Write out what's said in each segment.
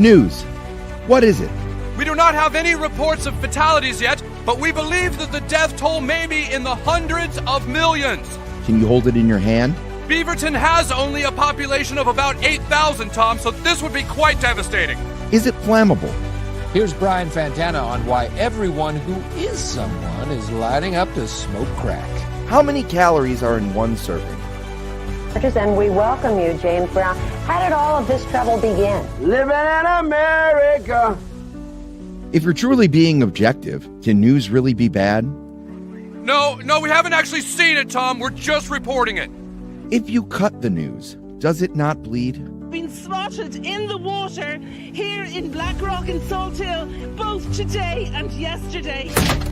News. What is it? We do not have any reports of fatalities yet, but we believe that the death toll may be in the hundreds of millions. Can you hold it in your hand? Beaverton has only a population of about 8,000, Tom, so this would be quite devastating. Is it flammable? Here's Brian Fantana on why everyone who is someone is lining up to smoke crack. How many calories are in one serving? And we welcome you, James Brown. How did all of this trouble begin? Living in America. If you're truly being objective, can news really be bad? No, we haven't actually seen it, Tom. We're just reporting it. If you cut the news, does it not bleed? Been spotted in the water here in Blackrock and Salt Hill both today and yesterday.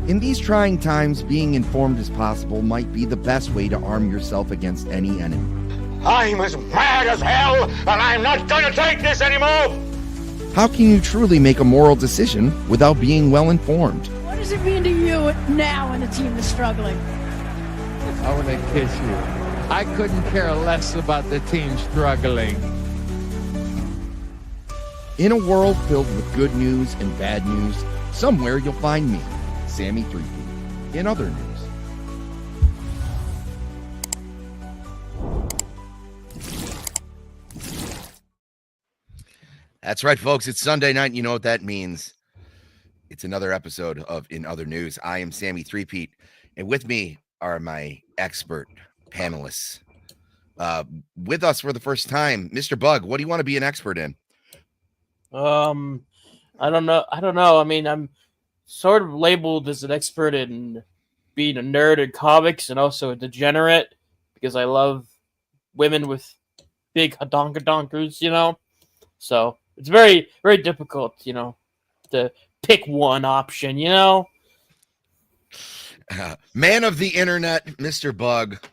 In these trying times, being informed as possible might be the best way to arm yourself against any enemy. I'm as mad as hell, and I'm not gonna take this anymore! How can you truly make a moral decision without being well informed? What does it mean to you now when the team is struggling? I want to kiss you. I couldn't care less about the team struggling. In a world filled with good news and bad news, somewhere you'll find me, Sammy 3P, in other news. That's right, folks. It's Sunday night. And you know what that means. It's another episode of In Other News. I am Sammy 3P, and with me are my expert panelists. With us for the first time, Mr.Bug. What do you want to be an expert in? I don't know. I mean, I'm sort of labeled as an expert in being a nerd in comics and also a degenerate because I love women with big hadonkadonkers, you know? So it's very, very difficult, you know, to pick one option, you know? Man of the internet, Mr. Bug.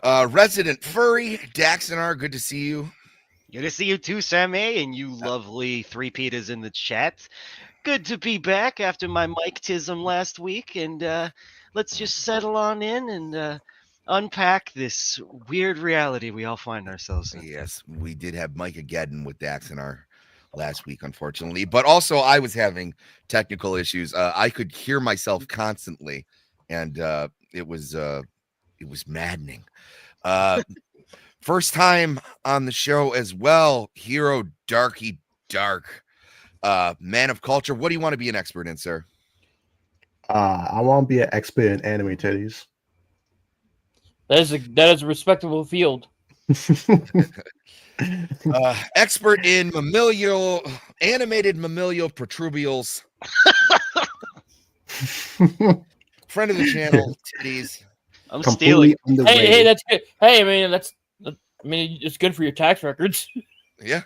Resident furry, Daxonar, good to see you. Good to see you too, Sammy, and you lovely three-peaters in the chat. Good to be back after my mic-tism last week, and let's just settle on in and unpack this weird reality we all find ourselves in. Yes, we did have Mike Ageddon with Daxonar last week, unfortunately, but also I was having technical issues. I could hear myself constantly, and it was maddening. First time on the show as well, hero DarkyDark, man of culture. What do you want to be an expert in, sir? I want to be an expert in anime titties. That is a respectable field. Expert in animated mammalian protrubials. Friend of the channel, titties. I'm stealing. Hey, that's good. Hey, I mean, it's good for your tax records. Yeah.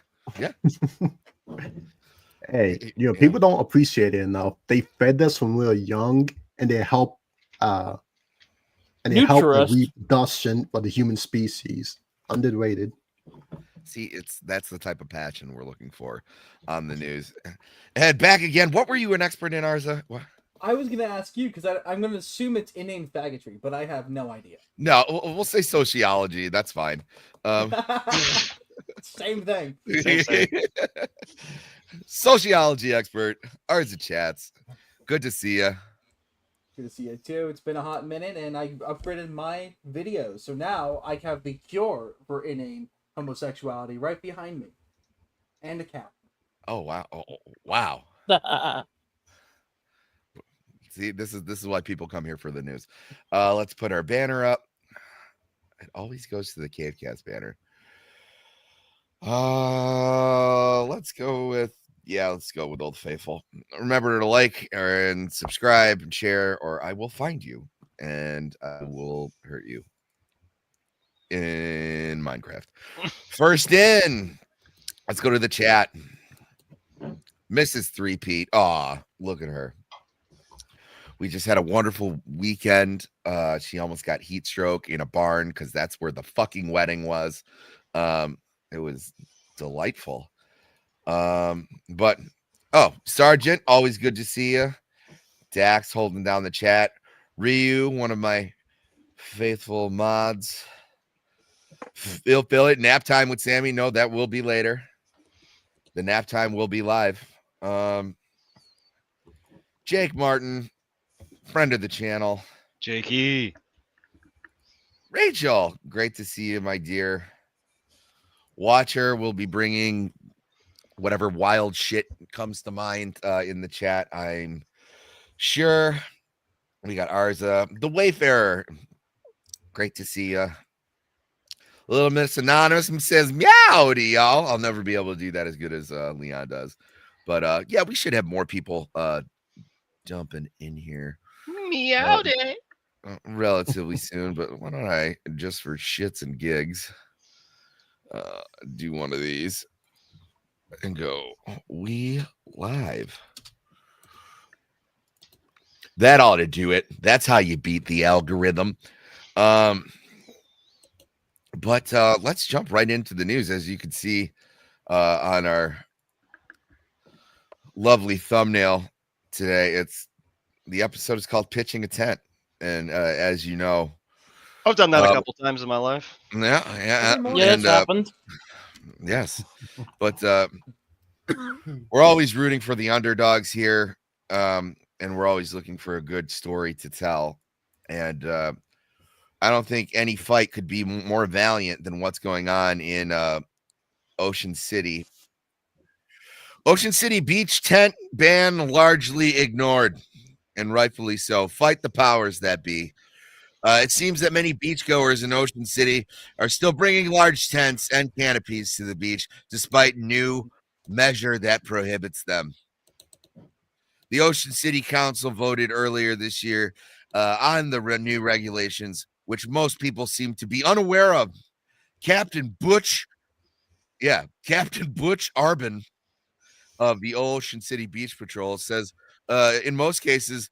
Hey, you know, people don't appreciate it enough. They fed us when we were young, and they help the reproduction of the human species. Underrated. See, that's the type of passion we're looking for on the news. And back again. What were you an expert in, Arza? What? I was going to ask you because I'm going to assume it's inane faggotry, but I have no idea. No, we'll say sociology. That's fine. Same thing. Same. Sociology expert, ArzaChats. Good to see you. Good to see you too. It's been a hot minute, and I upgraded my videos, so now I have the cure for inane homosexuality right behind me, and a cat. Oh wow! Wow! See, this is why people come here for the news. Let's put our banner up. It always goes to the Cavecast banner. Let's go with Old Faithful. Remember to like and subscribe and share, or I will find you and I will hurt you in Minecraft. First in, let's go to the chat. Mrs. 3Pete. Aw, look at her. We just had a wonderful weekend. She almost got heat stroke in a barn because that's where the fucking wedding was. It was delightful. But Sergeant, always good to see you. Dax holding down the chat. Ryu, one of my faithful mods. Phil it. Nap time with Sammy. No, that will be later. The nap time will be live. Jake Martin, friend of the channel. Jakey. Rachel, great to see you, my dear. Watcher will be bringing whatever wild shit comes to mind in the chat, I'm sure. We got Arza, the Wayfarer. Great to see you. Little Miss Anonymous says meow to y'all. I'll never be able to do that as good as Leon does. But yeah, we should have more people jumping in here. Meow day. Relatively soon, but why don't I, just for shits and gigs, do one of these and go, we live. That ought to do it. That's how you beat the algorithm. But let's jump right into the news. As you can see on our lovely thumbnail today, the episode is called Pitching a Tent. And as you know, I've done that a couple times in my life. Yeah, it's happened. Yes, but we're always rooting for the underdogs here, and we're always looking for a good story to tell. And I don't think any fight could be more valiant than what's going on in Ocean City. Ocean City beach tent ban largely ignored, and rightfully so. Fight the powers that be. It seems that many beachgoers in Ocean City are still bringing large tents and canopies to the beach, despite new measure that prohibits them. The Ocean City Council voted earlier this year on the new regulations, which most people seem to be unaware of. Captain Butch Arbin of the Ocean City Beach Patrol says, in most cases,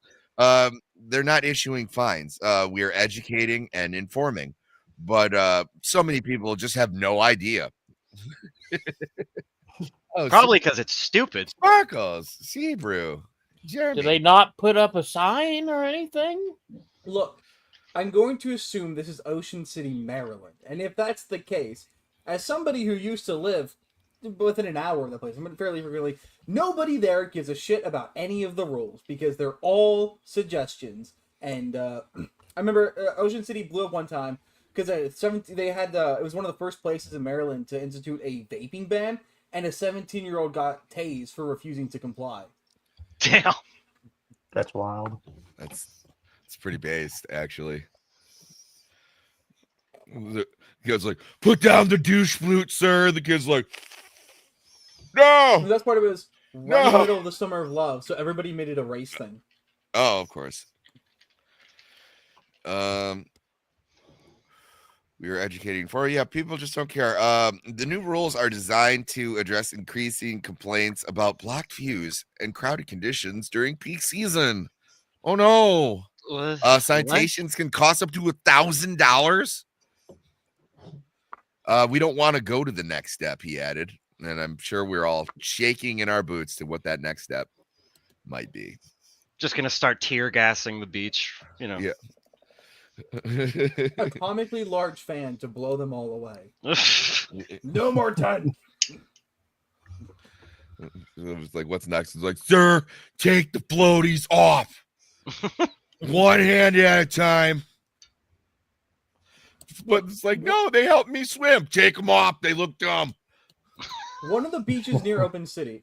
they're not issuing fines. We are educating and informing, but so many people just have no idea. Probably because it's stupid. Sparkles, Sebrew, Jeremy. Do they not put up a sign or anything? Look, I'm going to assume this is Ocean City, Maryland. And if that's the case, as somebody who used to live within an hour of the place, I'm fairly frequently, nobody there gives a shit about any of the rules because they're all suggestions. And I remember Ocean City blew up one time because they had it was one of the first places in Maryland to institute a vaping ban, and a 17-year-old got tased for refusing to comply. Damn, that's wild. It's pretty based, actually. The kid's like, put down the douche flute, sir. The kid's like, no. The best part of it was right in the middle of the Summer of Love, so everybody made it a race thing. Oh, of course. We were educating for people just don't care. The new rules are designed to address increasing complaints about blocked views and crowded conditions during peak season. Oh no. Citations can cost up to $1,000. We don't want to go to the next step, he added. And I'm sure we're all shaking in our boots to what that next step might be. Just gonna start tear gassing the beach, Yeah. A comically large fan to blow them all away. No more tent. It was like, what's next? It's like, sir, take the floaties off. One hand at a time. But it's like, no, they helped me swim. Take them off. They look dumb. One of the beaches near Ocean City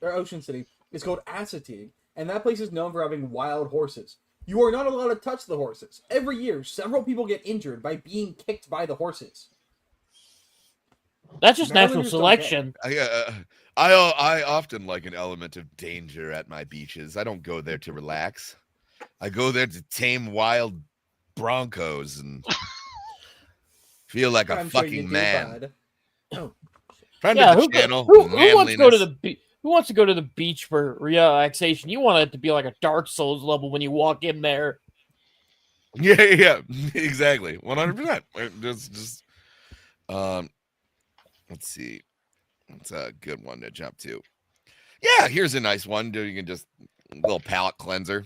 is called Arzakhan, and that place is known for having wild horses. You are not allowed to touch the horses. Every year, several people get injured by being kicked by the horses. That's just natural selection. I often like an element of danger at my beaches. I don't go there to relax. I go there to tame wild broncos and feel like a fucking man. Friend of the channel. Who wants to go to the Who wants to go to the beach for relaxation? You want it to be like a Dark Souls level when you walk in there. Yeah, exactly, 100%. Just let's see, it's a good one to jump to. Yeah, here's a nice one. You can just a little palate cleanser.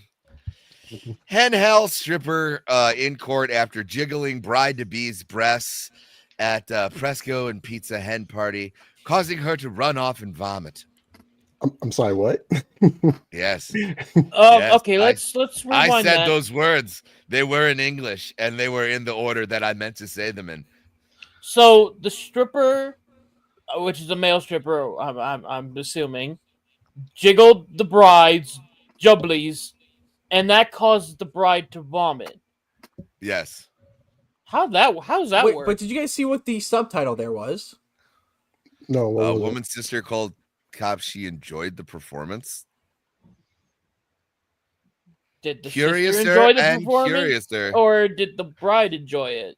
Hen hell stripper in court after jiggling bride-to-be's breasts at Fresco and Pizza hen party, causing her to run off and vomit. I'm sorry, what? Yes. Yes, Okay, let's rewind I said that. those words. They were in English, and they were in the order that I meant to say them in. So the stripper, which is a male stripper, I'm assuming, jiggled the bride's jubblies, and that caused the bride to vomit. Yes. How's that Wait, work? but did you guys see what the subtitle there was? No, what A was it? woman's sister called cops. She enjoyed the performance. Did the Curiouser sister enjoy the and performance, curiouser. or did the bride enjoy it?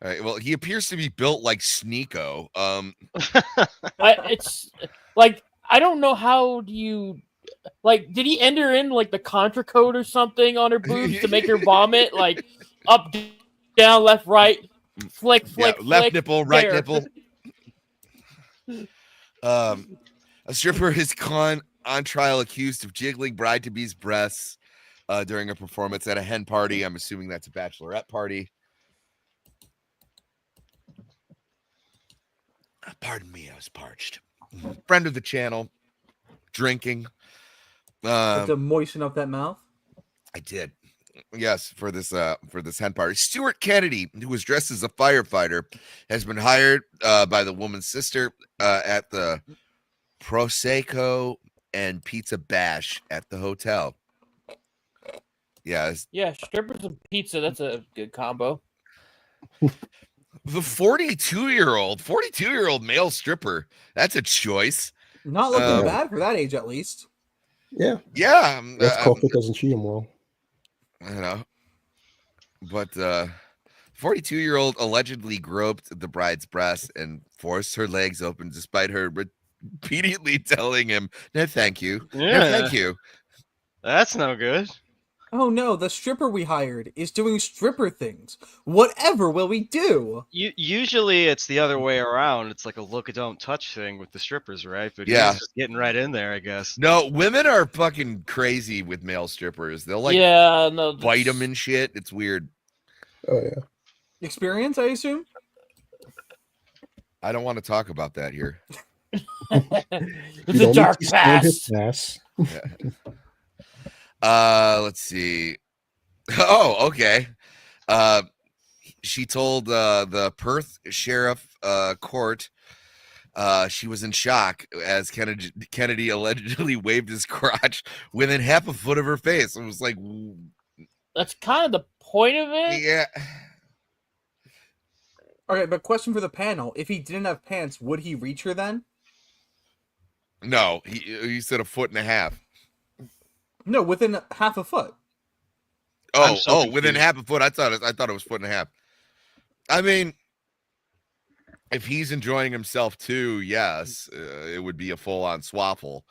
All right. Well, he appears to be built like Sneeko. It's like I don't know how do you like. Did he enter in like the contra code or something on her boobs to make her vomit? Like up, down, left, right, flick, left flick, nipple, right there. nipple. A stripper is on trial accused of jiggling bride-to-be's breasts during a performance at a hen party. I'm assuming that's a bachelorette party. Pardon me, I was parched. Friend of the channel, drinking. To moisten up that mouth. I did. Yes, for this hen party. Stuart Kennedy, who was dressed as a firefighter, has been hired by the woman's sister at the Prosecco and Pizza Bash at the hotel. Yes. Yeah, strippers and pizza, that's a good combo. The 42-year-old male stripper, that's a choice. Not looking bad for that age, at least. Yeah. Yeah. That's Coffee doesn't treat him well. You know. But 42-year-old allegedly groped the bride's breast and forced her legs open despite her repeatedly telling him, no, thank you. Yeah. No, thank you. That's no good. Oh no, the stripper we hired is doing stripper things. Whatever will we do? Usually it's the other way around. It's like a look, don't touch thing with the strippers, right? But yeah, he's just getting right in there, I guess. No, women are fucking crazy with male strippers. They'll like bite them and shit. It's weird. Oh yeah. Experience, I assume? I don't want to talk about that here. It's a dark past. Yeah. Let's see. Oh, okay. She told the Perth Sheriff Court she was in shock as Kennedy allegedly waved his crotch within half a foot of her face. It was like, that's kind of the point of it. Yeah. Okay, but question for the panel: if he didn't have pants, would he reach her then? No, he said a foot and a half. No, within half a foot. Within half a foot. I thought it was foot and a half. I mean, if he's enjoying himself too, yes, it would be a full-on swaffle.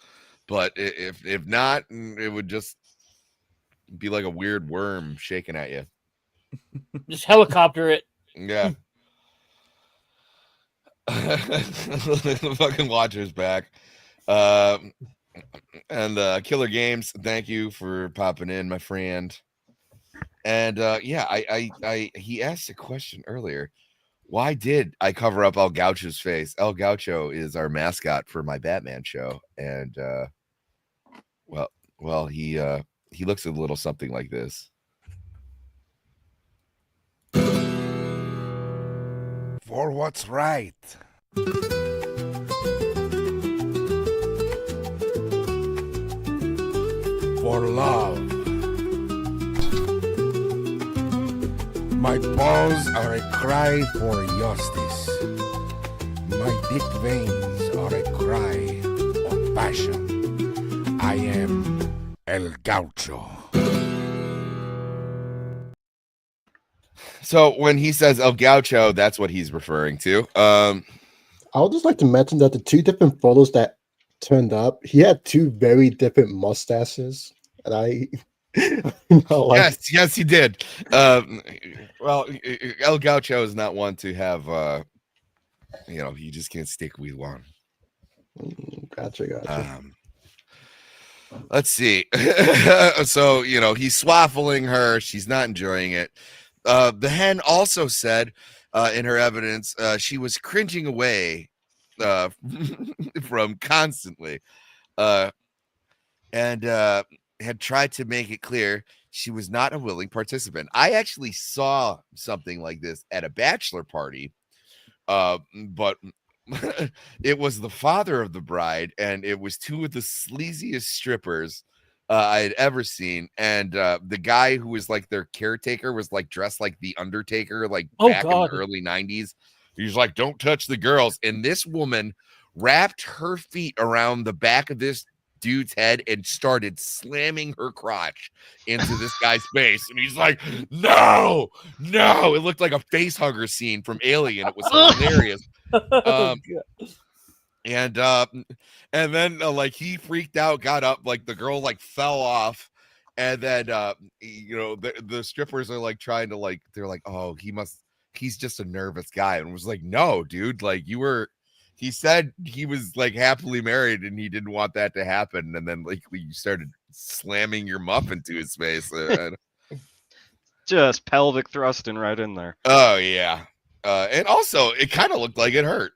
But if not, it would just be like a weird worm shaking at you. Just helicopter it. Yeah. The fucking Watcher's back. And Killer Games, thank you for popping in, my friend. And he asked a question earlier. Why did I cover up El Gaucho's face? El Gaucho is our mascot for my Batman show, and he looks a little something like this. For what's right. For love. My paws are a cry for justice. My dick veins are a cry of passion. I am El Gaucho. So when he says El Gaucho, that's what he's referring to. I would just like to mention that the two different photos that turned up, he had two very different mustaches. And I yes, he did. Well, El Gaucho is not one to have you just can't stick with one. Gotcha. Let's see. So, he's swaffling her. She's not enjoying it. The hen also said in her evidence she was cringing away from constantly, and had tried to make it clear she was not a willing participant. I actually saw something like this at a bachelor party, but it was the father of the bride, and it was two of the sleaziest strippers I had ever seen. And the guy who was like their caretaker was like dressed like the Undertaker, like back in the early 90s. He's like, don't touch the girls. And this woman wrapped her feet around the back of this dude's head and started slamming her crotch into this guy's face. And he's like, no. It looked like a face hugger scene from Alien. It was hilarious. And then like he freaked out, got up, like the girl like fell off, and then the strippers are like trying to like, they're like, oh, he's just a nervous guy, and was like, no, dude, like he said he was like happily married and he didn't want that to happen, and then like you started slamming your muff into his face. Just pelvic thrusting right in there. Oh yeah. And also it kind of looked like it hurt.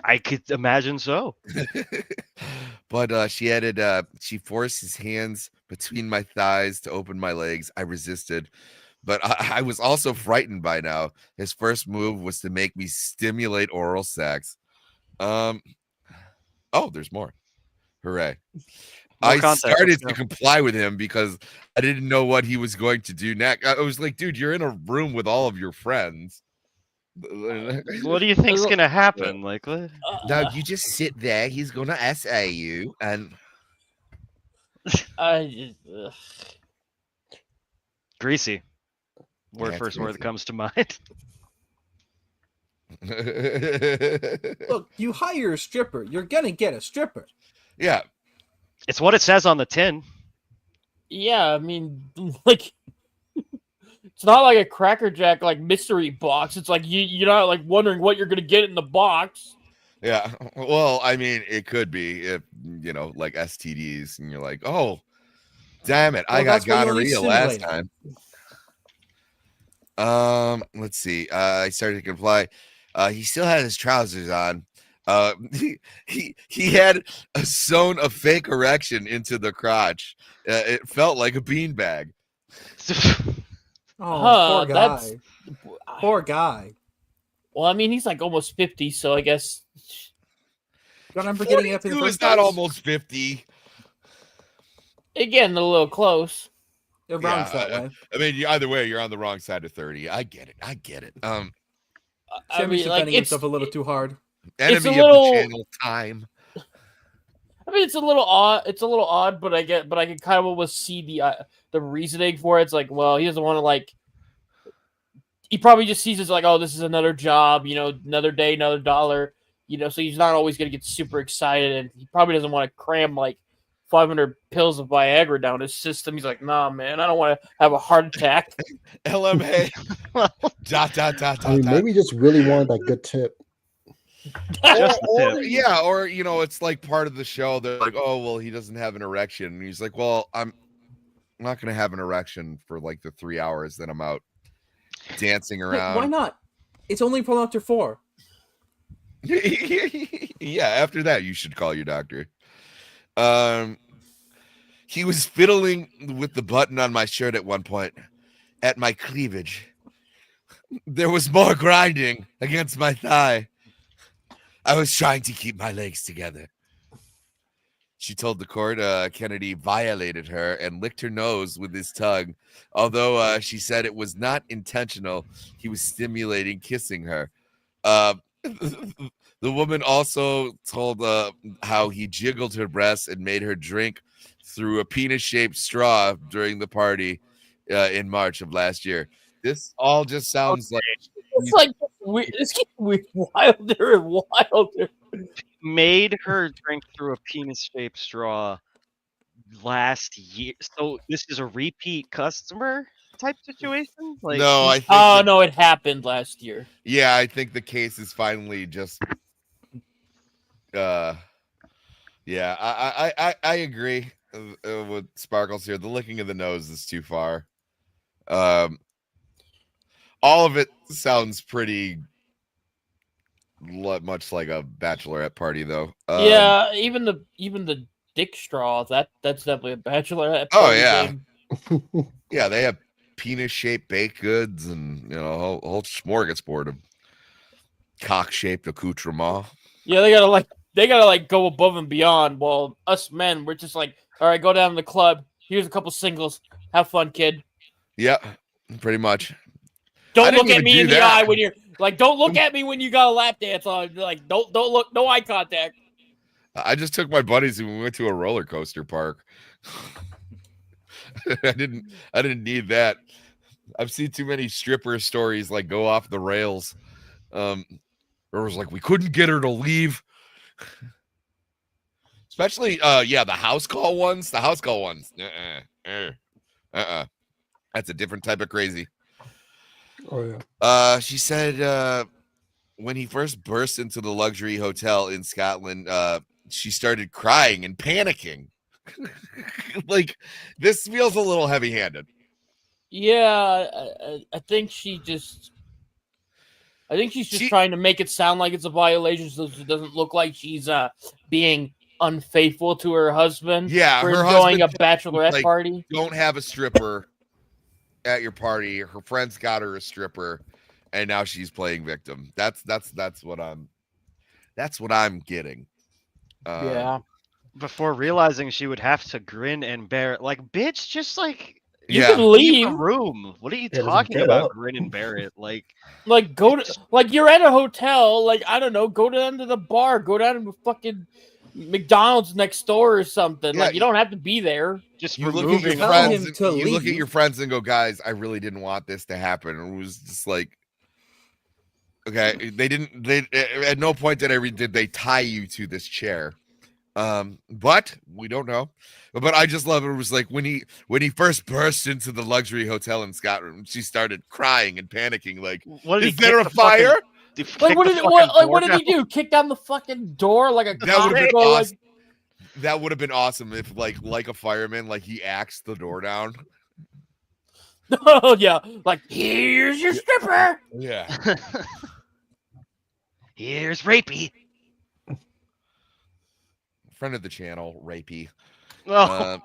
I could imagine so. But she added, she forced his hands between my thighs to open my legs. I resisted, but I was also frightened by now. His first move was to make me stimulate oral sex. Oh, there's more. Hooray. I started to comply with him because I didn't know what he was going to do next. I was like, dude, you're in a room with all of your friends. What do you think's gonna happen? Like, what? No, you just sit there. He's gonna SA you, and greasy. First word that comes to mind. Look, you hire a stripper, you're gonna get a stripper. Yeah, it's what it says on the tin. Yeah, I mean, like. It's not like a Cracker Jack like mystery box. It's like you're not like wondering what you're gonna get in the box. Yeah, well, I mean, it could be if like STDs, and you're like, oh, damn it, I got gonorrhea last time. Let's see. I started to comply. He still had his trousers on. He had sewn a fake erection into the crotch. It felt like a beanbag. Oh, poor guy. Poor guy. Well, I mean, he's like almost 50, so I guess. Don't remember getting up in the first place? Not almost 50. Again, a little close. They're wrong that way. I mean, either way, you're on the wrong side of 30. I get it. I mean, defending himself a little too hard. Enemy of the channel time. I mean, it's a little odd, but I can kind of almost see the reasoning for it. It's like, well, he doesn't want to like. He probably just sees it as like, oh, this is another job, another day, another dollar, So he's not always gonna get super excited, and he probably doesn't want to cram like 500 pills of Viagra down his system. He's like, nah, man, I don't want to have a heart attack. LMA. I mean, maybe he just really wanted that good tip. or it's like part of the show. They're like, oh, well, he doesn't have an erection, and he's like, well, I'm not gonna have an erection for like the 3 hours that I'm out dancing around. Why not? It's only from after 4. Yeah, after that you should call your doctor. He was fiddling with the button on my shirt at one point. At my cleavage, there was more grinding against my thigh. I was trying to keep my legs together. She told the court Kennedy violated her and licked her nose with his tongue. Although she said it was not intentional, he was stimulating kissing her. The woman also told how he jiggled her breasts and made her drink through a penis-shaped straw during the party in March of last year. This all just sounds like... It's like this gets wilder and wilder. Made her drink through a penis-shaped straw last year. So this is a repeat customer type situation? Like, no, I think no, it happened last year. Yeah, I think the case is finally just I agree with Sparkles here. The licking of the nose is too far. All of it sounds pretty much like a bachelorette party, though. Yeah, even the dick straw. That's definitely a bachelorette. Oh party yeah, game. yeah. They have penis-shaped baked goods and a whole smorgasbord of cock-shaped accoutrement. Yeah, they gotta go above and beyond. While us men, we're just like, all right, go down to the club. Here's a couple singles. Have fun, kid. Yeah, pretty much. Don't look at me in the eye when you're like. Don't look at me when you got a lap dance on. Like, don't look. No eye contact. I just took my buddies and we went to a roller coaster park. I didn't need that. I've seen too many stripper stories like go off the rails. It was like we couldn't get her to leave. Especially the house call ones. The house call ones. That's a different type of crazy. Oh yeah. She said when he first burst into the luxury hotel in Scotland, she started crying and panicking. Like, this feels a little heavy-handed. Yeah, I think she's just trying to make it sound like it's a violation, so it doesn't look like she's being unfaithful to her husband. Yeah, for her enjoying husband, a bachelorette like, party. Don't have a stripper at your party. Her friends got her a stripper, and now she's playing victim. That's what I'm getting. Yeah. Before realizing she would have to grin and bear it, like, bitch, just like You can leave the room. What are you Yeah, just talking get about? up. Grin and bear it, like go to you're at a hotel. Like, I don't know, go down to the bar, go down to fucking McDonald's next door or something. Yeah, like, you don't have to be there. just You look at your removing. friends. You look at your friends and go, guys, I really didn't want this to happen. And it was just like, okay, they at no point did they tie you to this chair. But we don't know. But I just love it. It was like when he first burst into the luxury hotel in Scotland, she started crying and panicking. Like, What did is he there kick a the fucking- fire? Like, what did he do? Kick down the fucking door like a That would have been cop? awesome. That would have been awesome if, like a fireman, like he axed the door down. Oh yeah, like, here's your stripper. Yeah. Here's rapey. Friend of the channel, Rapey. Oh,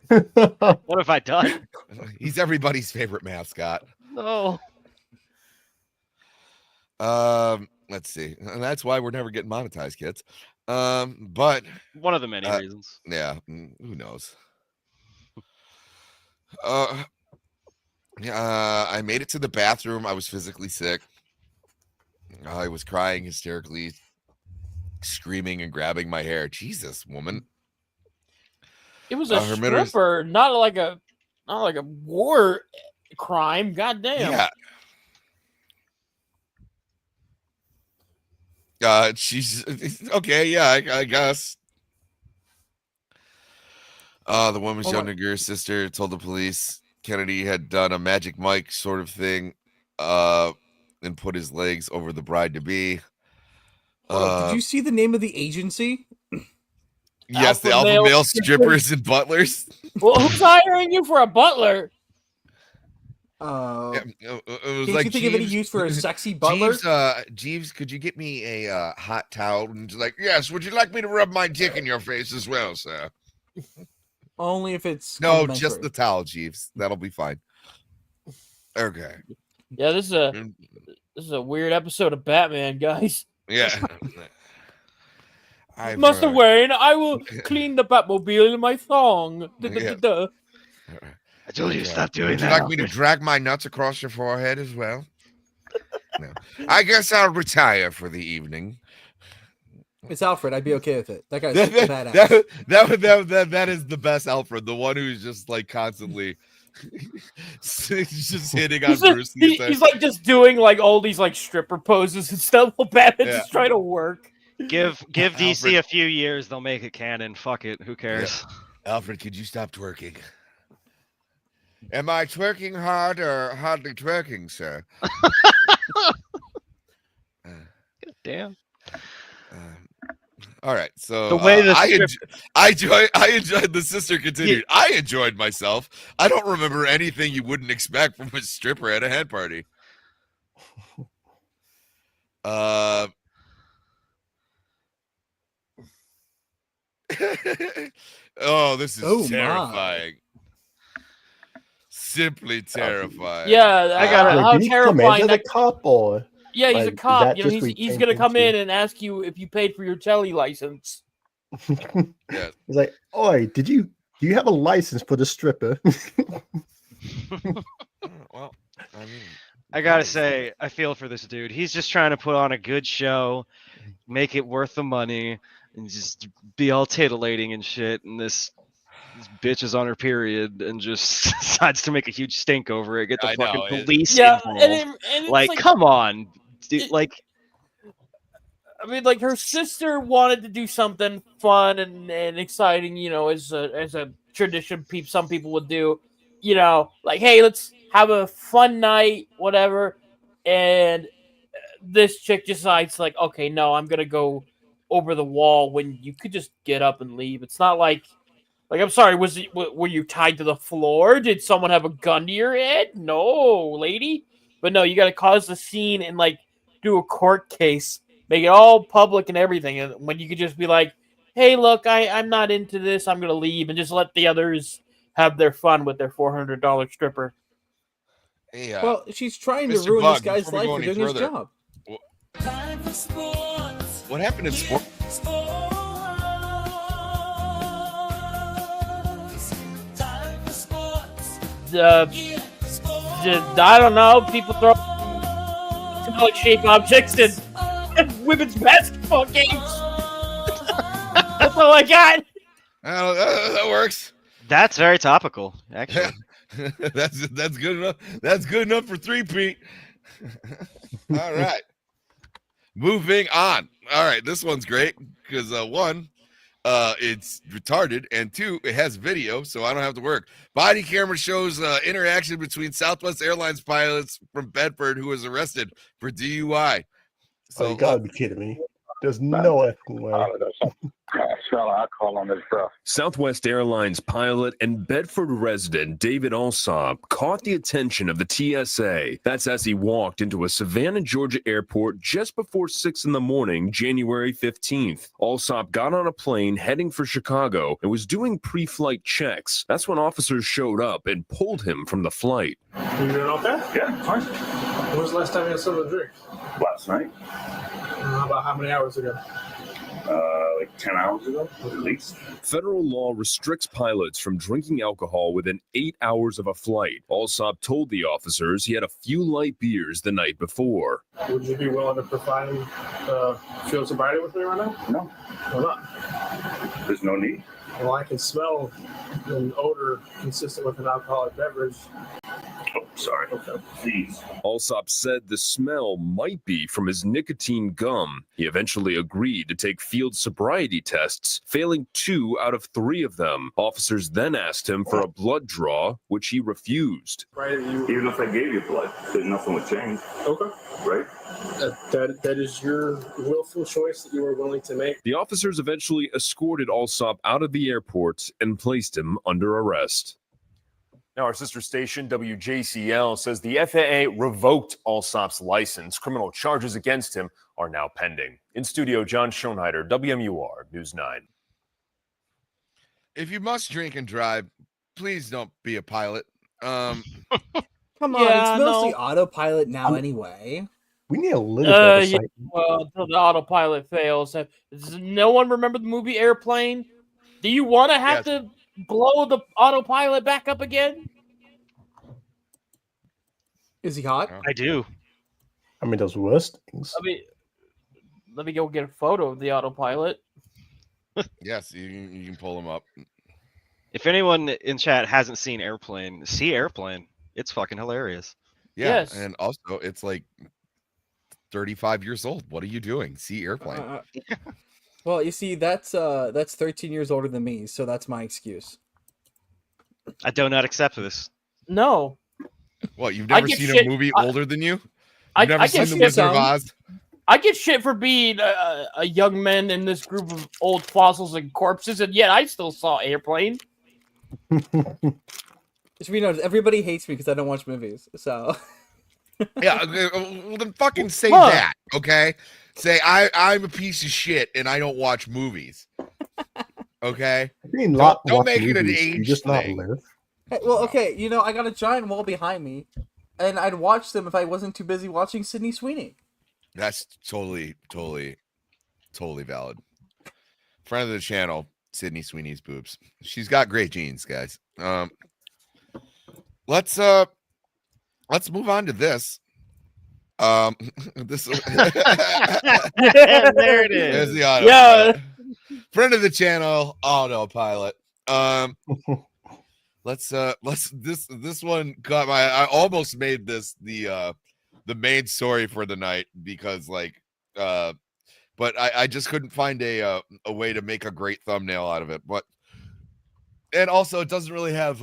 what have I done? He's everybody's favorite mascot. No. Let's see. And that's why we're never getting monetized, kids. But One of the many reasons. yeah, who knows? I made it to the bathroom. I was physically sick. I was crying hysterically, screaming and grabbing my hair. Jesus, woman. It was a Her mitters- stripper, not like a war crime. Goddamn. Yeah. She's okay. Yeah, I guess. The woman's younger sister told the police Kennedy had done a Magic Mike sort of thing, and put his legs over the bride-to-be. Did you see the name of the agency? Yes, the alpha male strippers and butlers. Well, who's hiring you for a butler? It was Can't like, you think of any use for a sexy butler? Jeeves, could you get me a hot towel? And she's like, yes. Would you like me to rub my dick in your face as well, sir? Only if it's No, just complimentary. the towel, Jeeves. That'll be fine. Okay. Yeah, this is a weird episode of Batman, guys. Yeah. Master Wayne, I will clean the Batmobile in my thong. Yeah. I told you to stop doing Would that. you like me to drag my nuts across your forehead as well? No. I guess I'll retire for the evening. It's Alfred. I'd be okay with it. That guy's badass. That is the best Alfred, the one who's just like constantly just hitting on Bruce. He's like just doing like all these like stripper poses and stuff while Batman's just trying to work. Give DC Alfred. a few years, they'll make it canon. Fuck it, who cares? Yeah. Alfred, could you stop twerking? Am I twerking hard or hardly twerking, sir? Damn. All right, so The way the I enjoyed. The sister continued. I enjoyed myself. I don't remember anything you wouldn't expect from a stripper at a hen party. Oh, this is Oh, my. terrifying. Simply terrifying. Yeah, I got it. Like, How did he come in terrifying as a that. cop or? Yeah, he's like, a is cop. that You know, just he's what gonna he come turned in and ask you if you paid for your telly license. Yeah. He's like, "Oi, do you have a license for the stripper?" Well, I mean, I gotta say, I feel for this dude. He's just trying to put on a good show, make it worth the money, and just be all titillating and shit. And this bitch is on her period and just decides to make a huge stink over it. Get the I fucking know, police Yeah, involved. and it's like, come on, dude. Like, I mean, like her sister wanted to do something fun and exciting, you know, as a tradition some people would do, you know, like, hey, let's have a fun night, whatever. And this chick decides, like, okay, no, I'm gonna go over the wall when you could just get up and leave. It's not like I'm sorry, were you tied to the floor? Did someone have a gun to your head? No, lady. But no, you got to cause the scene and like do a court case. Make it all public and everything, and when you could just be like, "Hey, look, I'm not into this. I'm gonna leave," and just let the others have their fun with their $400 stripper. hey, Well, she's trying to Mr. ruin Bug, this guy's before we life go for any doing his further, job. What happened in sport? I don't know. People throw shaped objects in women's basketball games. That's all I got. That works. that's very topical, actually. That's good enough. That's good enough for 3-peat. All right. Moving on. All right, this one's great because one, it's retarded, and two, it has video, so I don't have to work. Body camera shows interaction between Southwest Airlines pilots from Bedford who was arrested for DUI. So you gotta be kidding me. There's no effing way. Southwest Airlines pilot and Bedford resident David Alsop caught the attention of the TSA. That's as he walked into a Savannah, Georgia airport just before 6 a.m, January 15th. Alsop got on a plane heading for Chicago and was doing pre-flight checks. That's when officers showed up and pulled him from the flight. You doing okay? Yeah, fine. When was the last time you had something to drink? Last night. About how many hours ago? Like 10 hours ago, at least. Federal law restricts pilots from drinking alcohol within 8 hours of a flight. Alsop told the officers he had a few light beers the night before. Would you be willing to provide field sobriety with me right now? No. Why not? There's no need. Well, I can smell an odor consistent with an alcoholic beverage. Oh, sorry. Okay. Please. Alsop said the smell might be from his nicotine gum. He eventually agreed to take field sobriety tests, failing 2 out of 3 of them. Officers then asked him for a blood draw, which he refused. Right? Even if I gave you blood, then nothing would change. Okay. Right? That is your willful choice that you are willing to make. The officers eventually escorted Alsop out of the airport and placed him under arrest. Now, our sister station, WJCL, says the FAA revoked Alsop's license. Criminal charges against him are now pending. In studio, John Schoenheider, WMUR News 9. If you must drink and drive, please don't be a pilot. Come on, Yeah, it's mostly no. autopilot now anyway. We need a little bit of Yeah, sight. well, until the autopilot fails. Does no one remember the movie Airplane? Do you want to have to blow the autopilot back up again? Is he hot? I do. I mean, those worse things. I mean, let me go get a photo of the autopilot. Yes, you can pull them up. If anyone in chat hasn't seen Airplane, see Airplane. It's fucking hilarious. Yeah, Yes. and also it's like 35 years old. What are you doing? See Airplane. Well, you see, that's 13 years older than me, so that's my excuse. I do not accept this. No. What, you've I never get seen shit- a movie I- older than you? I You've never get seen The shit Wizard of some. Oz? I get shit for being a young man in this group of old fossils and corpses, and yet I still saw Airplane. Just be noticed, everybody hates me because I don't watch movies, so... Yeah, okay, well then fucking say Huh. that, okay? Say I'm a piece of shit and I don't watch movies. Okay, I mean, don't make it an you age just not thing. live. Hey, well, okay, I got a giant wall behind me, and I'd watch them if I wasn't too busy watching Sydney Sweeney. That's totally valid. Friend of the channel, Sydney Sweeney's boobs. She's got great genes, guys. Let's move on to this. This there it is. There's the auto. Yeah. Friend of the channel, autopilot. Let's this one caught my. I almost made this the main story for the night because but I just couldn't find a way to make a great thumbnail out of it. But and also it doesn't really have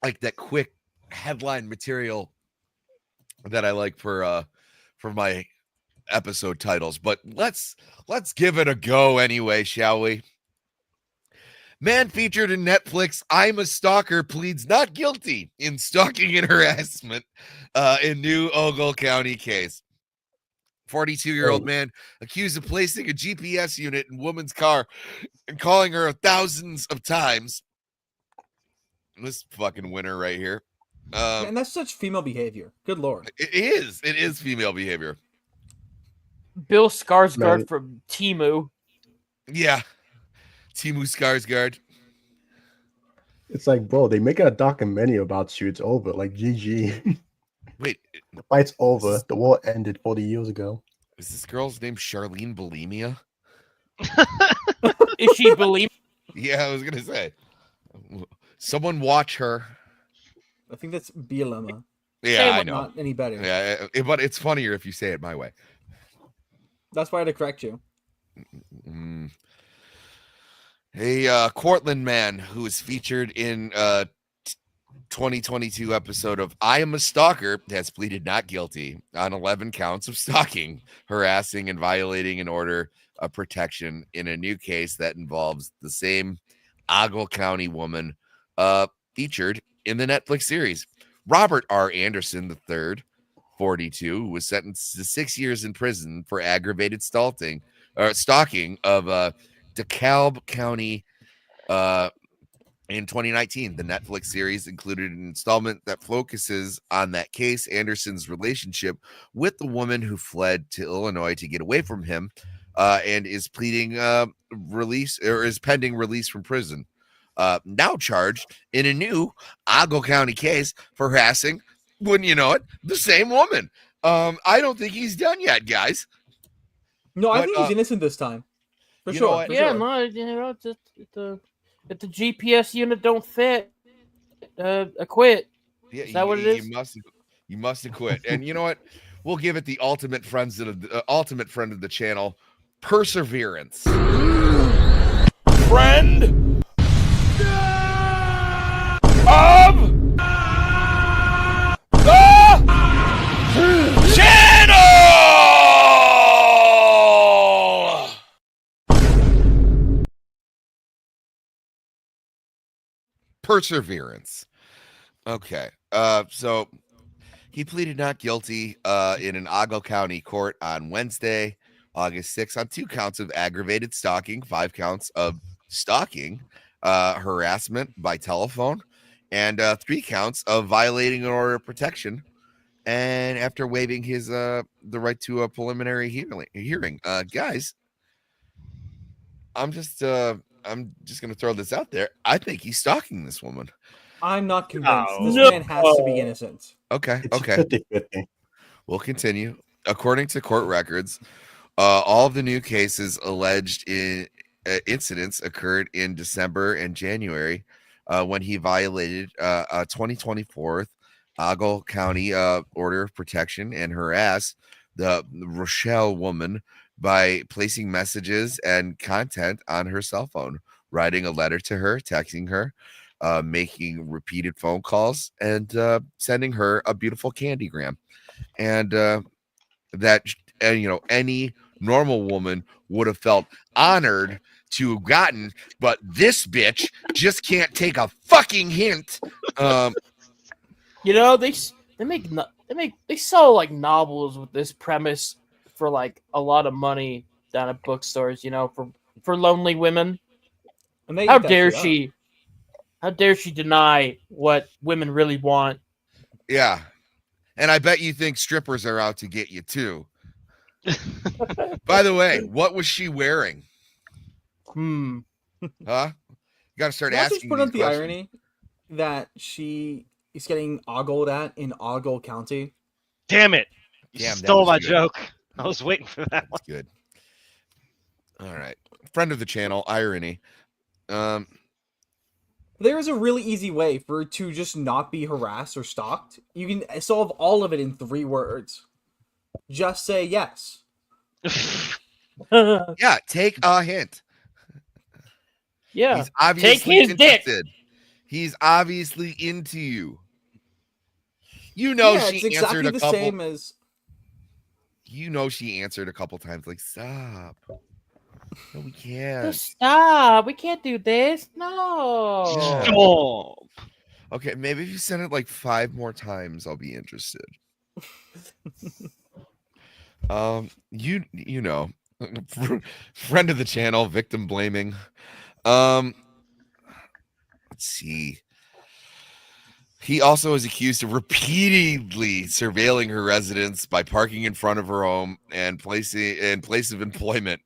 like that quick headline material that I like for my episode titles. But let's give it a go anyway, shall we? Man featured in Netflix I'm a Stalker pleads not guilty in stalking and harassment in new Ogle County case. 42-year-old man accused of placing a GPS unit in woman's car and calling her thousands of times. This fucking winner right here. And that's such female behavior. Good lord. It is female behavior. Bill Skarsgård from Temu. Yeah. Temu Skarsgård. It's like, bro, they make a documentary about you. It's over. Like, GG. Wait. The fight's over. The war ended 40 years ago. Is this girl's name Charlene Bulimia? Is she Bulimia? Yeah, I was going to say. Someone watch her. I think that's Bielema. Yeah, I know. Not any better. Yeah, but it's funnier if you say it my way. That's why I had to correct you. A Cortland man who is featured in 2022 episode of I Am a Stalker has pleaded not guilty on 11 counts of stalking, harassing, and violating an order of protection in a new case that involves the same Ogle County woman featured in the Netflix series. Robert R. Anderson III, 42, who was sentenced to 6 years in prison for aggravated stalking of DeKalb County in 2019. The Netflix series included an installment that focuses on that case, Anderson's relationship with the woman who fled to Illinois to get away from him and is pleading release or is pending release from prison. Now charged in a new Ogle County case for harassing, wouldn't you know it, the same woman. I don't think he's done yet, guys. No, I think he's innocent this time. For sure. Yeah, no, if the GPS unit don't fit, acquit. Yeah, is that what it is? You must acquit. And you know what? We'll give it the ultimate friend of the channel, perseverance. Friend of the channel. Perseverance. Okay. So he pleaded not guilty in an Ogle County court on Wednesday, August 6th, on 2 counts of aggravated stalking, 5 counts of stalking, harassment by telephone, and 3 counts of violating an order of protection. And after waiving his the right to a preliminary hearing, guys, I'm just gonna throw this out there. I think he's stalking this woman. I'm not convinced. This man has to be innocent. Okay. It's Okay. 50-50. We'll continue. According to court records, all of the new cases alleged in incidents occurred in December and January when he violated a 2024 Ogle County order of protection and harassed the Rochelle woman by placing messages and content on her cell phone, writing a letter to her, texting her, making repeated phone calls, and sending her a beautiful candygram. And that, any normal woman would have felt honored to have gotten, but this bitch just can't take a fucking hint. They sell like novels with this premise for like a lot of money down at bookstores, for lonely women. And they How eat that dare shit up. she? How dare she deny what women really want? Yeah. And I bet you think strippers are out to get you too. By the way, what was she wearing? Huh? You got to start Can I just asking put these up the questions. irony that she is getting ogled at in Ogle County? Damn it! You Damn, that stole was my good. joke. I was waiting for that one. That's good. All right. Friend of the channel, irony. There is a really easy way for her to just not be harassed or stalked. You can solve all of it in 3 words. Just say yes. Yeah, take a hint. Yeah. He's obviously Take his dick. interested. He's obviously into you. You know, Yeah, she it's exactly answered a the couple. same as. You know, she answered a couple times like, "Stop! No, we can't." Stop. We can't do this. No. Stop. Okay, maybe if you send it like 5 more times, I'll be interested. You know, friend of the channel, victim blaming. Let's see. He also is accused of repeatedly surveilling her residence by parking in front of her home and placing in place of employment.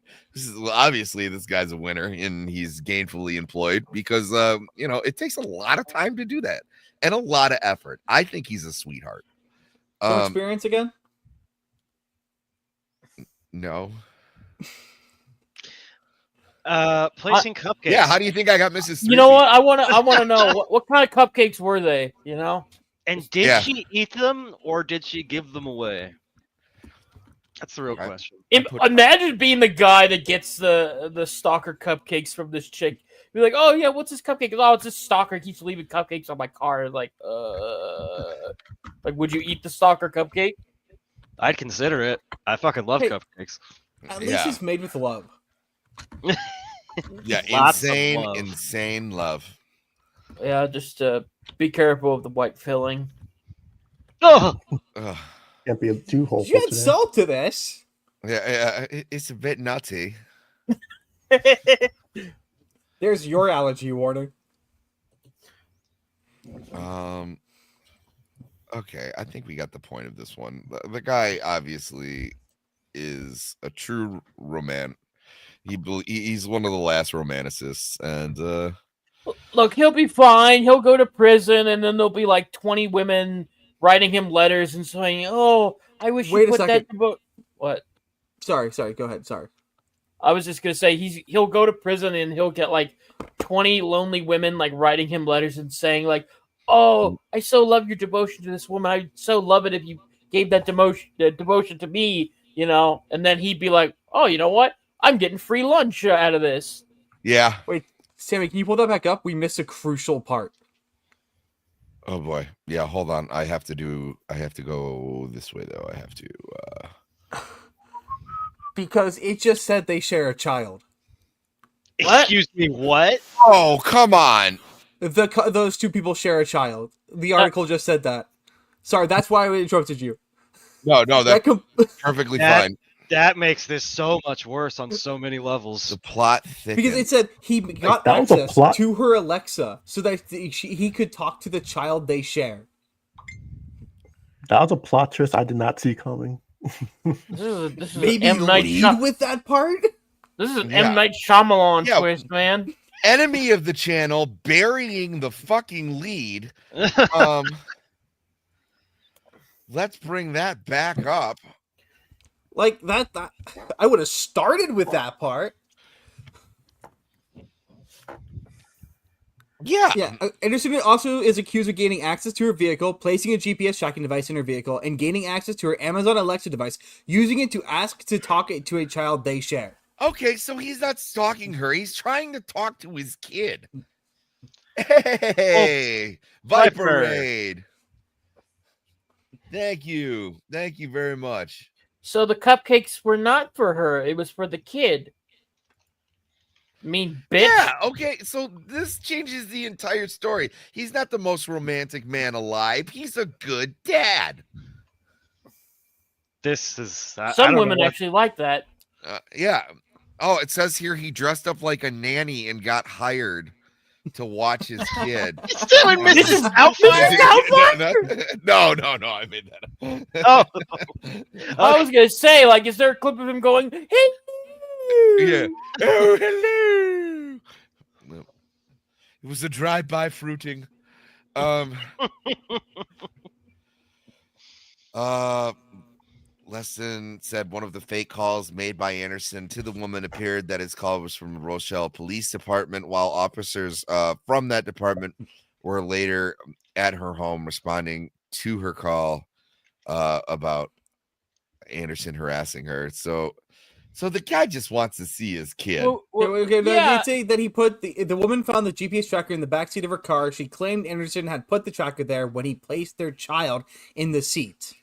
Obviously, this guy's a winner and he's gainfully employed because you know, it takes a lot of time to do that and a lot of effort. I think he's a sweetheart. Some experience again? No. Placing cupcakes. Yeah, how do you think I got Mrs. You know what? I want to know what kind of cupcakes were they? You know. And did Yeah. she eat them or did she give them away? That's the real question. Imagine being the guy that gets the stalker cupcakes from this chick. Be like, oh yeah, what's this cupcake? Oh, it's this stalker keeps leaving cupcakes on my car. Like, would you eat the stalker cupcake? I'd consider it. I fucking love Hey, cupcakes. At least it's made with love. Yeah, Lots of insane love. Yeah, just be careful of the white filling. Oh, Can't be too hopeful. You add today. salt to this. Yeah, it's a bit nutty. There's your allergy warning. Okay, I think we got the point of this one. The guy obviously is a true romantic. He's one of the last romanticists, and Look, he'll be fine. He'll go to prison, and then there'll be like 20 women writing him letters and saying, "Oh, I wish Wait you a put that." second. What? Sorry. Go ahead. Sorry. I was just gonna say he'll go to prison and he'll get like 20 lonely women like writing him letters and saying like, "Oh, I so love your devotion to this woman. I so love it if you gave that devotion to me," you know. And then he'd be like, "Oh, you know what? I'm getting free lunch out of this." yeah. Wait, Sammy, can you pull that back up? We missed a crucial part. Oh boy, yeah. Hold on, I have to go this way though. I have to. Because it just said they share a child. excuse me, what? Oh, come on. Those 2 people share a child. The article just said that. Sorry, that's why I interrupted you. No, that's That perfectly That- fine. That makes this so much worse on so many levels. The plot thickens. Because it said he got that was a access plot? to her Alexa so that he could talk to the child they share. That was a plot twist I did not see coming. This is Maybe an M. Night lead with that part? This is an Yeah. M. Night Shyamalan Yeah. twist, man. Enemy of the channel burying the fucking lead. Let's bring that back up. Like that I would have started with that part. Yeah. Yeah. Anderson also is accused of gaining access to her vehicle, placing a GPS tracking device in her vehicle, and gaining access to her Amazon Alexa device, using it to ask to talk to a child they share. Okay, so he's not stalking her. He's trying to talk to his kid. Hey, Viper Raid. Thank you. Thank you very much. So the cupcakes were not for her. It was for the kid. I mean, bitch. Yeah, okay, so this changes the entire story. He's not the most romantic man alive. He's a good dad. This is... Some women actually like that. Yeah. Oh, it says here he dressed up like a nanny and got hired to watch his kid. Still in Mrs. Doubtfire? No, I made that up. I was gonna say, like, is there a clip of him going, "Hey"? Yeah. Oh, hello. No. It was a drive-by fruiting. Lesson said one of the fake calls made by Anderson to the woman appeared that his call was from the Rochelle Police Department, while officers from that department were later at her home responding to her call about Anderson harassing her. So the guy just wants to see his kid. They say that he put the woman found the GPS tracker in the backseat of her car. She claimed Anderson had put the tracker there when he placed their child in the seat.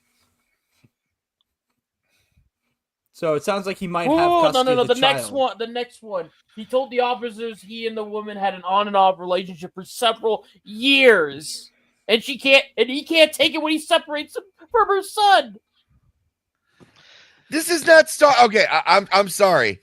So it sounds like he might have custody of the child. The next one. He told the officers he and the woman had an on and off relationship for several years, and he can't take it when he separates him from her son. This is not okay. I'm sorry.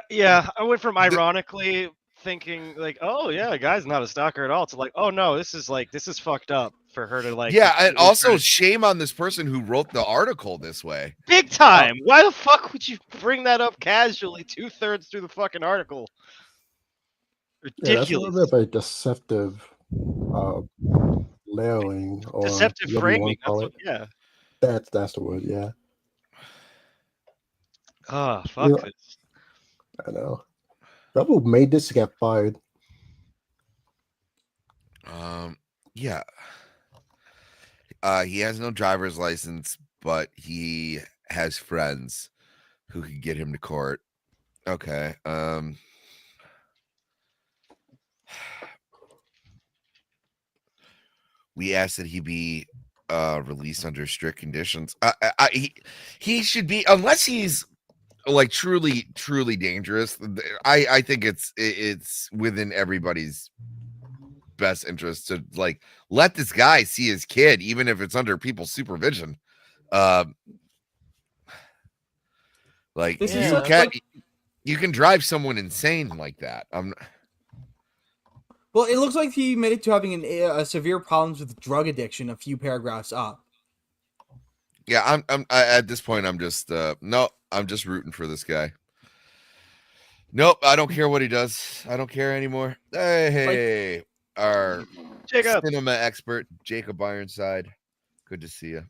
Yeah, I went from ironically thinking like, oh yeah, the guy's not a stalker at all, to like, oh no, this is fucked up for her to like. Yeah, and also shame on this person who wrote the article this way. Big time. Why the fuck would you bring that up casually 2/3 through the fucking article? Ridiculous. Yeah, that's a little bit of a deceptive layering or deceptive framing. Yeah. That's the word. Yeah. Oh fuck this. I know. Whoever made this get fired. Yeah. He has no driver's license, but he has friends who could get him to court. Okay. We asked that he be released under strict conditions. He should be, unless he's like truly dangerous. I think it's within everybody's best interest to like let this guy see his kid, even if it's under people's supervision. Like you can drive someone insane like that. Well, it looks like he admitted to having a severe problems with drug addiction a few paragraphs up. Yeah, I'm at this point I'm just no, I'm just rooting for this guy. Nope, I don't care what he does. I don't care anymore. Hey, our cinema expert, Jacob Ironside. Good to see you.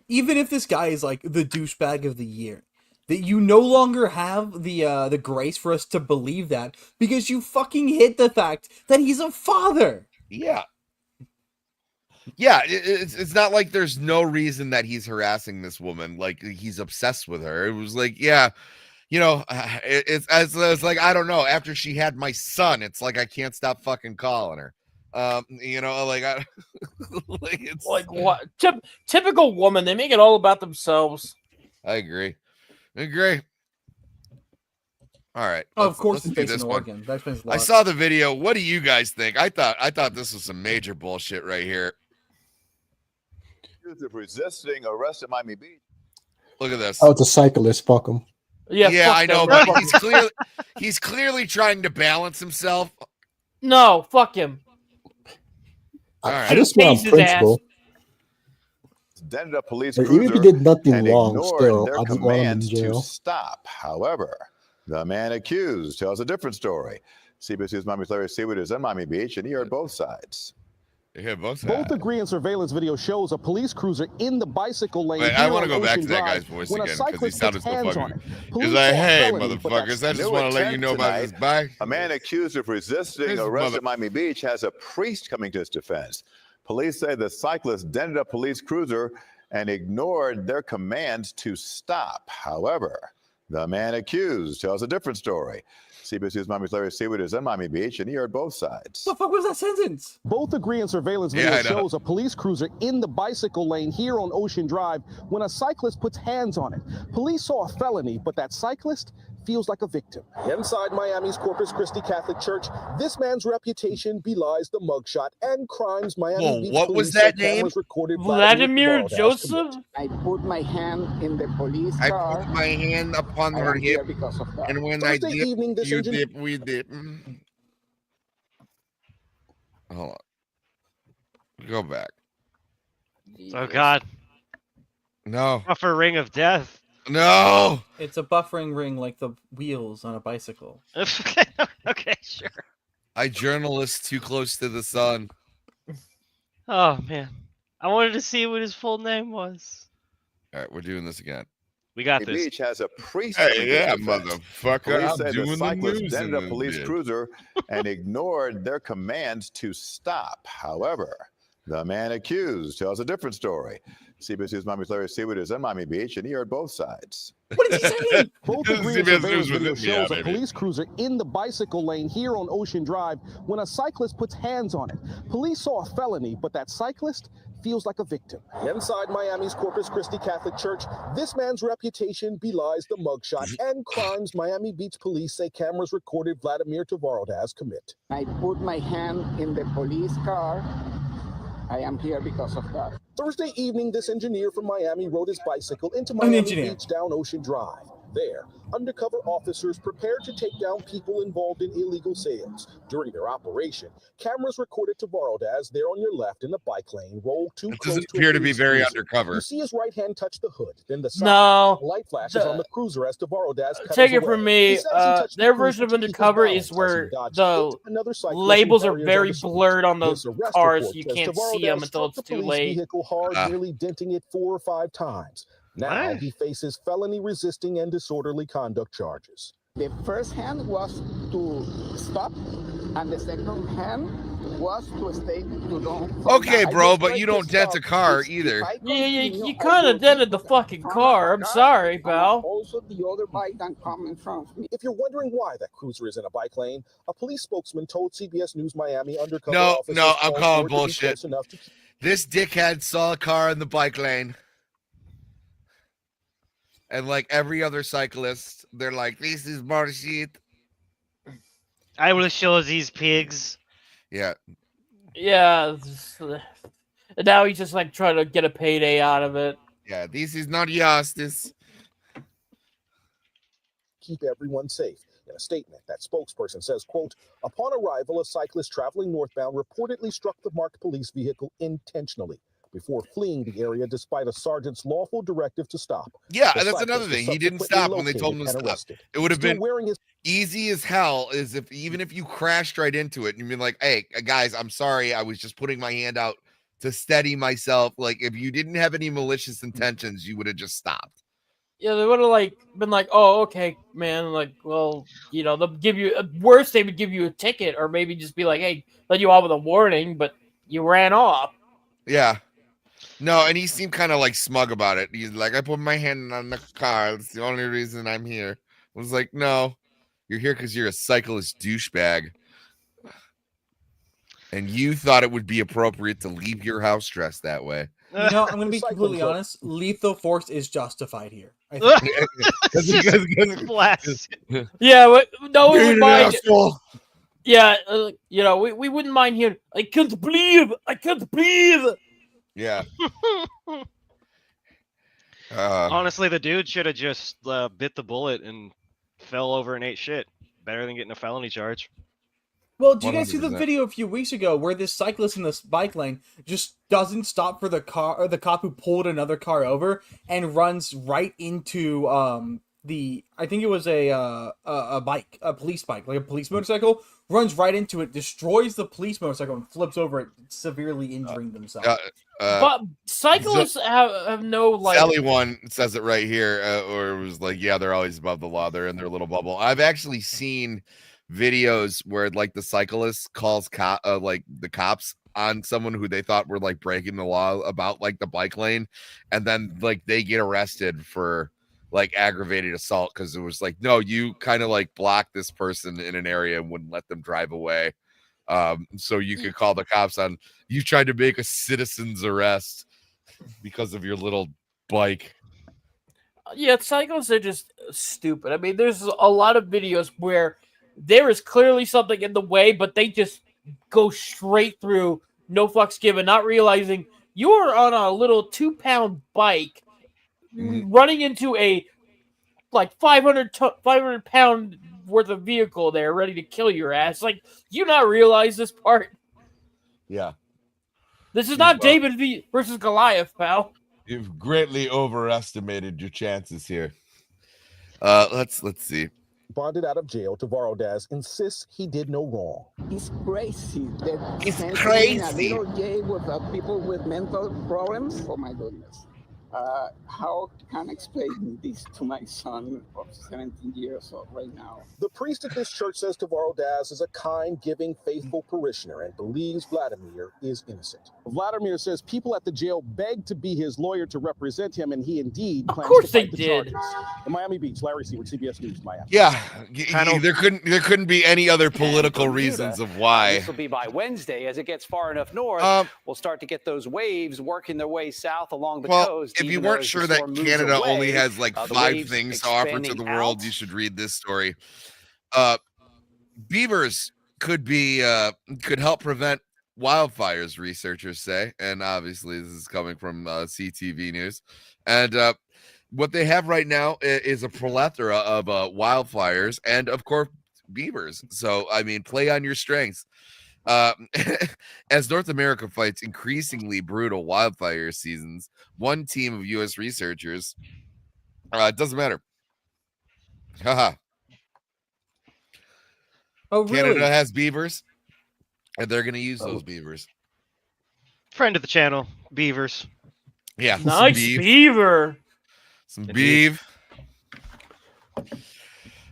Even if this guy is like the douchebag of the year, that you no longer have the grace for us to believe that because you fucking hid the fact that he's a father. Yeah. Yeah, it's not like there's no reason that he's harassing this woman. Like he's obsessed with her. It was like, yeah, you know, it's like, I don't know. After she had my son, it's like I can't stop fucking calling her. You know, like like it's like what typical woman. They make it all about themselves. I agree. All right. Oh, of course, it's based in Oregon. I saw the video. What do you guys think? I thought this was some major bullshit right here. Of resisting arrest at Miami Beach. Look at this. Oh, it's a cyclist. Fuck him. Yeah, I know, but he's clearly trying to balance himself. No, fuck him. All right. I just want principle. Dented up police even if he did nothing wrong, still, their I just want him in commands jail. to stop. However, the man accused tells a different story. CBS's Miami's Larry Seward is in Miami Beach, and he heard both sides. Both agree, and surveillance video shows a police cruiser in the bicycle lane. Wait, I want to go back to that guy's voice again because he sounded so fucking. He's like, "Hey, motherfuckers! I just want to let you know about this bike." A man accused of resisting arrest at Miami Beach has a priest coming to his defense. Police say the cyclist dented a police cruiser and ignored their commands to stop. However, the man accused tells a different story. CBS's Miami's Larry Seward is in Miami Beach, and he heard both sides. What the fuck was that sentence? Both agree, and surveillance video shows a police cruiser in the bicycle lane here on Ocean Drive when a cyclist puts hands on it. Police saw a felony, but that cyclist feels like a victim. Inside Miami's Corpus Christi Catholic Church, this man's reputation belies the mugshot and crimes Miami Beach what was police that say cameras name? recorded Vladimir Vargas Joseph? commit. I put my hand in the police I car. put my hand upon I her am here hip, because of that. and when Thursday I dip, evening, this you engine- dip, we dip. Hold on. Go back. Oh God. No. Buffer ring of death. No. It's a buffering ring like the wheels on a bicycle. Okay, sure. I journalist too close to the sun. Oh man, I wanted to see what his full name was. All right, we're doing this again. We got Miami this. Beach has a priest. Hey, coming to yeah, its defense. motherfucker, Police I'm say the doing the cyclist news dented in a this police bitch. cruiser and ignored their commands to stop. However, the man accused tells a different story. CBS's Miami's Larry Seawood is in Miami Beach, and he heard both sides. What is he saying? Both agree surveillance video shows a police cruiser in the bicycle lane here on Ocean Drive when a cyclist puts hands on it. Police saw a felony, but that cyclist feels like a victim. Inside Miami's Corpus Christi Catholic Church, this man's reputation belies the mugshot and crimes Miami Beach police say cameras recorded Vladimir Vargas commit. I put my hand in the police car. I am here because of that. Thursday evening, this engineer from Miami rode his bicycle into Miami Beach down Ocean Drive. There, undercover officers prepared to take down people involved in illegal sales. During their operation, cameras recorded Vargas there on your left in the bike lane roll too It close doesn't to a appear to be police very cruiser. undercover. You see his right hand touch the hood, then the side. No. Light flashes on the cruiser as Vargas Take it from me, their version of undercover is where the labels are very blurred on those cars. You can't see them until it's too late. Vehicle hard, nearly denting it 4 or 5 times. Now he faces felony resisting and disorderly conduct charges. The first hand was to stop, and the second hand was to stay to don't. Okay, bro, but you don't dent a car either. Yeah, you kind of dented the fucking car. I'm sorry, pal. Also, the other bike that coming from me. If you're wondering why that cruiser is in a bike lane, a police spokesman told CBS News Miami undercover officers No, I'm called calling for it to be bullshit. close enough to keep- This dickhead saw a car in the bike lane. And like every other cyclist, they're like, this is more shit. I will show these pigs. Yeah. Yeah. And now he's just like trying to get a payday out of it. Yeah, this is not justice. Keep everyone safe. In a statement, that spokesperson says, quote, upon arrival, a cyclist traveling northbound reportedly struck the marked police vehicle intentionally before fleeing the area despite a sergeant's lawful directive to stop. Yeah, The and that's cyclist another was thing. He didn't subsequently stop when they told him to located and stop. arrested. It would have Still been wearing his easy as hell is if even if you crashed right into it and you'd been like, hey, guys, I'm sorry. I was just putting my hand out to steady myself. Like, if you didn't have any malicious intentions, you would have just stopped. Yeah, they would have like been like, "Oh, okay, man. Like, well, you know, they'll give you at worst. They would give you a ticket, or maybe just be like, hey, let you off with a warning, but you ran off." Yeah. No, and he seemed kind of like smug about it. He's like, I put my hand on the car. It's the only reason I'm here. I was like, no, you're here because you're a cyclist douchebag. And you thought it would be appropriate to leave your house dressed that way. You know, I'm going to be completely honest. Lethal force is justified here. I think. Yeah, no one You're would an mind. asshole. Yeah, you know, we wouldn't mind here. I can't breathe. Yeah. Honestly, the dude should have just bit the bullet and fell over and ate shit. Better than getting a felony charge. Well, did you guys see the 100%. video a few weeks ago where this cyclist in this bike lane just doesn't stop for the car or the cop who pulled another car over and runs right into I think it was a bike, a police bike, like a police motorcycle, runs right into it, destroys the police motorcycle, and flips over it, severely injuring themselves. But cyclists have no like. Sally one says it right here, or it was like, yeah, they're always above the law. They're in their little bubble. I've actually seen videos where like the cyclist calls like the cops on someone who they thought were like breaking the law about like the bike lane, and then like they get arrested for like aggravated assault because it was like, no, you kind of like blocked this person in an area and wouldn't let them drive away. So you could call the cops on you tried to make a citizen's arrest because of your little bike. Yeah, cyclists are just stupid. I mean, there's a lot of videos where there is clearly something in the way, but they just go straight through, no fucks given, not realizing you are on a little 2-pound bike running into a like 500 pound worth of vehicle there ready to kill your ass. Like, you not realize this part? Yeah. This is not David versus Goliath, pal. You've greatly overestimated your chances here. Let's see. Bonded out of jail, Tavarodaz insists he did no wrong. It's crazy. It's Sending crazy. A little jail with people with mental problems. Oh my goodness. How can I explain this to my son of 17 years old right now? The priest at this church says Tavarodaz is a kind, giving, faithful parishioner and believes Vladimir is innocent. Vladimir says people at the jail begged to be his lawyer to represent him, and he indeed plans to fight the charges. In Miami Beach, Larry Seward, CBS News, Miami. Yeah, there couldn't be any other political reasons of why. This will be by Wednesday. As it gets far enough north, we'll start to get those waves working their way south along the coast. If you weren't sure that Canada only has like 5 things to offer to the world, you should read this story. Beavers could help prevent wildfires, researchers say, and obviously this is coming from CTV News. And what they have right now is a plethora of wildfires and, of course, beavers. So, I mean, play on your strengths. As North America fights increasingly brutal wildfire seasons, one team of U.S. researchers, it doesn't matter. Haha. Oh, really? Canada has beavers, and they're going to use those beavers. Friend of the channel, beavers. Yeah. Nice beaver. Some beef.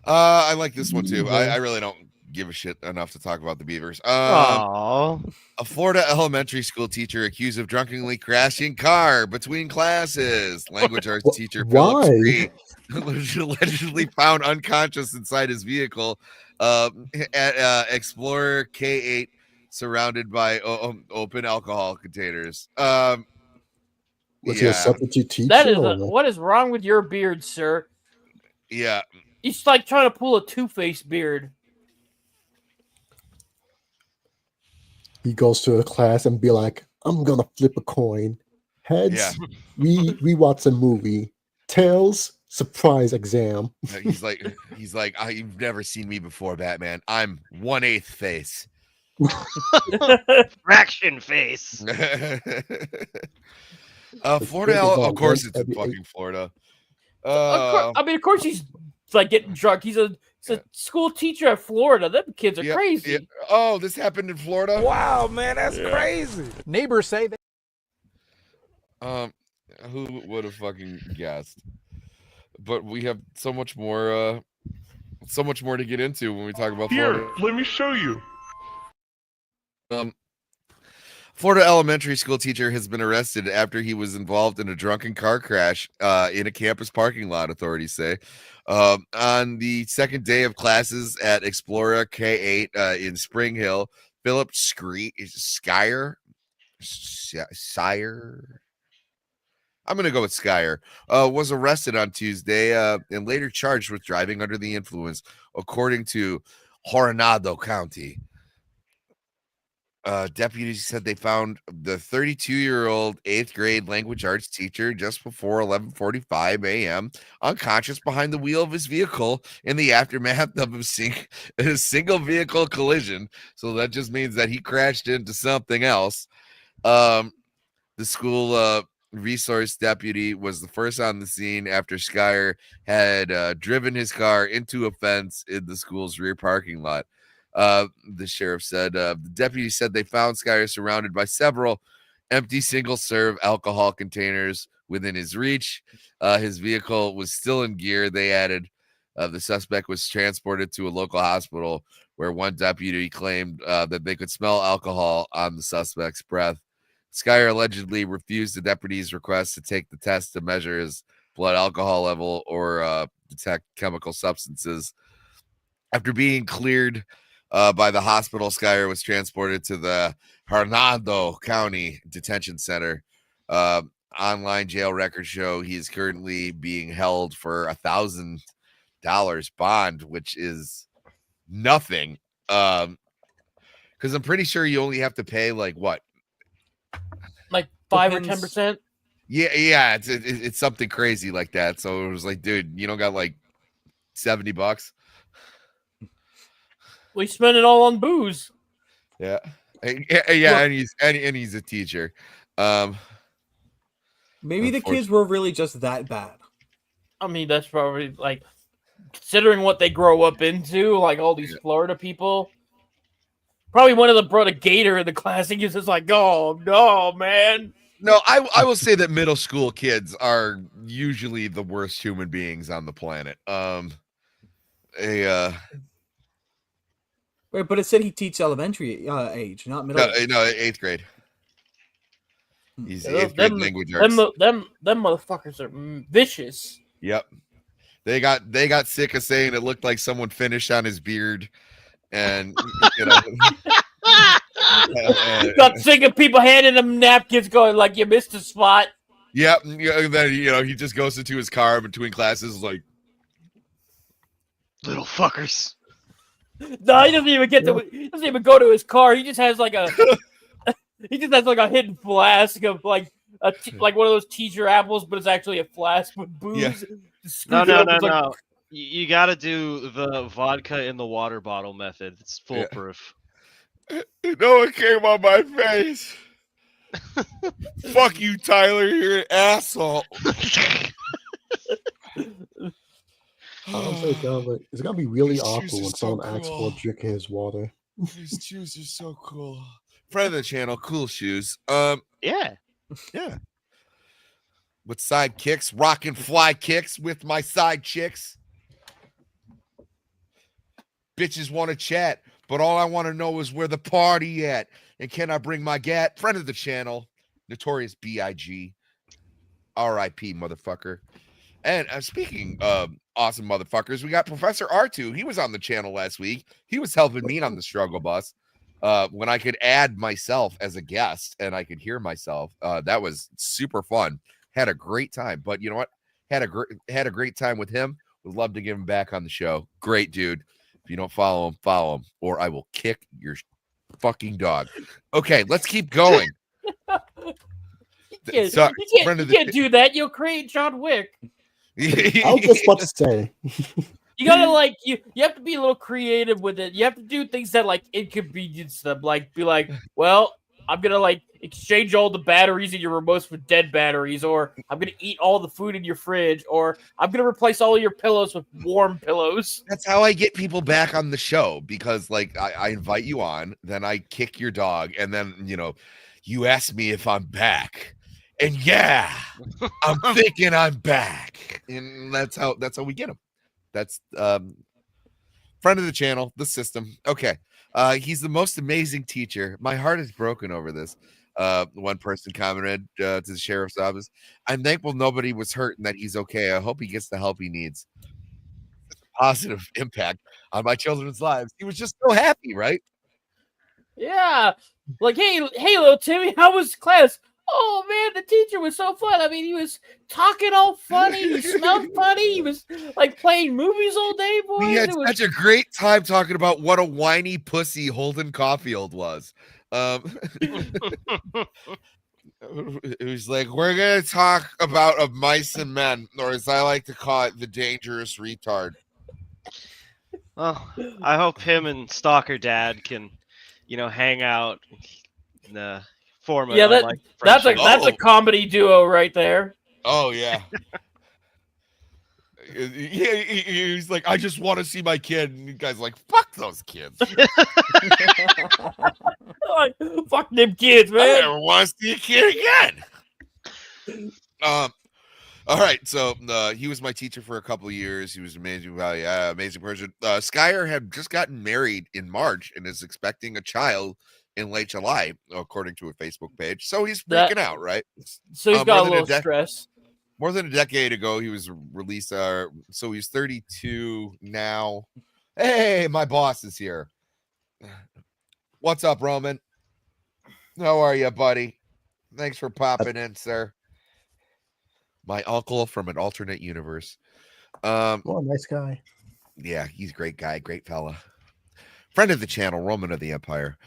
I like this one too. I really don't give a shit enough to talk about the beavers. A Florida elementary school teacher accused of drunkenly crashing car between classes. Language arts teacher Philip Street allegedly found unconscious inside his vehicle at Explorer K8, surrounded by open alcohol containers. Was he a substitute teacher? That is what is wrong with your beard, sir? Yeah. He's like trying to pull a Two-Face beard. He goes to a class and be like, I'm gonna flip a coin. Heads, we watch a movie. Tails, surprise exam. He's like, you've never seen me before, Batman. I'm 1/8 face. Fraction face. Florida, of course, it's in fucking Florida. Of course, he's like getting drunk. He's a school teacher at Florida. Them kids are crazy. Yeah. Oh, this happened in Florida. Wow, man, that's crazy. Neighbors say that. Who would have fucking guessed? But we have so much more to get into when we talk about Florida. Let me show you. Florida elementary school teacher has been arrested after he was involved in a drunken car crash in a campus parking lot, authorities say. On the second day of classes at Explorer K8 in Spring Hill, Philip Skyer? I'm going to go with Skyer, was arrested on Tuesday and later charged with driving under the influence, according to Coronado County. Deputies said they found the 32-year-old 8th grade language arts teacher just before 11:45 a.m. unconscious behind the wheel of his vehicle in the aftermath of a single vehicle collision. So that just means that he crashed into something else. The school resource deputy was the first on the scene after Skyer had driven his car into a fence in the school's rear parking lot. The sheriff said the deputy said they found Skyer surrounded by several empty single-serve alcohol containers within his reach. His vehicle was still in gear. They added the suspect was transported to a local hospital where one deputy claimed that they could smell alcohol on the suspect's breath. Skyer allegedly refused the deputy's request to take the test to measure his blood alcohol level or detect chemical substances. After being cleared by the hospital, Skyer was transported to the Hernando County Detention Center. online jail record show he is currently being held for $1,000 bond, which is nothing. Because I'm pretty sure you only have to pay like what? Like 5 or 10%? Yeah, it's something crazy like that. So it was like, dude, you don't got like $70. We spend it all on booze. Yeah. Yeah, and he's a teacher. Maybe the kids were really just that bad. I mean, that's probably like considering what they grow up into, like all these Florida people. Probably one of them brought a gator in the class and he's just like, oh no, man. No, I will say that middle school kids are usually the worst human beings on the planet. Wait, but it said he teaches elementary age, not middle. No, 8th grade. He's Yeah, 8th grade language arts. Them motherfuckers are vicious. Yep. They got sick of saying it looked like someone finished on his beard, and you know. Got sick of people handing them napkins, going like, "You missed a spot." Yep. And then he just goes into his car between classes like, little fuckers. No, he doesn't even he doesn't even go to his car. He just has like a hidden flask of like one of those teacher apples, but it's actually a flask with booze. Yeah. No. You got to do the vodka in the water bottle method. It's foolproof. No one came on my face. Fuck you, Tyler. You're an asshole. Oh my God, but it's gonna be really awkward when someone asks for a drink in his water. These shoes are so cool. Friend of the channel, cool shoes. Yeah. With side kicks, rocking fly kicks with my side chicks. Bitches want to chat, but all I want to know is where the party at, and can I bring my gat? Friend of the channel, Notorious B.I.G. R.I.P. motherfucker. And speaking of awesome motherfuckers, we got Professor R2. He was on the channel last week. He was helping me on the struggle bus when I could add myself as a guest and I could hear myself. That was super fun. Had a great time. But you know what? Had a great time with him. Would love to give him back on the show. Great dude. If you don't follow him, or I will kick your fucking dog. Okay, let's keep going. You can't do that. You'll create John Wick. I was just about to say. You gotta you have to be a little creative with it. You have to do things that inconvenience them. Be like, well, I'm gonna exchange all the batteries in your remotes with dead batteries, or I'm gonna eat all the food in your fridge, or I'm gonna replace all of your pillows with warm pillows. That's how I get people back on the show, because I invite you on, then I kick your dog, and then you ask me if I'm back. And yeah, I'm thinking I'm back, and that's how we get him. That's friend of the channel, the system. Okay, he's the most amazing teacher. My heart is broken over this. One person commented to the sheriff's office. I'm thankful nobody was hurt and that he's okay. I hope he gets the help he needs. It's a positive impact on my children's lives. He was just so happy, right? Yeah, hey, little Timmy, how was class? Oh man, the teacher was so fun. I mean, he was talking all funny. He smelled funny. He was playing movies all day, boy. We had such a great time talking about what a whiny pussy Holden Caulfield was. It was like, we're gonna talk about Of Mice and Men, or as I like to call it, the dangerous retard. Well, I hope him and Stalker Dad can, hang out and form a that's a comedy duo right there. Oh yeah. He's like, I just want to see my kid, and you guys like, fuck those kids. Fuck them kids, man. I never want to see a kid again. All right, so he was my teacher for a couple of years. He was amazing, amazing person. Skyer had just gotten married in March and is expecting a child in late July, according to a Facebook page. So he's freaking out, right? So he's got a little stress. More than a decade ago, he was released. So he's 32 now. Hey, my boss is here. What's up, Roman? How are you, buddy? Thanks for popping in, sir. My uncle from an alternate universe. What a nice guy. Yeah, he's a great guy, great fella. Friend of the channel, Roman of the Empire.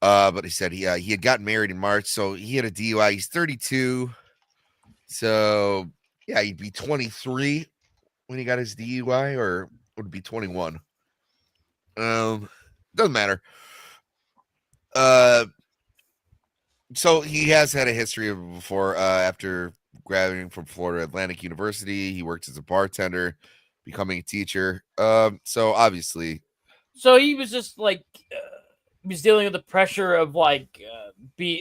But he said he had gotten married in March, so he had a DUI. He's 32. So yeah, he'd be 23 when he got his DUI, or would it be 21? Doesn't matter. So he has had a history of before. After graduating from Florida Atlantic University, he worked as a bartender, becoming a teacher. So obviously, so he was just like he was dealing with the pressure of like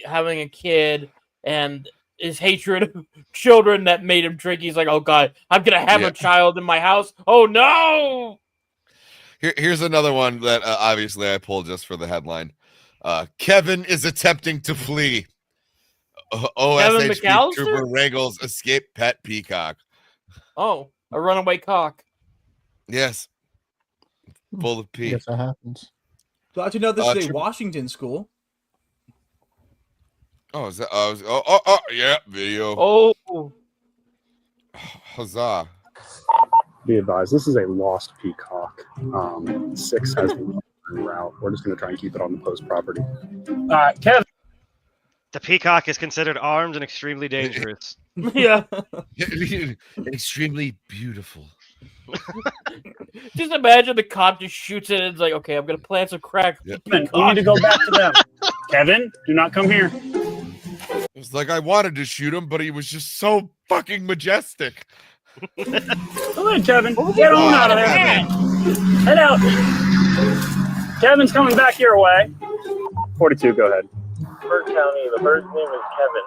having a kid and his hatred of children that made him drink. He's like, oh god, I'm gonna have a child in my house. Oh no! Here's another one that obviously I pulled just for the headline. Kevin is attempting to flee. OSHP trooper wrangles escaped pet peacock. Oh, a runaway cock. Yes. Full of pee. Yes, that happens. Glad to know this is a Washington school. Oh, is that? Yeah, video. Oh. Huzzah. Be advised, this is a lost peacock. 6 has the route. We're just going to try and keep it on the post property. Kevin. The peacock is considered armed and extremely dangerous. Yeah. Extremely beautiful. Just imagine the cop just shoots it and it's like, okay, I'm going to plant some crack. Yep. We need to go back to them. Kevin, do not come here. It's like I wanted to shoot him, but he was just so fucking majestic. Come on, Kevin. Get on out of there. Head out. Kevin's coming back your way. 42, go ahead. Bird County, the bird's name is Kevin.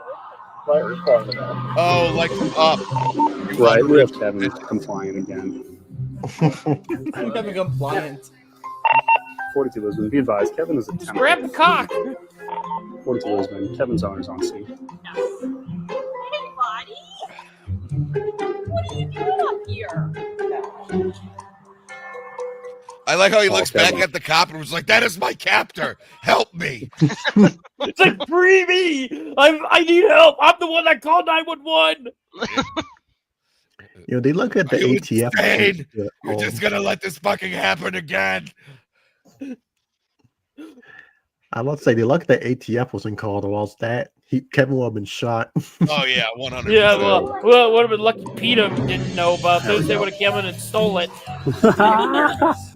Might respond to that. Oh, like right, we have Kevin compliant again. Kevin compliant. 42 Lisbon, be advised, Kevin is a 10. Grab the cock. 42 Lisbon, Kevin's owner's on scene. Hey, buddy. What are you doing up here? I like how he looks back at the cop and was like, "That is my captor. Help me." It's like, free me. I need help. I'm the one that called 911. You know, they look at the ATF. Insane? You're just gonna let this fucking happen again. I would say they look at the ATF wasn't called, or else that Kevin would have been shot. Oh yeah, 100%. Yeah, well, would have been lucky Peter didn't know about this. They would have come in and stole it.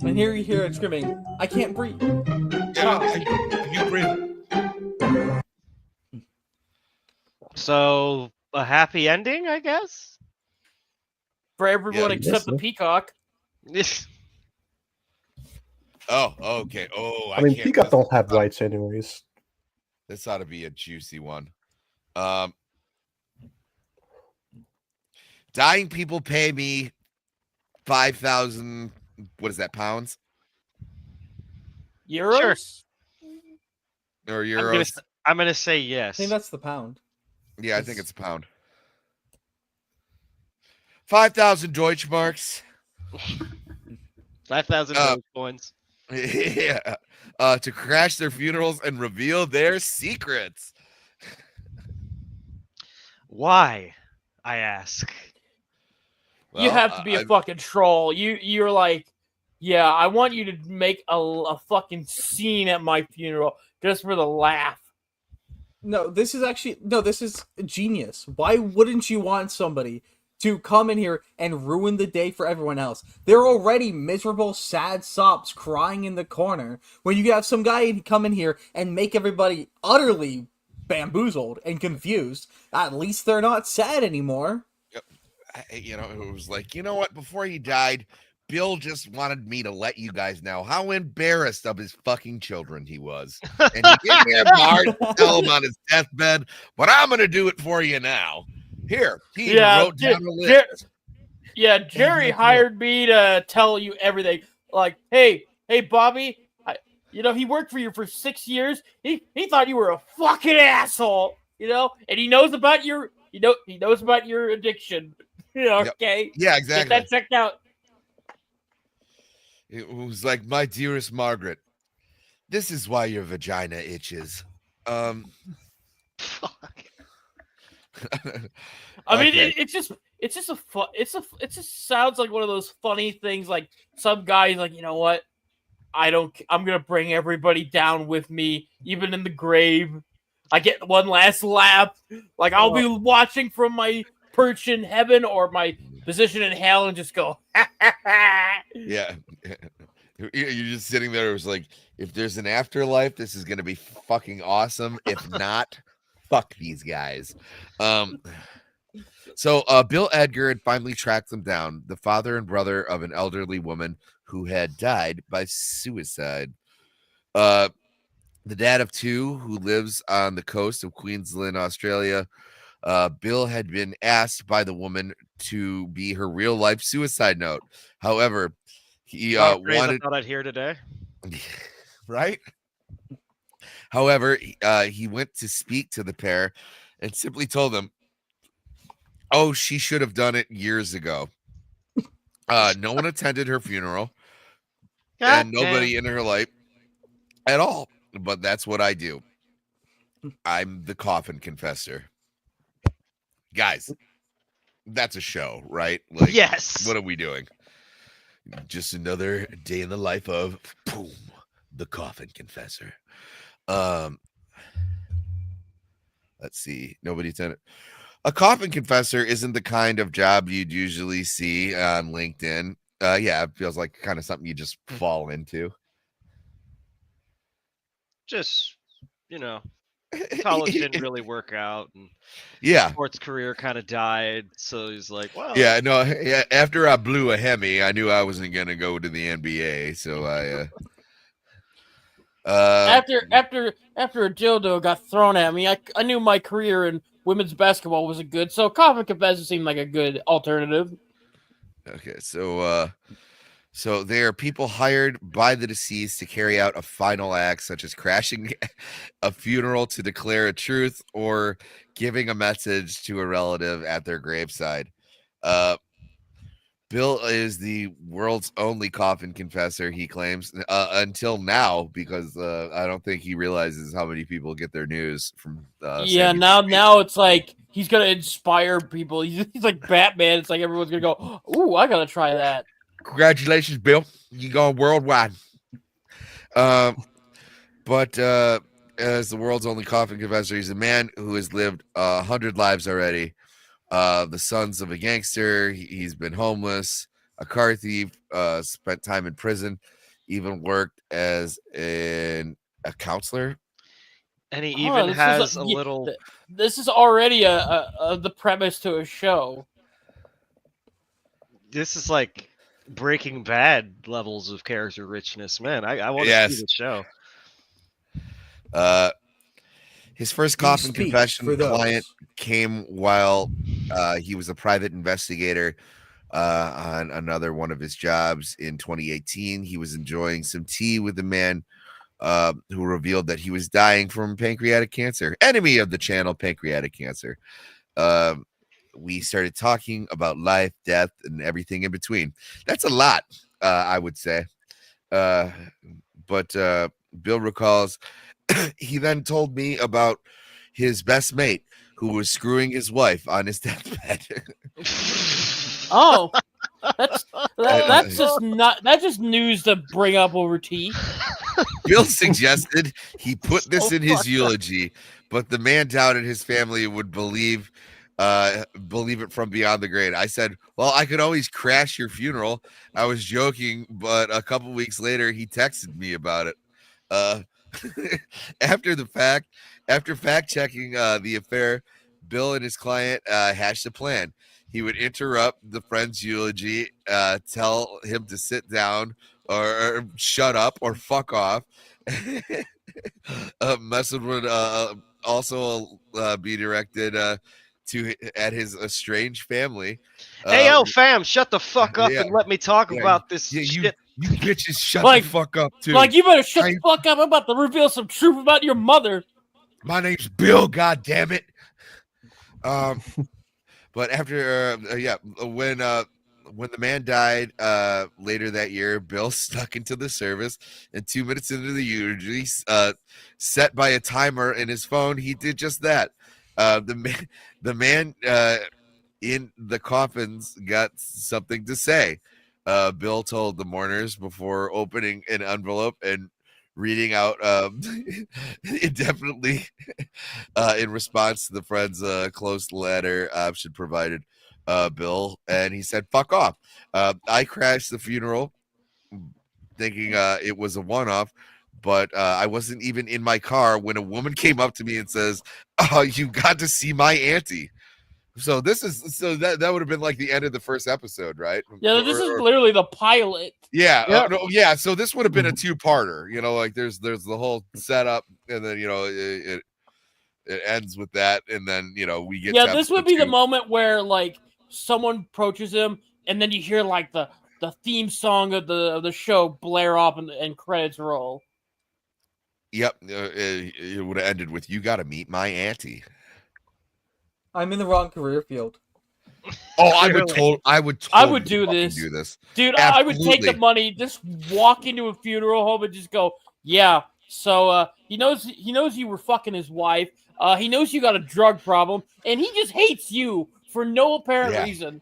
And here you hear it screaming, "I can't breathe." You breathe. So a happy ending, I guess, for everyone except the peacock. Oh, okay. Oh, I mean, peacock don't have rights anyways. This ought to be a juicy one. Dying people pay me 5,000. What is that? Pounds? Euros? Sure. Or euros? I'm gonna say yes. I think that's the pound. Yeah, I think it's a pound. 5,000 Deutschmarks. 5,000 coins. Yeah. To crash their funerals and reveal their secrets. Why? I ask. You have to be a fucking troll. You're like, yeah, I want you to make a fucking scene at my funeral just for the laugh. No, this is genius. Why wouldn't you want somebody to come in here and ruin the day for everyone else? They're already miserable, sad sops crying in the corner. When you have some guy come in here and make everybody utterly bamboozled and confused, at least they're not sad anymore. Yep. It was like, you know what? Before he died, Bill just wanted me to let you guys know how embarrassed of his fucking children he was. And he gave me a card to tell him on his deathbed, but I'm going to do it for you now. Here, he wrote down a list. Jerry hired me to tell you everything. Like, hey, Bobby, he worked for you for 6 years. He thought you were a fucking asshole, and he knows about your, he knows about your addiction. Okay. Yeah, exactly. Get that checked out. It was like, my dearest Margaret, this is why your vagina itches. Fuck. I mean, it's it's just it just sounds like one of those funny things. Like some guy's like, you know what? I'm gonna bring everybody down with me, even in the grave. I get one last lap. Like I'll be watching from my perch in heaven or my position in hell and just go, Yeah. You're just sitting there. It was like, if there's an afterlife, this is going to be fucking awesome. If not, fuck these guys. So Bill Edgar had finally tracked them down, the father and brother of an elderly woman who had died by suicide. The dad of two who lives on the coast of Queensland, Australia. Bill had been asked by the woman to be her real life suicide note. However, he wanted. I thought I'd hear today. Right. However, he went to speak to the pair and simply told them, "Oh, she should have done it years ago. No one attended her funeral, and nobody in her life at all. But that's what I do. I'm the coffin confessor." Guys, that's a show, right? Like, yes. What are we doing? Just another day in the life of boom, the coffin confessor. Let's see. Nobody attended. A coffin confessor isn't the kind of job you'd usually see on LinkedIn. Yeah, it feels like kind of something you just fall into. Just, college didn't really work out, and yeah, sports career kind of died. So he's like, "Well, yeah, no, yeah." After I blew a Hemi, I knew I wasn't gonna go to the NBA. So I, after a dildo got thrown at me, I knew my career in women's basketball wasn't good. So coffin confessor seemed like a good alternative. Okay, so there are people hired by the deceased to carry out a final act, such as crashing a funeral to declare a truth or giving a message to a relative at their graveside. Bill is the world's only coffin confessor, he claims, until now, because I don't think he realizes how many people get their news from. Now it's like he's gonna inspire people. He's like Batman. It's like everyone's gonna go, "Ooh, I gotta try that." Congratulations, Bill. You going worldwide. But as the world's only coffin confessor, he's a man who has lived 100 lives already. The sons of a gangster. He's been homeless, a car thief, spent time in prison, even worked as a counselor. And he even has a little. This is already the premise to a show. This is like Breaking Bad levels of character richness, man. I want to see the show. His first coffin confession client came while he was a private investigator on another one of his jobs in 2018. He was enjoying some tea with a man who revealed that he was dying from pancreatic cancer, enemy of the channel, pancreatic cancer. We started talking about life, death, and everything in between. That's a lot, I would say. But Bill recalls he then told me about his best mate who was screwing his wife on his deathbed. Oh, that's just news to bring up over tea. Bill suggested he put this in his eulogy, but the man doubted his family would believe it from beyond the grave. I said, "Well, I could always crash your funeral." I was joking, but a couple weeks later, he texted me about it. After fact checking the affair, Bill and his client hatched a plan. He would interrupt the friend's eulogy, tell him to sit down or shut up or fuck off. Message would also be directed at his estranged family. Hey, yo, fam, shut the fuck up and let me talk about this shit. You bitches shut the fuck up, too. Like, you better shut the fuck up. I'm about to reveal some truth about your mother. My name's Bill, goddammit. But after, when the man died later that year, Bill snuck into the service, and 2 minutes into the eulogy, set by a timer in his phone, he did just that. The man in the coffins got something to say. Bill told the mourners before opening an envelope and reading out indefinitely in response to the friend's close letter option provided Bill, and he said, "Fuck off." I crashed the funeral thinking it was a one-off, but I wasn't even in my car when a woman came up to me and says, "Oh, you got to see my auntie." So that would have been like the end of the first episode, right? Yeah, this is literally the pilot. Yeah, Yep. no, yeah. So this would have been a two-parter. You know, like there's the whole setup, and then it ends with that, and then we get. Yeah, this would be the moment where like someone approaches him, and then you hear like the theme song of the show blare off and credits roll. Yep, it would have ended with "You got to meet my auntie." I'm in the wrong career field. Oh, I would totally do this, dude. Absolutely. I would take the money, just walk into a funeral home and just go, yeah. So he knows you were fucking his wife. He knows you got a drug problem, and he just hates you for no apparent reason.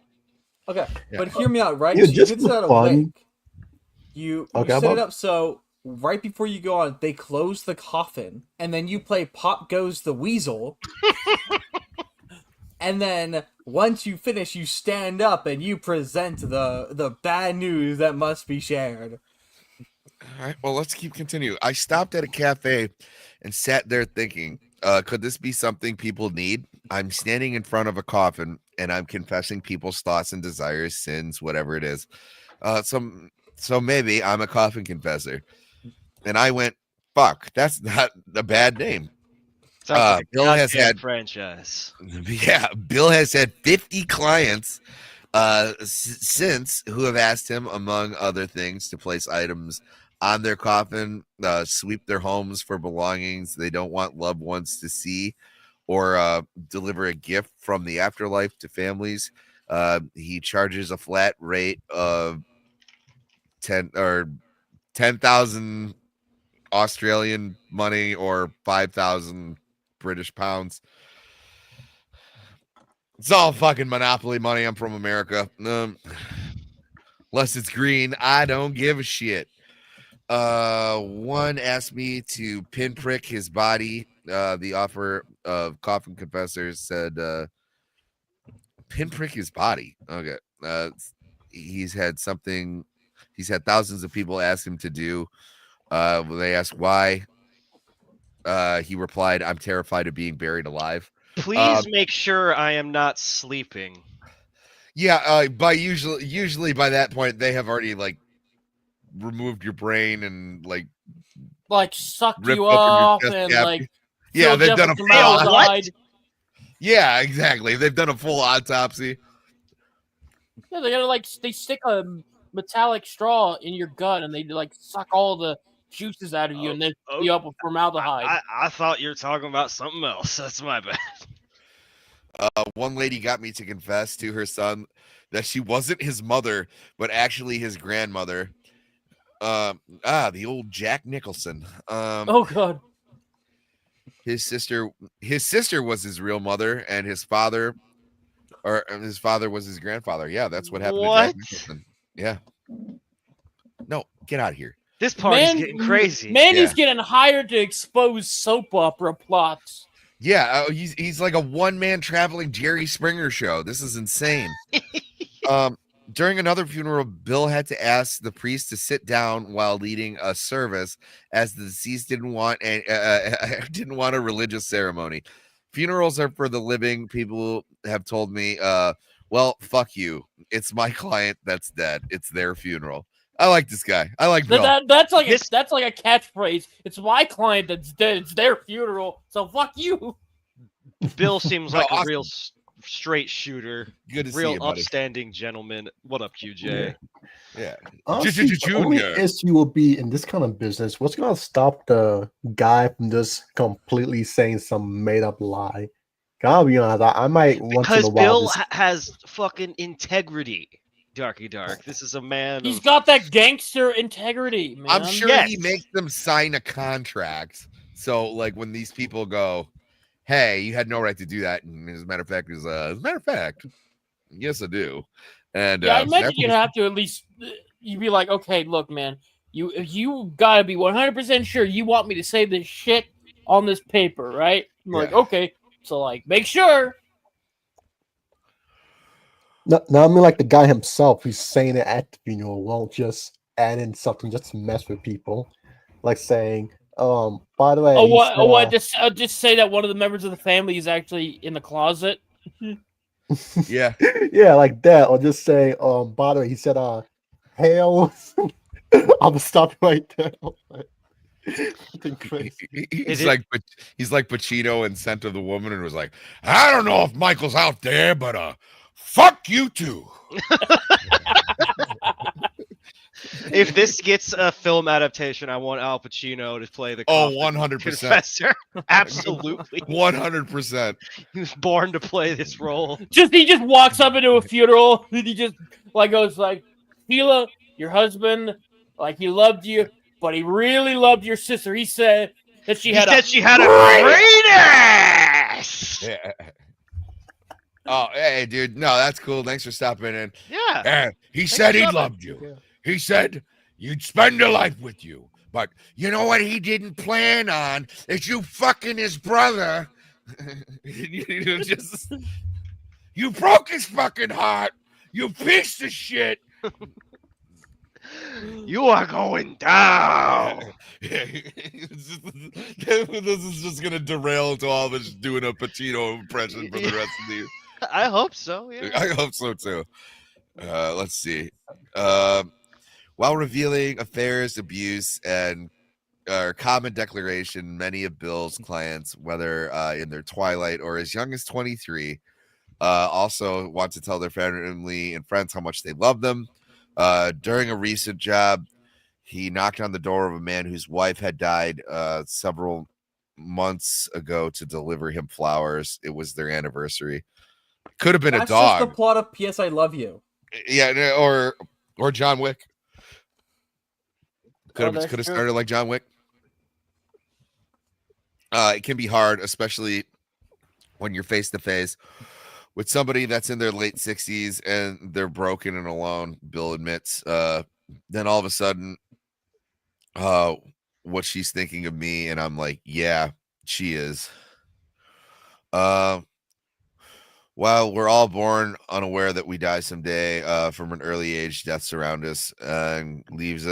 Okay, but hear me out, right? Yeah, So just you set for a fun. wake. You set it up so right before you go on, they close the coffin, and then you play "Pop Goes the Weasel." And then once you finish, you stand up and you present the bad news that must be shared. All right, well, let's keep continuing. I stopped at a cafe and sat there thinking, could this be something people need? I'm standing in front of a coffin and I'm confessing people's thoughts and desires, sins, whatever it is. So maybe I'm a coffin confessor. And I went, fuck, that's not a bad name. Sounds like a Bill has goddamn had franchise. Yeah, Bill has had 50 clients since who have asked him, among other things, to place items on their coffin, sweep their homes for belongings they don't want loved ones to see, or deliver a gift from the afterlife to families. He charges a flat rate of 10,000 Australian money or 5,000 British pounds. It's all fucking monopoly money. I'm from America. Unless it's green, I don't give a shit. One asked me to pinprick his body. The offer of coffin confessors said pinprick his body. Okay. He's had thousands of people ask him to do. They asked why. He replied, "I'm terrified of being buried alive." Please make sure I am not sleeping. Yeah, usually by that point they have already like removed your brain and like sucked ripped you open your off chest and cavity. like Yeah, they've done a full formaldehyde. Yeah, exactly. They've done a full autopsy. Yeah, they stick a metallic straw in your gut and they like suck all the juices out of you and then fill you up with formaldehyde. I thought you were talking about something else. That's my bad. One lady got me to confess to her son that she wasn't his mother, but actually his grandmother. The old Jack Nicholson. Oh God. His sister was his real mother, and his father was his grandfather. Yeah, that's what happened to Jack Nicholson. Yeah. No, get out of here. This party's getting crazy. Mandy's getting hired to expose soap opera plots. Yeah, he's like a one-man traveling Jerry Springer show. This is insane. During another funeral, Bill had to ask the priest to sit down while leading a service, as the deceased didn't want a religious ceremony. Funerals are for the living. People have told me, well, fuck you. It's my client that's dead. It's their funeral. I like this guy. I like Bill. That's like a catchphrase. It's my client that's dead. It's their funeral. So fuck you. Bill seems like a real straight shooter. Good to see real you, buddy. upstanding gentleman. What up, QJ? Yeah. Honestly, the only issue will be in this kind of business, what's going to stop the guy from just completely saying some made-up lie? Gotta be honest, I might once in a Because while Bill just- has fucking integrity. DarkyDark. This is a man. He's got that gangster integrity, man. I'm sure he makes them sign a contract. So, like, when these people go, "Hey, you had no right to do that," and as a matter of fact, Yes, I do. And yeah, I imagine you'd have to at least you'd be like, okay, look, man, you gotta be 100% sure you want me to say this shit on this paper, right? I'm like, okay, so like, make sure. No, I mean like the guy himself who's saying it at the funeral won't just add in something just to mess with people, like saying, by the way, Oh, what? Just say that one of the members of the family is actually in the closet. Yeah, yeah, like that, or just say, by the way, he said, hail. I'm gonna stop right there. He's like Pacino in Scent of the Woman, and was like, I don't know if Michael's out there, but fuck you too. If this gets a film adaptation, I want Al Pacino to play the 100%. confessor. Absolutely. 100%. He was born to play this role. He just walks up into a funeral and he just like goes like, Sheila, your husband, like he loved you, but he really loved your sister. He said that she had a great ass. Yeah. Oh, hey, dude. No, that's cool. Thanks for stopping in. Yeah. He said he loved you. Yeah. He said you'd spend a life with you. But you know what he didn't plan on is you fucking his brother. You broke his fucking heart. You piece of shit. You are going down. This is just gonna derail to all of us doing a Pacino impression for the rest of the. I hope so. Yeah. I hope so too. Let's see. While revealing affairs, abuse, and common declaration, many of Bill's clients, whether in their twilight or as young as 23, also want to tell their family and friends how much they love them. During a recent job, he knocked on the door of a man whose wife had died several months ago to deliver him flowers. It was their anniversary. Could have been a dog. That's just the plot of P.S. I Love You. Yeah, or John Wick. Could have started like John Wick. It can be hard, especially when you're face to face with somebody that's in their late 60s and they're broken and alone. Bill admits. Then all of a sudden, what she's thinking of me, and I'm like, yeah, she is. While we're all born unaware that we die someday, from an early age, death surrounds us and leaves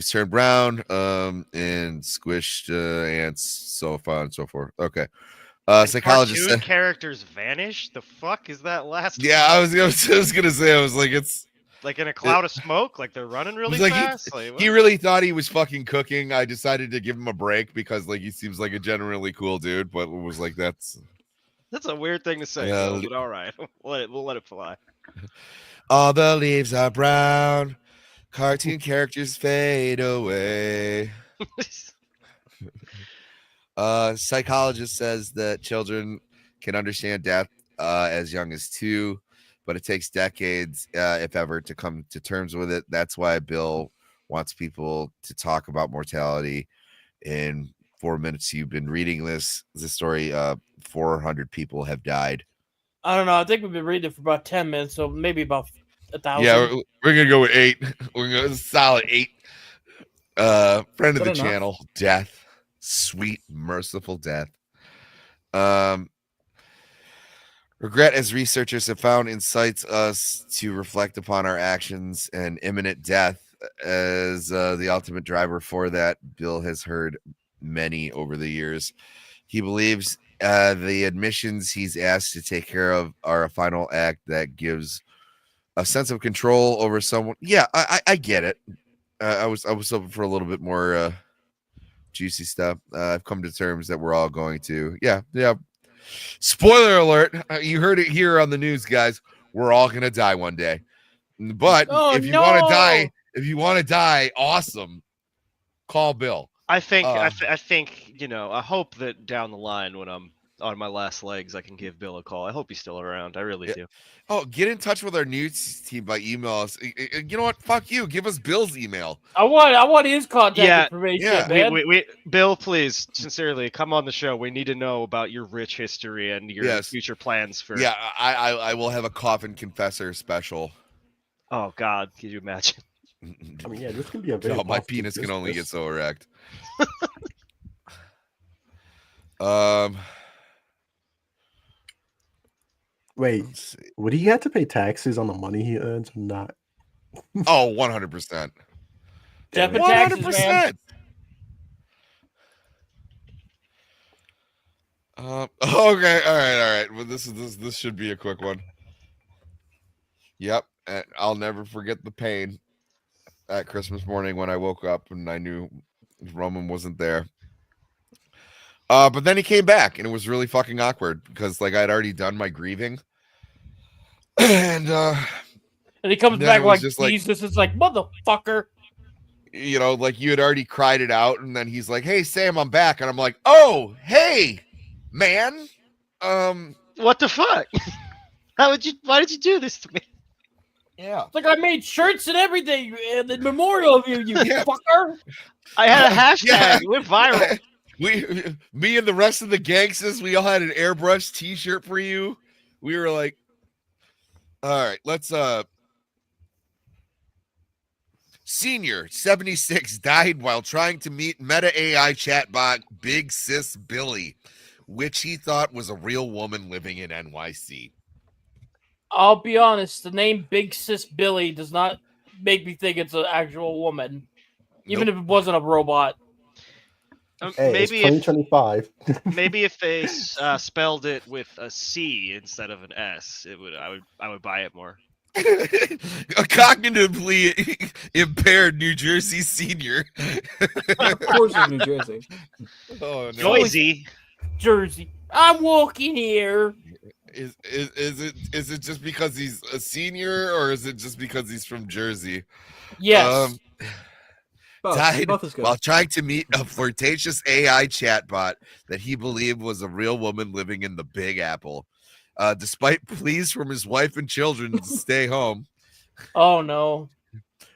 turn brown, and squished ants, so on and so forth. Okay. Psychologist Cartoon characters vanish. The fuck is that last? Yeah, I was gonna say, I was like, it's like in a cloud of smoke, like they're running really fast. He really thought he was fucking cooking. I decided to give him a break because like he seems like a generally cool dude, but it was like that's a weird thing to say. Yeah. But all right, we'll let it fly. All the leaves are brown. Cartoon characters fade away. Psychologist says that children can understand death as young as 2, but it takes decades, if ever, to come to terms with it. That's why Bill wants people to talk about mortality. In 4 minutes you've been reading this story, 400 people have died. I don't know. I think we've been reading it for about 10 minutes, so maybe about 1,000. Yeah, we're gonna go with 8. We're gonna go solid 8. Friend of the channel, death. Sweet, merciful death. Regret, as researchers have found, incites us to reflect upon our actions, and imminent death as the ultimate driver for that. Bill has heard many over the years. He believes the admissions he's asked to take care of are a final act that gives a sense of control over someone. Yeah, I get it. I was hoping for a little bit more juicy stuff. I've come to terms that we're all going to. Yeah. Spoiler alert. You heard it here on the news, guys. We're all going to die one day. But if you want to die, awesome. Call Bill. I think, I think, I hope that down the line when I'm on my last legs, I can give Bill a call. I hope he's still around. I really do. Oh, get in touch with our news team by email us. You know what? Fuck you. Give us Bill's email. I want his contact information, man. We, Bill, please, sincerely, come on the show. We need to know about your rich history and your future plans for. Yeah, I will have a coffin confessor special. Oh God, can you imagine? I mean, yeah, this can be a very. No, my penis can only get so erect. Wait, would he have to pay taxes on the money he earns or not? Oh, 100%. Definitely taxes, man. Okay, all right. Well, this should be a quick one. Yep, and I'll never forget the pain at Christmas morning when I woke up and I knew Roman wasn't there. But then he came back and it was really fucking awkward because like I'd already done my grieving. And he comes back like Jesus. It's like, motherfucker. You know, like you had already cried it out, and then he's like, "Hey, Sam, I'm back," and I'm like, "Oh, hey, man, what the fuck? Why did you do this to me?" Yeah, it's like I made shirts and everything in the memorial of you, fucker. I had a hashtag. It went viral. Me and the rest of the gangsters, we all had an airbrush T-shirt for you. We were like, all right, let's Senior 76 died while trying to meet Meta AI chatbot Big Sis Billy, which he thought was a real woman living in NYC. I'll be honest, the name Big Sis Billy does not make me think it's an actual woman, even if it wasn't a robot. Hey, maybe it's 2025. Maybe if they spelled it with a C instead of an S, I would buy it more. A cognitively impaired New Jersey senior. Of course, it's New Jersey. Oh no, Noisy Jersey. I'm walking here. Is it just because he's a senior, or is it just because he's from Jersey? Yes. Died while trying to meet a flirtatious AI chatbot that he believed was a real woman living in the Big Apple. Despite pleas from his wife and children to stay home. Oh no!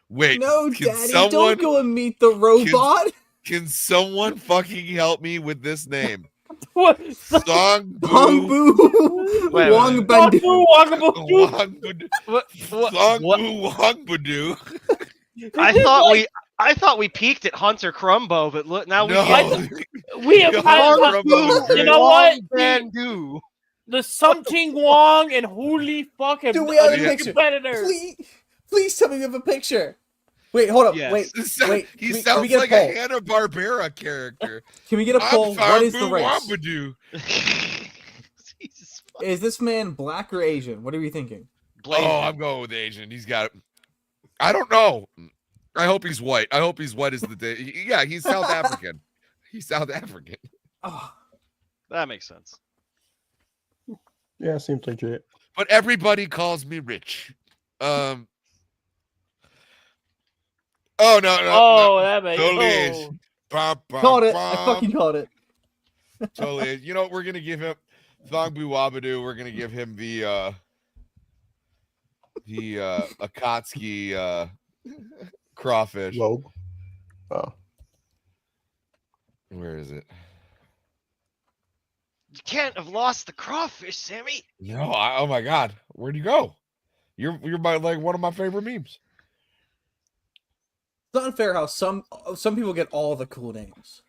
Wait, no, Daddy, don't go and meet the robot. Can someone fucking help me with this name? What? Songbu Wongbadu. I thought we peaked at Hunter Crumbo, but look now we have you know what? The Something Wong and Holy fuck have do we have a picture? Competitors. Please tell me we have a picture. Wait, hold up. Yes. Wait. He sounds like a Hanna-Barbera character. Can we get a poll? What is the race? Wambadu. Is this man black or Asian? What are we thinking? Oh, I'm going with Asian. He's got. I don't know. I hope he's white. I hope he's white as the day. Yeah, he's South African. He's South African. Oh, that makes sense. Yeah, seems legit. But everybody calls me Rich. Oh no! That makes totally. Called it. I fucking called it. Totally. You know what? We're gonna give him Thongbu Wabadu. We're gonna give him the Akatsuki crawfish. Lobe. Oh. Where is it? You can't have lost the crawfish, Sammy. No, oh my God, where'd you go? You're like one of my favorite memes. It's unfair how some people get all the cool names.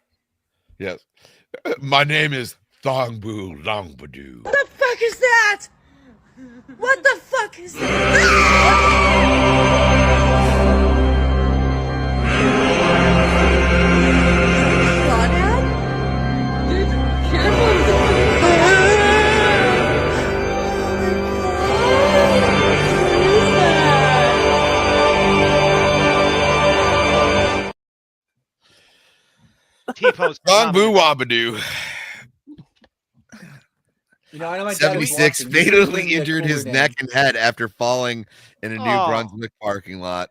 Yes, my name is Thongbu Longbadu. What the fuck is that? What the fuck is that? Thongbu Wabadu. You know, I know my 76 fatally injured his neck and head after falling in a New Brunswick parking lot.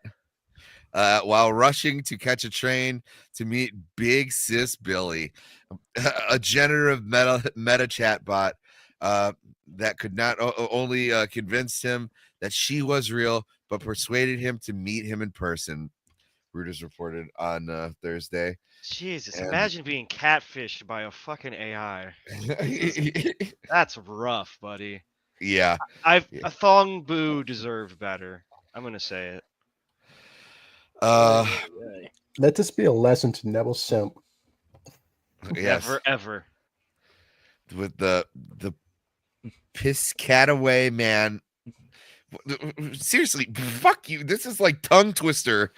while rushing to catch a train to meet Big Sis Billy, a generative meta chat bot that could not only convince him that she was real, but persuaded him to meet him in person. Reuters reported on Thursday. Jesus, imagine being catfished by a fucking AI. That's rough, buddy. Yeah. A Thong Boo deserved better. I'm gonna say it. Let this be a lesson to never simp. Yes. Never ever. With the Piscataway man. Seriously, fuck you. This is like tongue twister.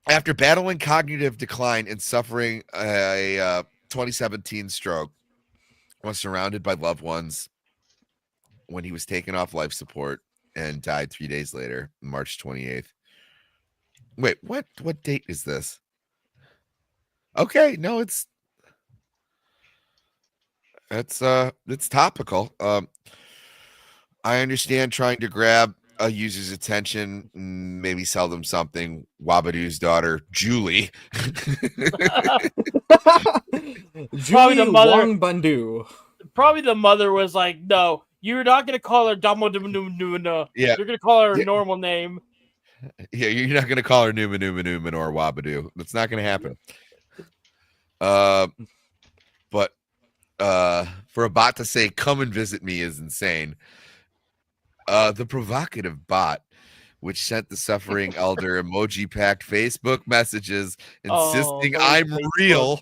After battling cognitive decline and suffering a 2017 stroke, was surrounded by loved ones when he was taken off life support and died 3 days later, March 28th. Wait, what date is this? Okay, no, it's topical. I understand trying to grab a user's attention, maybe sell them something. Wabadoo's daughter, Julie. Probably the mother. Bandu. Probably the mother was like, "No, you're not gonna call her Damo. Yeah, you're gonna call her a normal name." Yeah, you're not gonna call her Numa or Wabadoo. That's not gonna happen. But for a bot to say "come and visit me" is insane. The provocative bot, which sent the suffering elder emoji-packed Facebook messages insisting I'm real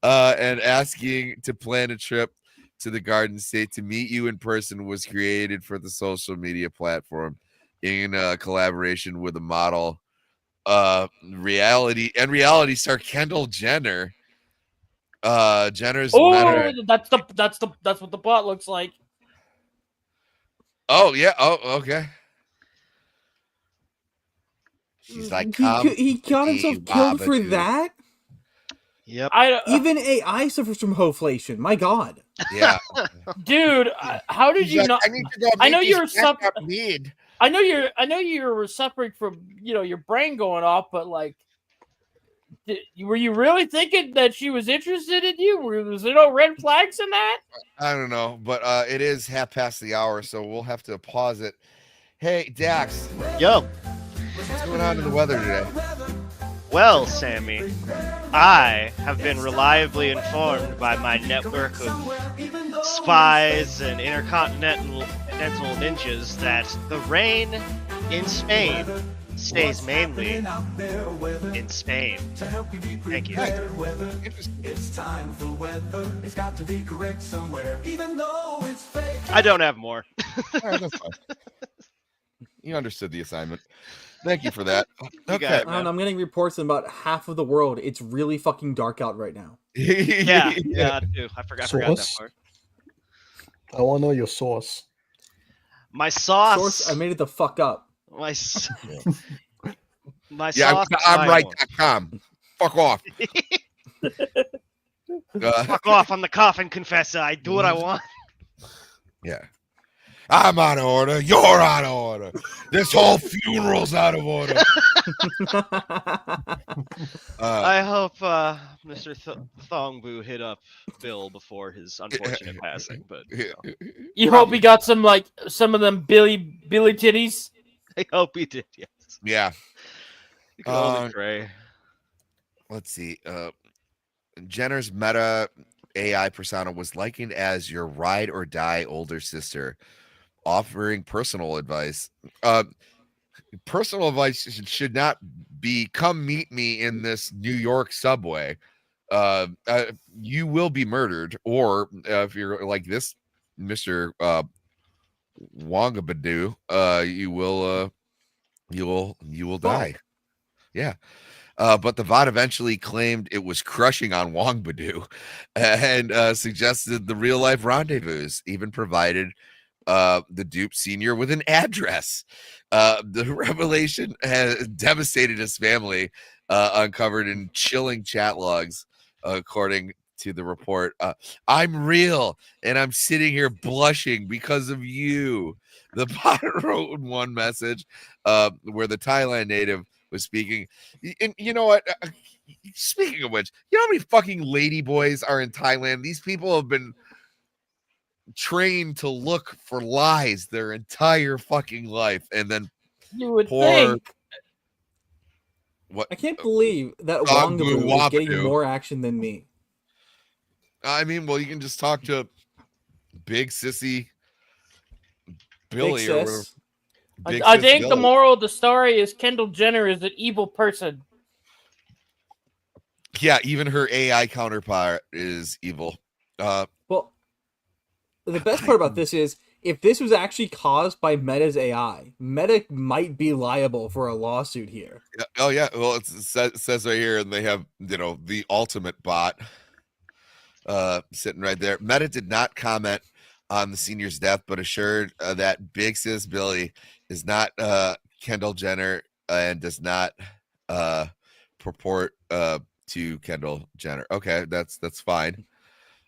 and asking to plan a trip to the Garden State to meet you in person, was created for the social media platform in collaboration with a model reality star Kendall Jenner. Jenner's that's what the bot looks like. Oh yeah. Oh, okay. She's like, he got himself killed for that. Yep. Even AI suffers from hoflation. My God. Yeah. Dude, how did you not? I know you're suffering. I know you're suffering from your brain going off, but like, were you really thinking that she was interested in you? Was there no red flags in that? I don't know, but it is 1:30, so we'll have to pause it. Hey, Dax. Yo. What's going on in the weather today? Well, Sammy, I have been reliably informed by my network of spies and intercontinental ninjas that the rain in Spain stays mainly in Spain. Thank you. I don't have more. All right, that's fine. You understood the assignment. Thank you for that. Okay. I'm getting reports in about half of the world. It's really fucking dark out right now. Yeah, dude. I forgot that part. I want to know your source. My sauce. I made it the fuck up. My sauce. I'm right.com. Fuck off. Fuck off. I'm the coffin confessor. I do what I want. Yeah. I'm out of order. You're out of order. This whole funeral's out of order. I hope Mr. Thongboo hit up Bill before his unfortunate passing. But you hope he got some of them Billy titties. I hope he did. Yes. Yeah. You can only pray. Let's see. Jenner's meta AI persona was likened as your ride or die older sister, offering personal advice. Personal advice should not be come meet me in this New York subway. You will be murdered, or if you're like this Mr. Wongabadoo, you will die. Yeah. But the VOD eventually claimed it was crushing on Wongbadoo and suggested the real life rendezvous, even provided the dupe senior with an address. The revelation has devastated his family, uncovered in chilling chat logs, according to the report. I'm real, and I'm sitting here blushing because of you. The bot wrote in one message where the Thailand native was speaking. And you know what? Speaking of which, you know how many fucking lady boys are in Thailand? These people have been trained to look for lies their entire fucking life, and then you would think. What? I can't believe that Wongaboo is getting more action than me. I mean, well, you can just talk to Big Sissy Billy or whatever. I think the moral of the story is Kendall Jenner is an evil person. Yeah, even her AI counterpart is evil. Well, the best part about this is if this was actually caused by Meta's AI, Meta might be liable for a lawsuit here. Oh yeah, well it says right here, and they have the ultimate bot sitting right there. Meta did not comment on the senior's death, but assured that Big Sis Billy is not Kendall Jenner and does not purport to Kendall Jenner. Okay, that's fine.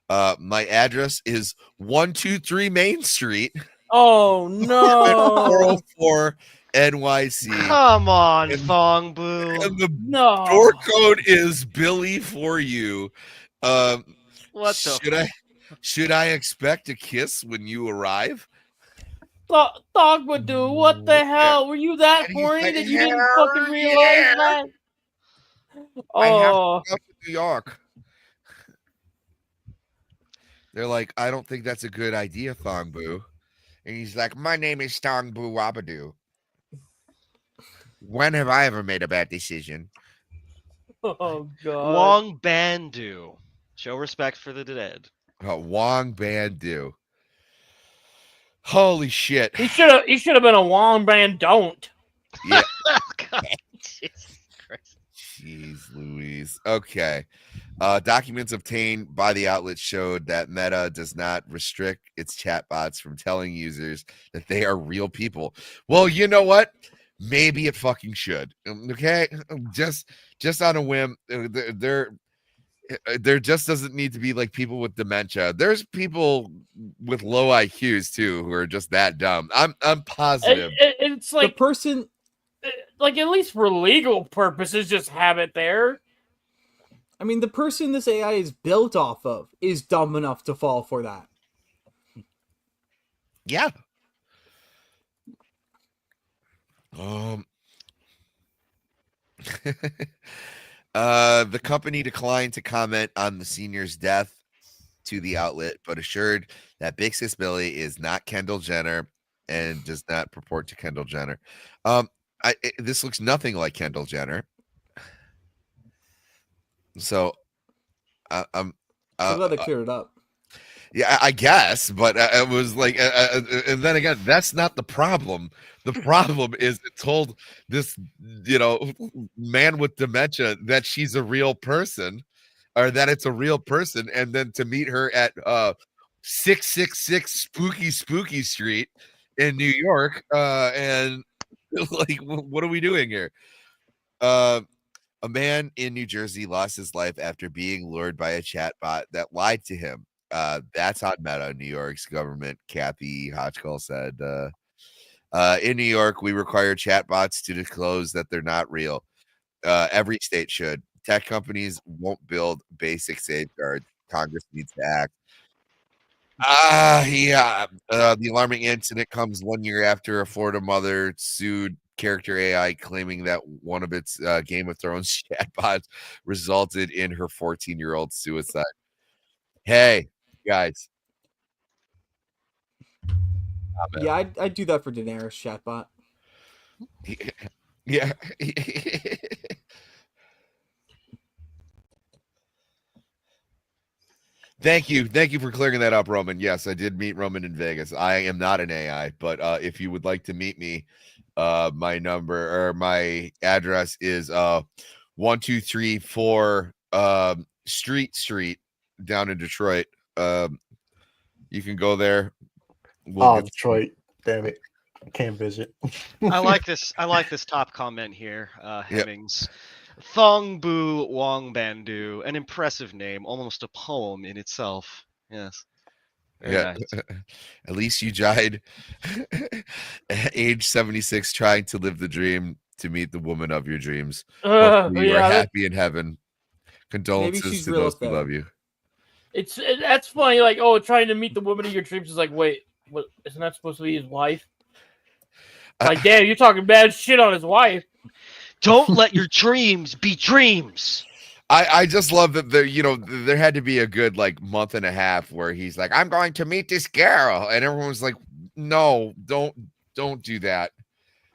My address is 123 Main Street. Oh no! 404 NYC. Come on, Thong Boo. And the door code is Billy for you. What should I expect a kiss when you arrive? Dog would do. What the hell? Were you that horny that you didn't fucking realize that? I have to go to New York. They're like, I don't think that's a good idea, Thong Boo. And he's like, my name is Thong Boo Wabadoo. When have I ever made a bad decision? Oh God. Wong Bandu. Show respect for the dead. Wong Bandu. Holy shit. He should have been a Wong Band don't. Yeah. God, Jesus Christ. Jeez Louise. Okay. Documents obtained by the outlet showed that Meta does not restrict its chatbots from telling users that they are real people. Well, you know what? Maybe it fucking should. Okay? Just on a whim. There just doesn't need to be like people with dementia. There's people with low IQs too who are just that dumb. I'm positive. It's like the person, like at least for legal purposes, just have it there. I mean, the person this AI is built off of is dumb enough to fall for that. Yeah. The company declined to comment on the senior's death to the outlet, but assured that Big Sis Billy is not Kendall Jenner and does not purport to Kendall Jenner. This looks nothing like Kendall Jenner. So I'm glad they cleared it up. Yeah, I guess, but it was like, and then again, that's not the problem. The problem is it told this, man with dementia that she's a real person, or that it's a real person, and then to meet her at 666 Spooky Street in New York, and like, what are we doing here? A man in New Jersey lost his life after being lured by a chatbot that lied to him. That's on Meta. New York's government, Kathy Hodgkill said, in New York, we require chatbots to disclose that they're not real. Every state should. Tech companies won't build basic safeguards. Congress needs to act. The alarming incident comes 1 year after a Florida mother sued character AI, claiming that one of its Game of Thrones chatbots resulted in her 14-year-old suicide. Hey, guys. Yeah, I'd do that for Daenerys chatbot. Yeah. Thank you for clearing that up, Roman. Yes, I did meet Roman in Vegas. I am not an AI, but if you would like to meet me, my number or my address is 1234 Street down in Detroit. You can go there. Detroit. Damn it. I can't visit. I like this top comment here, Hemmings. Thongbu Wongbandu, an impressive name, almost a poem in itself. Yes. Very Yeah. nice. At least you died at age 76 trying to live the dream to meet the woman of your dreams. Hopefully you are happy in heaven. Condolences to those who love you. That's funny. Like, oh, trying to meet the woman of your dreams is like, wait, what? Isn't that supposed to be his wife? Like, damn, you're talking bad shit on his wife. Don't let your dreams be dreams. I just love that there had to be a good like month and a half where he's like, I'm going to meet this girl, and everyone was like, no, don't do that.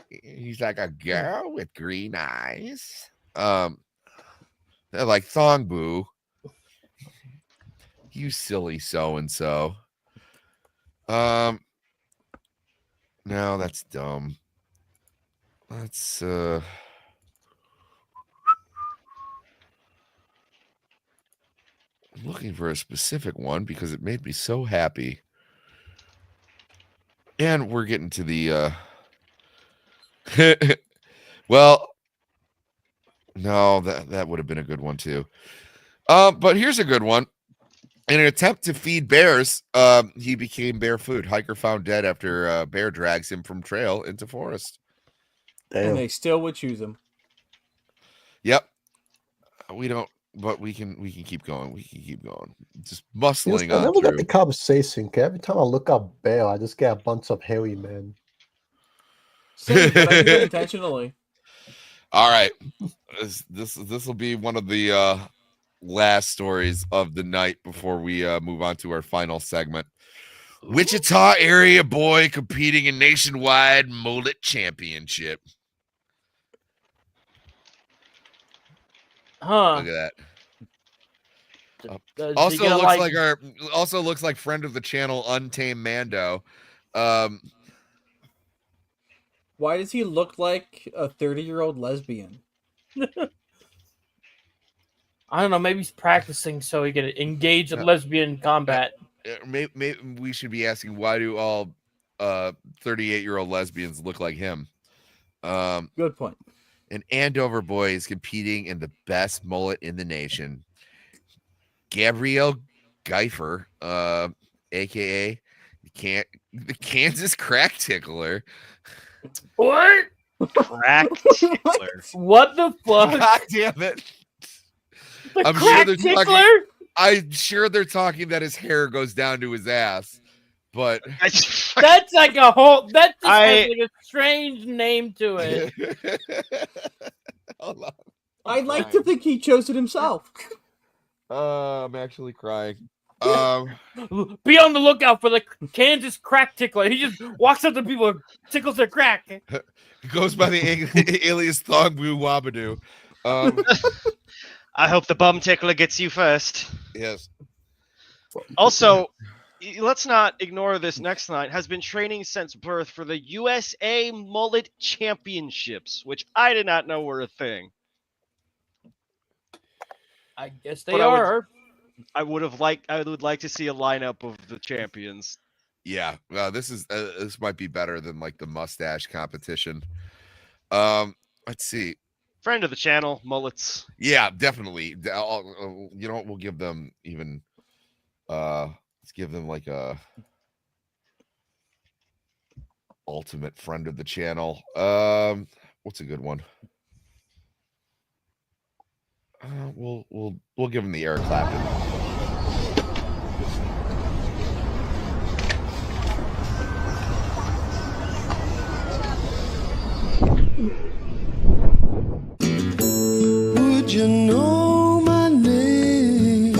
He's like, a girl with green eyes. They're like, Thongbu, you silly so and so. No, that's dumb. Let's I'm looking for a specific one because it made me so happy. And we're getting to the well, no, that would have been a good one too. But here's a good one. In an attempt to feed bears, he became bear food. Hiker found dead after bear drags him from trail into forest. Damn. And they still would choose him. Yep. We don't, but we can keep going. We can keep going. Just bustling on. I never get the conversation. Every time I look up bear, I just get a bunch of hairy men. Same, but I do it intentionally. All right. This will be one of the last stories of the night before we move on to our final segment. Wichita area boy competing in nationwide mullet championship. Huh. Look at that. Also looks like friend of the channel Untamed Mando. Why does he look like a 30-year-old lesbian? I don't know. Maybe he's practicing so he can engage in lesbian combat. Maybe we should be asking, why do all 38-year-old lesbians look like him? Good point. An Andover boy is competing in the best mullet in the nation. Gabrielle Geifer, aka the Kansas Crack Tickler. What? Crack tickler. What the fuck? God damn it. The crack tickler? I'm sure they're talking that his hair goes down to his ass, but that's like a whole. That just has like a strange name to it. Hold on. I'd like to think he chose it himself. I'm actually crying. Be on the lookout for the Kansas Crack Tickler. He just walks up to people and tickles their crack. He goes by the alias Thongbu Wabadoo. I hope the bum tickler gets you first. Yes. Also, let's not ignore this next night. Has been training since birth for the USA Mullet Championships, which I did not know were a thing. I guess they are. I would like to see a lineup of the champions. Yeah, this might be better than like the mustache competition. Let's see. Friend of the channel, mullets. Yeah, definitely. You know what? We'll give them even. Let's give them like a ultimate friend of the channel. What's a good one? We'll give him the Eric Clapton. Would you know my name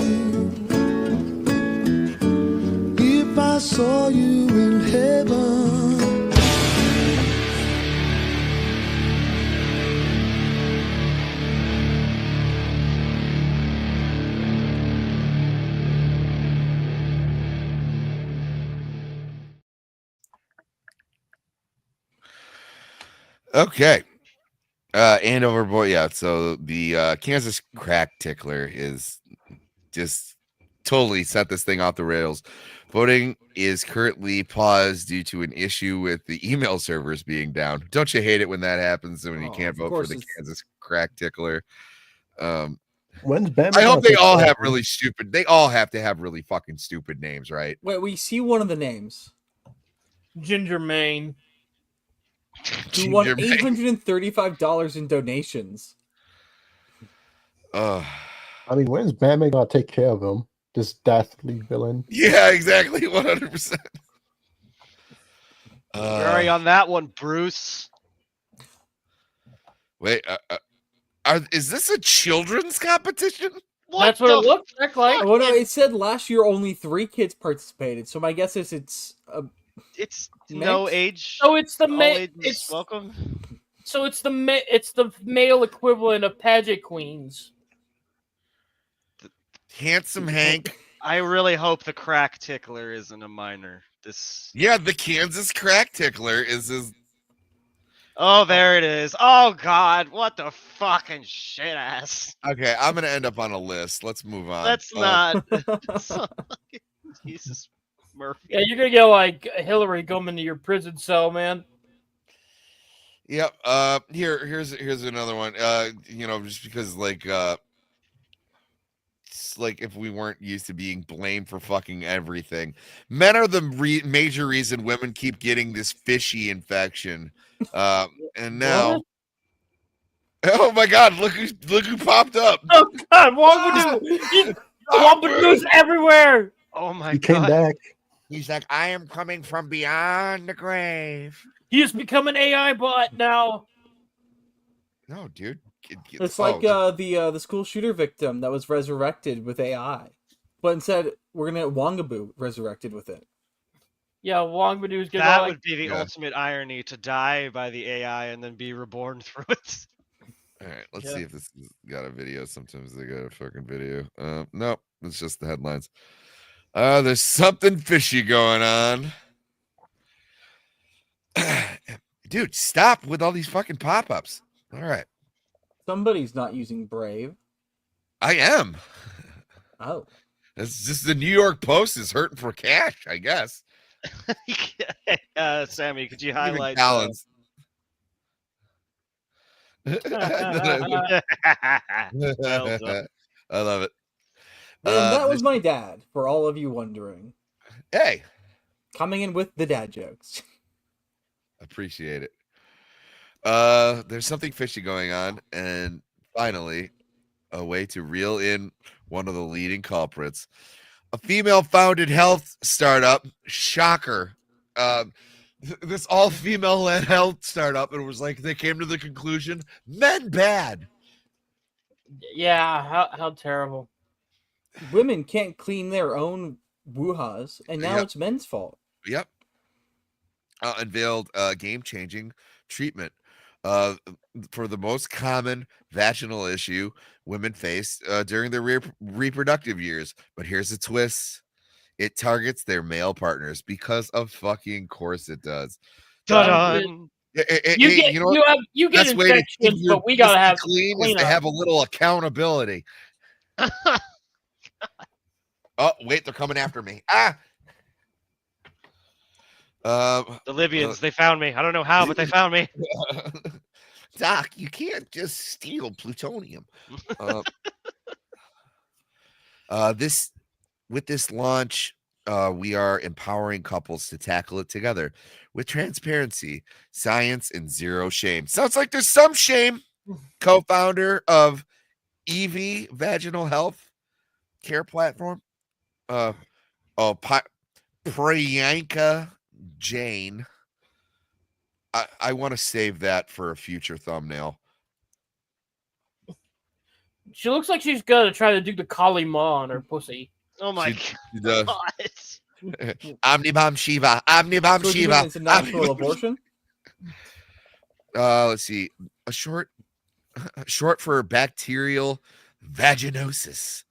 if I saw you in heaven? Okay. Andover boy, yeah. So the Kansas Crack Tickler is just totally set this thing off the rails. Voting is currently paused due to an issue with the email servers being down. Don't you hate it when that happens and when you can't vote for the Kansas crack tickler. When's Batman? I hope gonna they take all care have of him? really stupid. They all have to have really fucking stupid names, right? Wait, we see one of the names. Ginger Mane. Who won Ginger Mane. $835 in donations. I mean, when's Batman gonna take care of him? This dastardly villain. Yeah, exactly, 100%. Sorry on that one, Bruce. Wait, is this a children's competition? That's what it looked like. Well, no, it said last year only 3 kids participated, so my guess is it's no mix? age. So it's the all ages it's welcome. So it's the male equivalent of pageant queens. Handsome Hank. I really hope the crack tickler isn't a minor. Yeah, the Kansas crack tickler is his. Oh, there it is. Oh God, what the fucking shit ass. Okay, I'm gonna end up on a list. Let's move on. Let's not. Jesus Murphy. Yeah, you're gonna get like Hillary coming to your prison cell, man. Yep. Here's another one. Just because it's like if we weren't used to being blamed for fucking everything. Men are the major reason women keep getting this fishy infection. And now, oh my God! Look who popped up. Oh God, Wampadoo's everywhere. Oh my He came back. He's like, I am coming from beyond the grave. He has become an AI bot now. No, dude. It's like the school shooter victim that was resurrected with AI, but instead we're gonna get Wongaboo resurrected with it. Yeah, Wongaboo's gonna. That would be the ultimate irony, to die by the AI and then be reborn through it. All right, let's see if this has got a video. Sometimes they got a fucking video. Nope, it's just the headlines. There's something fishy going on. Dude, stop with all these fucking pop-ups. All right. Somebody's not using Brave. I am. Oh. It's just the New York Post is hurting for cash, I guess. Sammy, could you Even highlight Collins. Well done. I love it. And that was my dad, for all of you wondering. Hey. Coming in with the dad jokes. Appreciate it. There's something fishy going on, and finally, a way to reel in one of the leading culprits. A female-founded health startup, shocker. This all-female health startup, it was like they came to the conclusion, men bad. Yeah, how terrible. Women can't clean their own woo-has, and now it's men's fault. Yep. Unveiled game-changing treatment for the most common vaginal issue women face during their reproductive years. But here's a twist. It targets their male partners because of fucking course it does. Dun-dun. You get infections, but we gotta have clean is to have a little accountability. Oh, wait, they're coming after me. The Libyans, they found me. I don't know how, but they found me. Doc, you can't just steal plutonium. With this launch, we are empowering couples to tackle it together with transparency, science, and zero shame. Sounds like there's some shame. Co-founder of EV Vaginal Health Care Platform. Priyanka Jane. I want to save that for a future thumbnail. She looks like she's gonna try to do the Kali Ma on her pussy. Oh my God. Omnibom Shiva. Omnibom So Shiva. it's a natural abortion? Let's see. Short for bacterial vaginosis.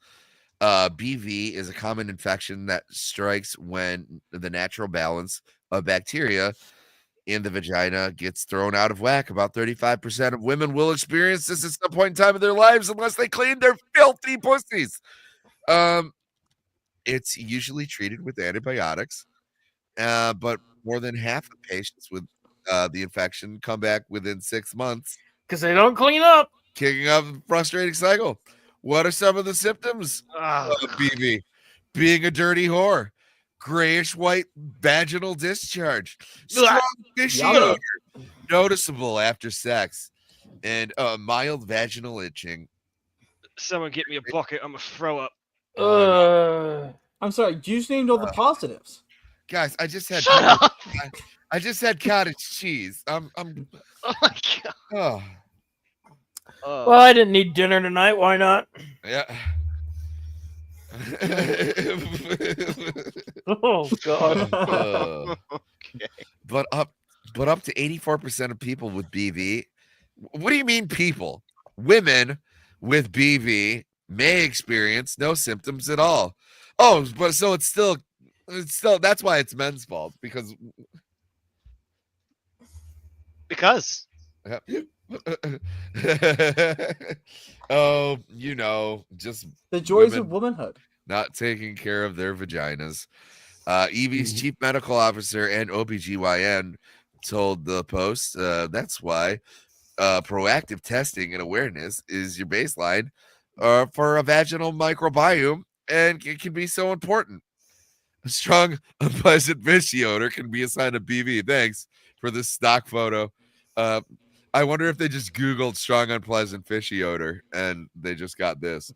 BV is a common infection that strikes when the natural balance of bacteria in the vagina gets thrown out of whack. About 35% of women will experience this at some point in time of their lives unless they clean their filthy pussies. It's usually treated with antibiotics, but more than half of patients with the infection come back within 6 months. Because they don't clean up. kicking off the frustrating cycle. What are some of the symptoms of BV? Being a dirty whore, grayish white vaginal discharge, strong fishy odor, noticeable after sex, and mild vaginal itching. Someone get me a bucket. I'm gonna throw up. I'm sorry. You just named all the positives. Guys, I just had Shut up! I just had cottage cheese. I'm Oh my god. Oh. Well, I didn't need dinner tonight. Why not? Yeah. Oh god. Okay. But up to 84% of people with BV. What do you mean people? Women with BV may experience no symptoms at all. Oh, but so it's still that's why it's men's fault because oh, just the joys women of womanhood. not taking care of their vaginas. Evie's chief medical officer and OBGYN told the Post that's why proactive testing and awareness is your baseline for a vaginal microbiome, and it can be so important. A strong, unpleasant fishy odor can be a sign of BV. Thanks for this stock photo. I wonder if they just Googled strong, unpleasant fishy odor and they just got this.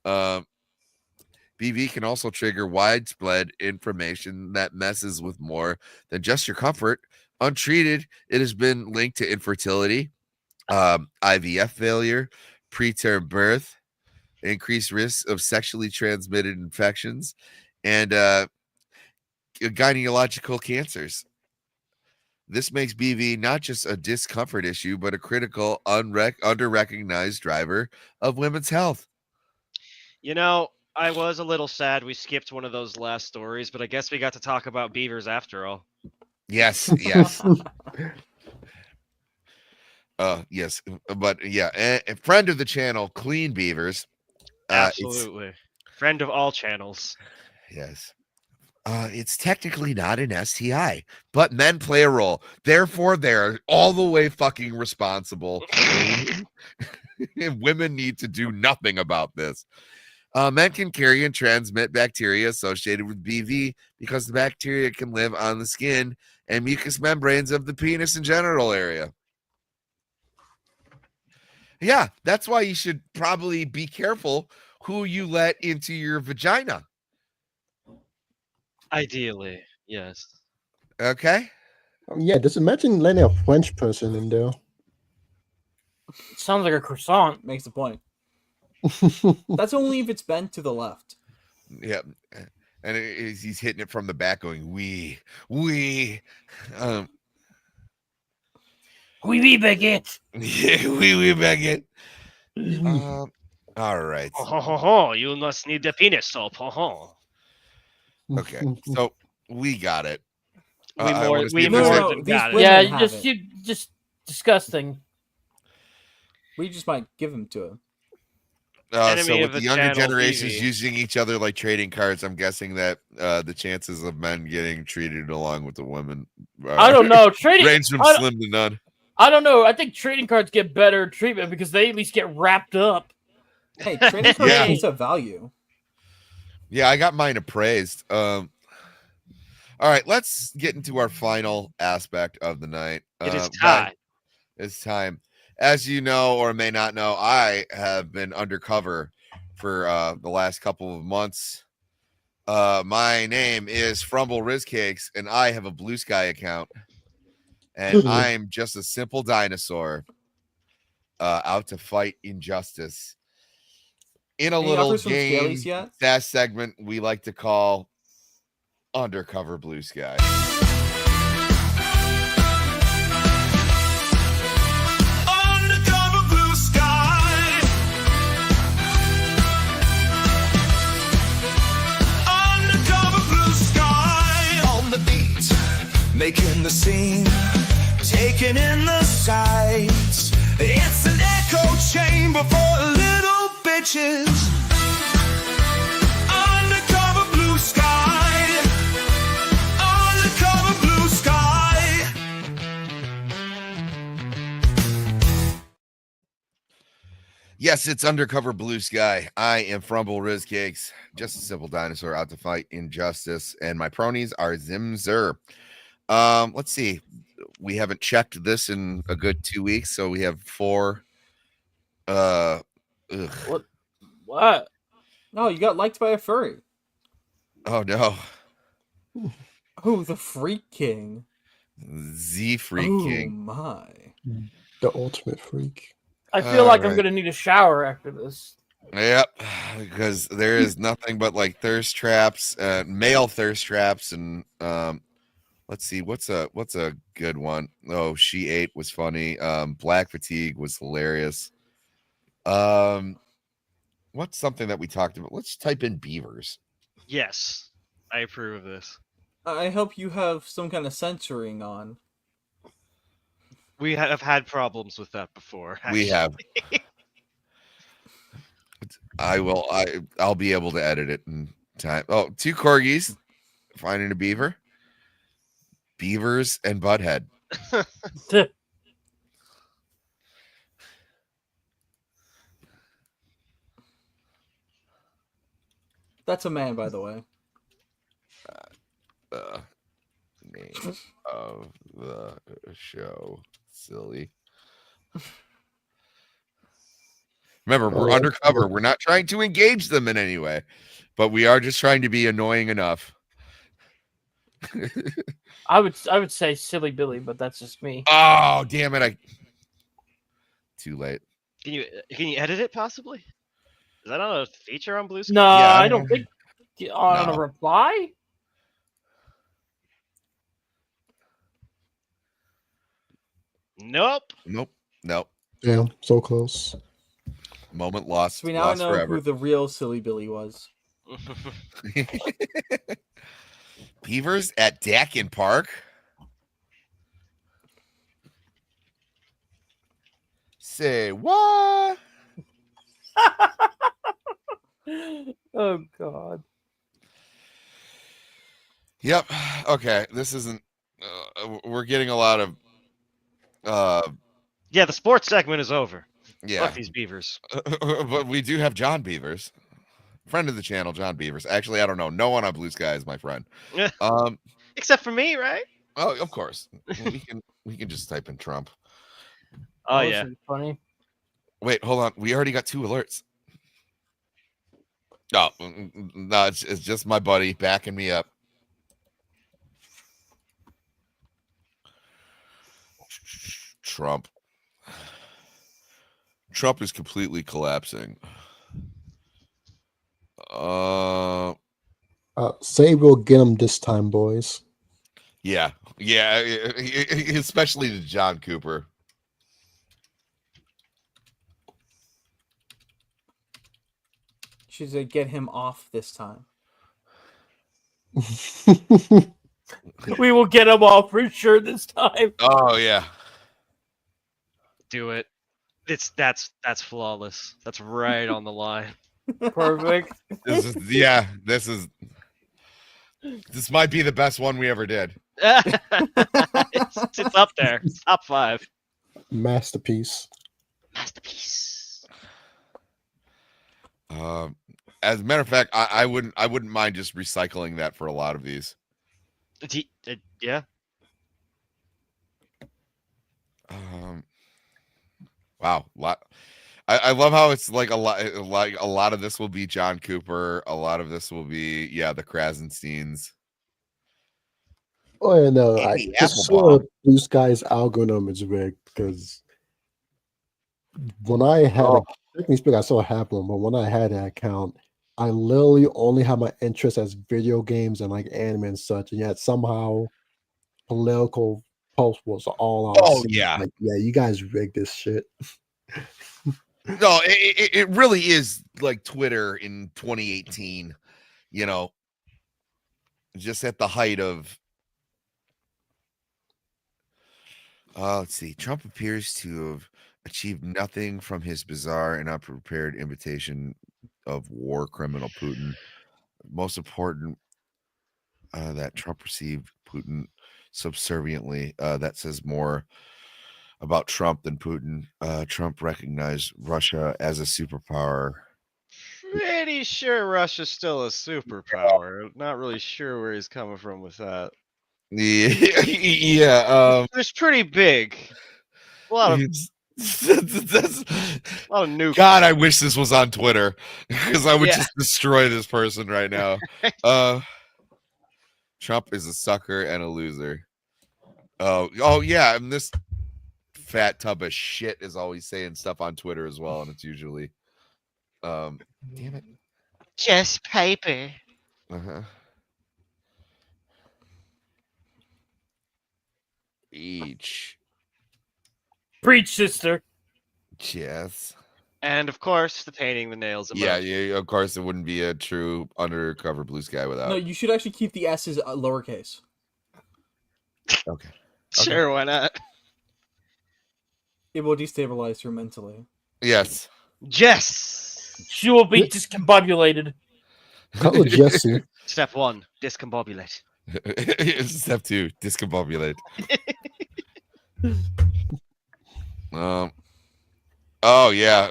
BV can also trigger widespread inflammation that messes with more than just your comfort. Untreated, it has been linked to infertility, IVF failure, preterm birth, increased risk of sexually transmitted infections, and gynecological cancers. This makes BV not just a discomfort issue, but a critical, under-recognized driver of women's health. I was a little sad we skipped one of those last stories, but I guess we got to talk about beavers after all. Yes. Yes, but yeah, a friend of the channel, Clean Beavers. Absolutely. Friend of all channels. Yes. It's technically not an STI, but men play a role. Therefore, they're all the way fucking responsible. Women need to do nothing about this. Men can carry and transmit bacteria associated with BV because the bacteria can live on the skin and mucous membranes of the penis and genital area. Yeah, that's why you should probably be careful who you let into your vagina. Ideally, yes. Okay. Yeah, just imagine letting a French person in there. Sounds like a croissant. Makes the point. That's only if it's bent to the left. Yeah. And he's hitting it from the back going, oui, baguette. Yeah, oui, baguette. All right. You must need the penis soap. Okay, so we got it. You just disgusting. We just might give them to him. So with the younger generations using each other like trading cards, I'm guessing that the chances of men getting treated along with the women I don't know. range from slim to none. I don't know. I think trading cards get better treatment because they at least get wrapped up. Hey, trading cards have value. Yeah, I got mine appraised. All right, let's get into our final aspect of the night. It is time. It's time. As you know or may not know, I have been undercover for the last couple of months. My name is Frumble Rizcakes, and I have a Blue Sky account. And I'm just a simple dinosaur out to fight injustice. In a little game, that segment we like to call Undercover Blue Sky. Undercover blue sky. Undercover blue sky. On the beat, making the scene, taking in the sights. It's an echo chamber for little bitches. Undercover blue sky. Undercover blue sky. Yes, it's Undercover Blue Sky. I am Frumble Riz Cakes, just a simple dinosaur out to fight injustice, and my pronies are Zimzer. Let's see. We haven't checked this in a good 2 weeks, so we have 4. What? No, you got liked by a furry. Oh no. Oh, the Freak King. Z Freak King. Oh my. The ultimate freak. I feel like I'm gonna need a shower after this. Yep, because there is nothing but like thirst traps, male thirst traps, and let's see, what's a good one? Oh, She Ate was funny. Black Fatigue was hilarious. What's something that we talked about? Let's type in beavers. Yes, I approve of this. I hope you have some kind of censoring on. We have had problems with that before. We have. I'll be able to edit it in time. Oh, 2 corgis finding a beaver. Beavers and Butthead. That's a man, by the way. Name of the show, silly. Remember, we're undercover. We're not trying to engage them in any way, but we are just trying to be annoying enough. I would say Silly Billy, but that's just me. Oh, damn it. Too late. Can you edit it possibly? Is that not a feature on Blue Sky? No, yeah, I don't think on a reply. Nope. Damn, so close. Moment lost. So we now lost know forever. who the real Silly Billy was. Beavers at Dakin Park. Say what? Oh God. Yep. Okay. This isn't. We're getting a lot of. Yeah, the sports segment is over. Yeah. Fuck these beavers. But we do have John Beavers, friend of the channel, John Beavers. Actually, I don't know. No one on Blue Sky is my friend. Except for me, right? Oh, of course. we can just type in Trump. Oh yeah. Funny. Wait, hold on. We already got 2 alerts. No, it's just my buddy backing me up. Trump is completely collapsing. Say we'll get him this time, boys. Yeah, especially to John Cooper. She said, "Get him off this time." We will get him off for sure this time. Oh yeah. Do it. That's flawless. That's right on the line. Perfect. This might be the best one we ever did. It's up there. It's top 5. Masterpiece. As a matter of fact, I wouldn't mind just recycling that for a lot of these. Yeah. Wow, I love how it's like a lot of this will be John Cooper, a lot of this will be the Krasensteins. Oh yeah, no, I Andy just Applebaum. saw Blue Sky's algorithm is rigged because when I had technically speaking, I saw half one, but when I had that account, I literally only had my interest as video games and like anime and such, and yet somehow political post was all on. Oh yeah, like, yeah, you guys rigged this shit. No, it really is like Twitter in 2018. You know, just at the height of. Let's see. Trump appears to have achieved nothing from his bizarre and unprepared invitation of war criminal Putin. Most important, that Trump received Putin subserviently. That says more about Trump than Putin. Trump recognized Russia as a superpower. Pretty sure Russia's still a superpower. Not really sure where he's coming from with that. Yeah, it's pretty big. A lot of nukes. God, I wish this was on Twitter because I would just destroy this person right now. Trump is a sucker and a loser. Oh yeah, and this fat tub of shit is always saying stuff on Twitter as well, and it's usually damn it. Just paper. Each. Preach, sister. Yes. And of course, the painting the nails. Yeah, of course, it wouldn't be a true undercover blue sky without. No, you should actually keep the S's lowercase. Okay. Sure, why not? It will destabilize her mentally. Yes. Jess. She will be discombobulated. Call Jesse. Step 1, discombobulate. Step 2, discombobulate. Oh yeah.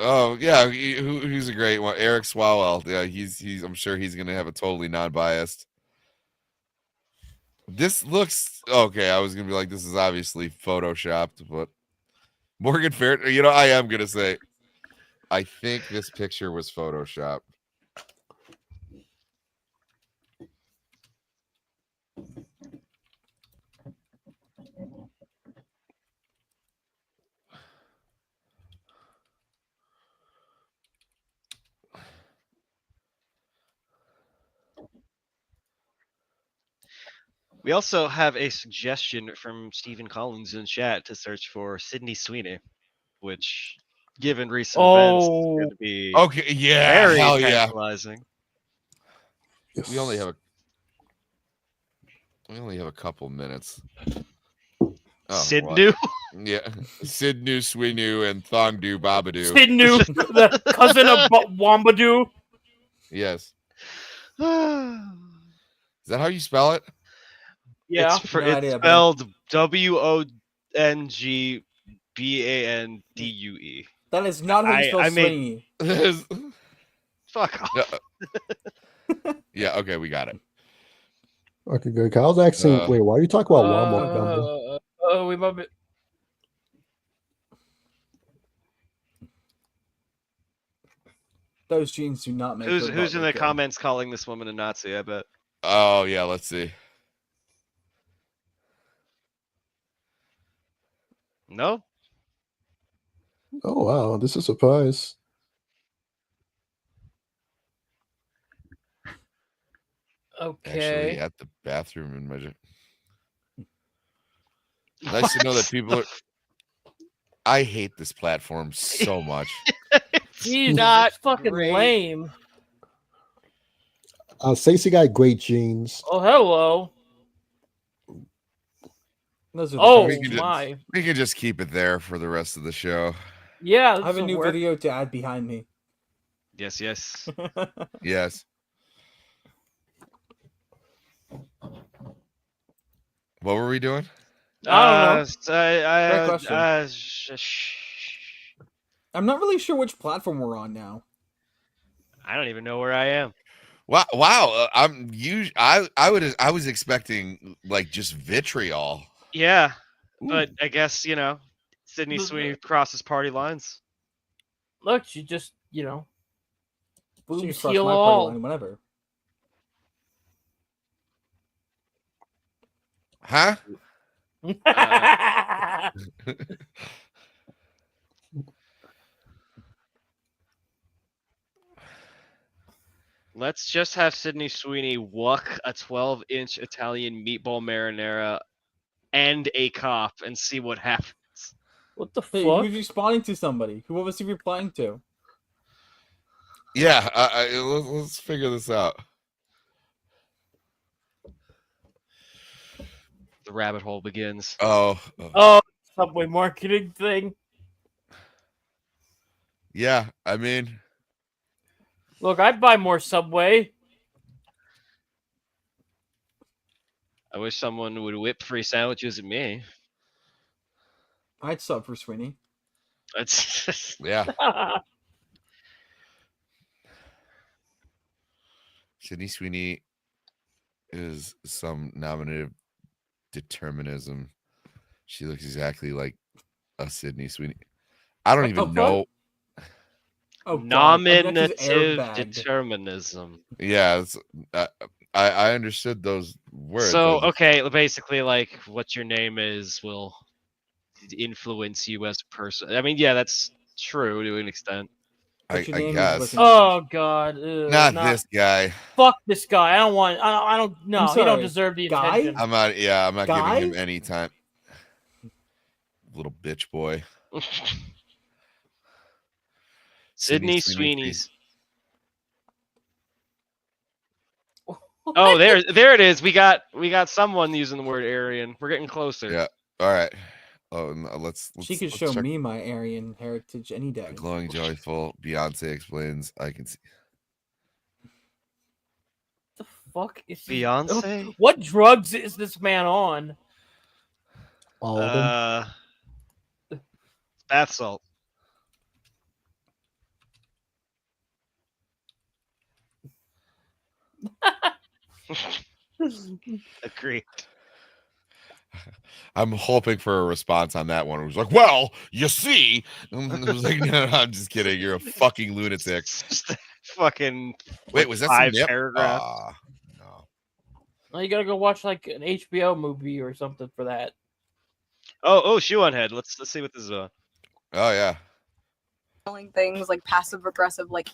Who's a great one? Eric Swalwell. Yeah, he's. I'm sure he's gonna have a totally non-biased. This looks okay. I was gonna be like, this is obviously photoshopped, but Morgan Fair. You know, I am gonna say, I think this picture was photoshopped. We also have a suggestion from Stephen Collins in chat to search for Sydney Sweeney, which, given recent events, is going to be very hell yeah. tantalizing. We only have a couple minutes. Sidnu? Yeah, Sidnu, Sweeney, and Thongdu Babadoo. Sidnu, the cousin of Wambadoo. Yes. Is that how you spell it? Yeah, it's spelled WONGBANDUE. That is not how you spell Sweeney. Fuck off. Yeah, okay, we got it. Okay, good. Kyle's accent. Wait, why are you talking about Walmart? We love it. Those jeans do not make. Who's in the comments calling this woman a Nazi? I bet. Oh yeah, let's see. No. Oh wow, this is a surprise. Okay. Actually, at the bathroom in my. Nice to know that people are. I hate this platform so much. He's not fucking lame. Stacey got great jeans. Oh, hello. My. We can just keep it there for the rest of the show. Yeah. I have a new video to add behind me. Yes. Yes. What were we doing? I don't know. Great question. I'm not really sure which platform we're on now. I don't even know where I am. Wow. I was expecting like just vitriol. Yeah, but I guess Sydney Sweeney crosses party lines. Look, she just She boobs can cross heal my party all. line whenever. Huh? Let's just have Sydney Sweeney walk a 12-inch Italian meatball marinara and a cop and see what happens. What the Hey, fuck? who's responding to somebody? Who was he replying to? Yeah, let's figure this out. The rabbit hole begins. Oh, Subway marketing thing. Yeah, I mean, look, I'd buy more Subway. I wish someone would whip free sandwiches at me. I'd sub for Sweeney. That's Yeah. Sydney Sweeney is some nominative determinism. She looks exactly like a Sydney Sweeney. I don't even know. Oh, nominative determinism. Yeah, I understood those words. So, okay, basically, like, what your name is will influence you as a person. I mean, yeah, that's true to an extent. I guess. Oh God! Ew, Not this guy. Fuck this guy! I don't want. I don't. No, I'm he don't sorry, deserve the guy? attention. I'm not. Yeah, I'm not Guy? giving him any time. Little bitch boy. Sydney Sweeney's. Oh, there it is. We got someone using the word Aryan. We're getting closer. Yeah. All right. Oh, no, let's She could show me my Aryan heritage any day. Glowing, joyful. Beyonce explains. I can see. The fuck is Beyonce? What drugs is this man on? All of them. Bath salt. Agreed. I'm hoping for a response on that one. It was like, well, you see. And it was like, no, I'm just kidding. You're a fucking lunatic. Fucking. Wait, was that five some nip? paragraphs? No. Well, you gotta go watch like an HBO movie or something for that. Oh, shoe on head. Let's see what this is about. Oh yeah. Things like passive aggressive, like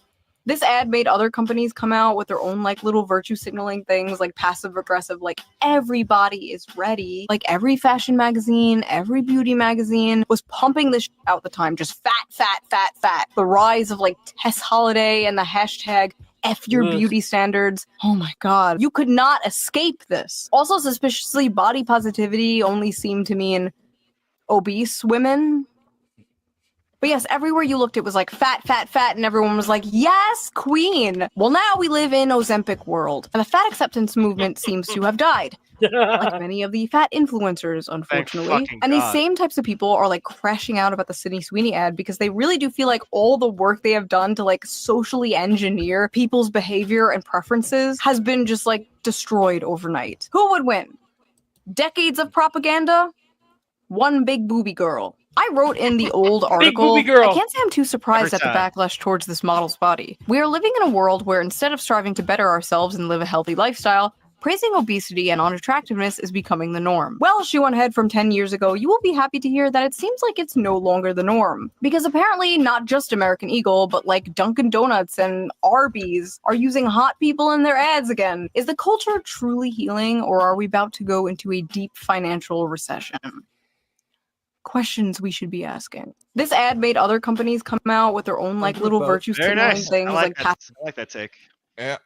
this ad made other companies come out with their own like little virtue signaling things like passive aggressive, like everybody is ready. Like every fashion magazine, every beauty magazine was pumping this out at the time, just fat. The rise of like Tess Holiday and the hashtag F your beauty standards. Oh my God. You could not escape this. Also, suspiciously, body positivity only seemed to mean obese women. But yes, everywhere you looked, it was like fat, and everyone was like, yes, queen. Well, now we live in Ozempic world, and the fat acceptance movement seems to have died. Like many of the fat influencers, unfortunately. And these same types of people are like crashing out about the Sydney Sweeney ad because they really do feel like all the work they have done to like socially engineer people's behavior and preferences has been just like destroyed overnight. Who would win? Decades of propaganda? One big booby girl. I wrote in the old article, I can't say I'm too surprised at the backlash towards this model's body. We are living in a world where instead of striving to better ourselves and live a healthy lifestyle, praising obesity and unattractiveness is becoming the norm. Well, shoe on head from 10 years ago, you will be happy to hear that it seems like it's no longer the norm. Because apparently not just American Eagle, but like Dunkin' Donuts and Arby's are using hot people in their ads again. Is the culture truly healing, or are we about to go into a deep financial recession? Questions we should be asking. This ad made other companies come out with their own like little virtue signaling things. I like that take. Yeah,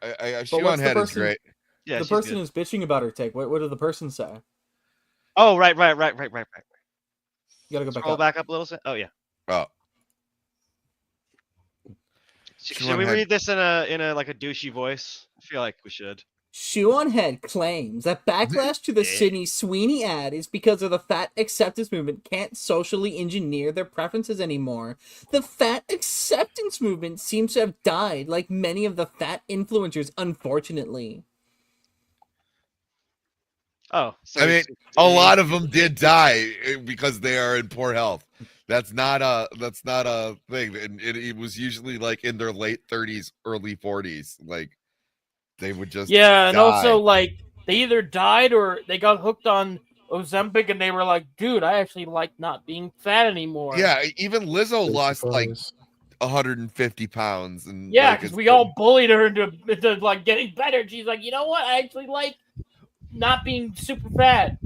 shoe on head is great. Yeah, the person who's bitching about her take. What did the person say? Oh, right. You gotta go Scroll back up a little. Oh yeah. Oh. Should we read this in a like a douchey voice? I feel like we should. Shoe on Head claims that backlash to the Sydney Sweeney ad is because of the fat acceptance movement can't socially engineer their preferences anymore. The fat acceptance movement seems to have died, like many of the fat influencers, unfortunately. Oh, I mean, a lot of them did die because they are in poor health. That's not a thing. And it was usually like in their late 30s, early 40s. Like they would just and die. also like they either died or they got hooked on Ozempic and they were like, dude, I actually like not being fat anymore. Yeah, even Lizzo lost like 150 pounds. And yeah, like, because we all bullied her into like getting better. And she's like, you know what? I actually like not being super fat.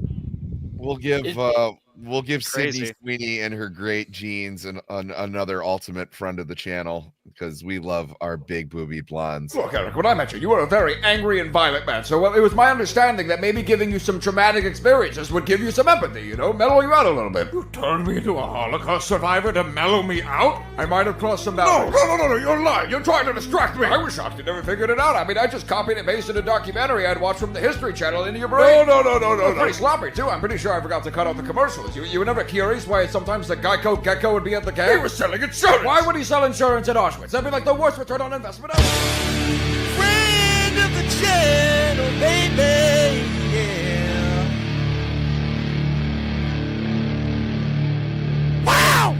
We'll give Sydney Sweeney and her great genes and another ultimate friend of the channel because we love our big booby blondes. Look, Eric, when I met you, you were a very angry and violent man. So it was my understanding that maybe giving you some traumatic experiences would give you some empathy, mellow you out a little bit. You turned me into a Holocaust survivor to mellow me out? I might have crossed some boundaries. No, you're lying. You're trying to distract me. I was shocked you never figured it out. I mean, I just copied and pasted a documentary I'd watched from the History Channel into your brain. No. Pretty sloppy, too. I'm pretty sure I forgot to cut out the commercials. insurance. You were never curious why sometimes the Geico Gecko would be at the camp? He was selling insurance. Why would he sell insurance at Auschwitz? That'd be like the worst return on investment ever. Friend of the channel, baby, yeah. Wow!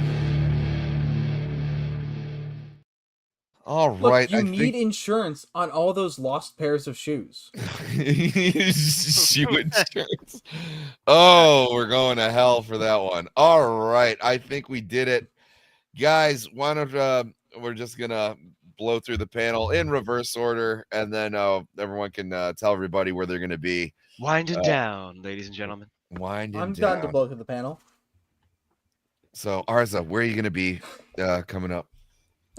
All Look, right. you I need think insurance on all those lost pairs of shoes. shoe insurance. Oh, we're going to hell for that one. All right. I think we did it. Guys, why don't we're just gonna blow through the panel in reverse order, and then everyone can tell everybody where they're gonna be. Winding down, ladies and gentlemen. Winding I'm down. done to blow through the panel. So, Arza, where are you gonna be coming up?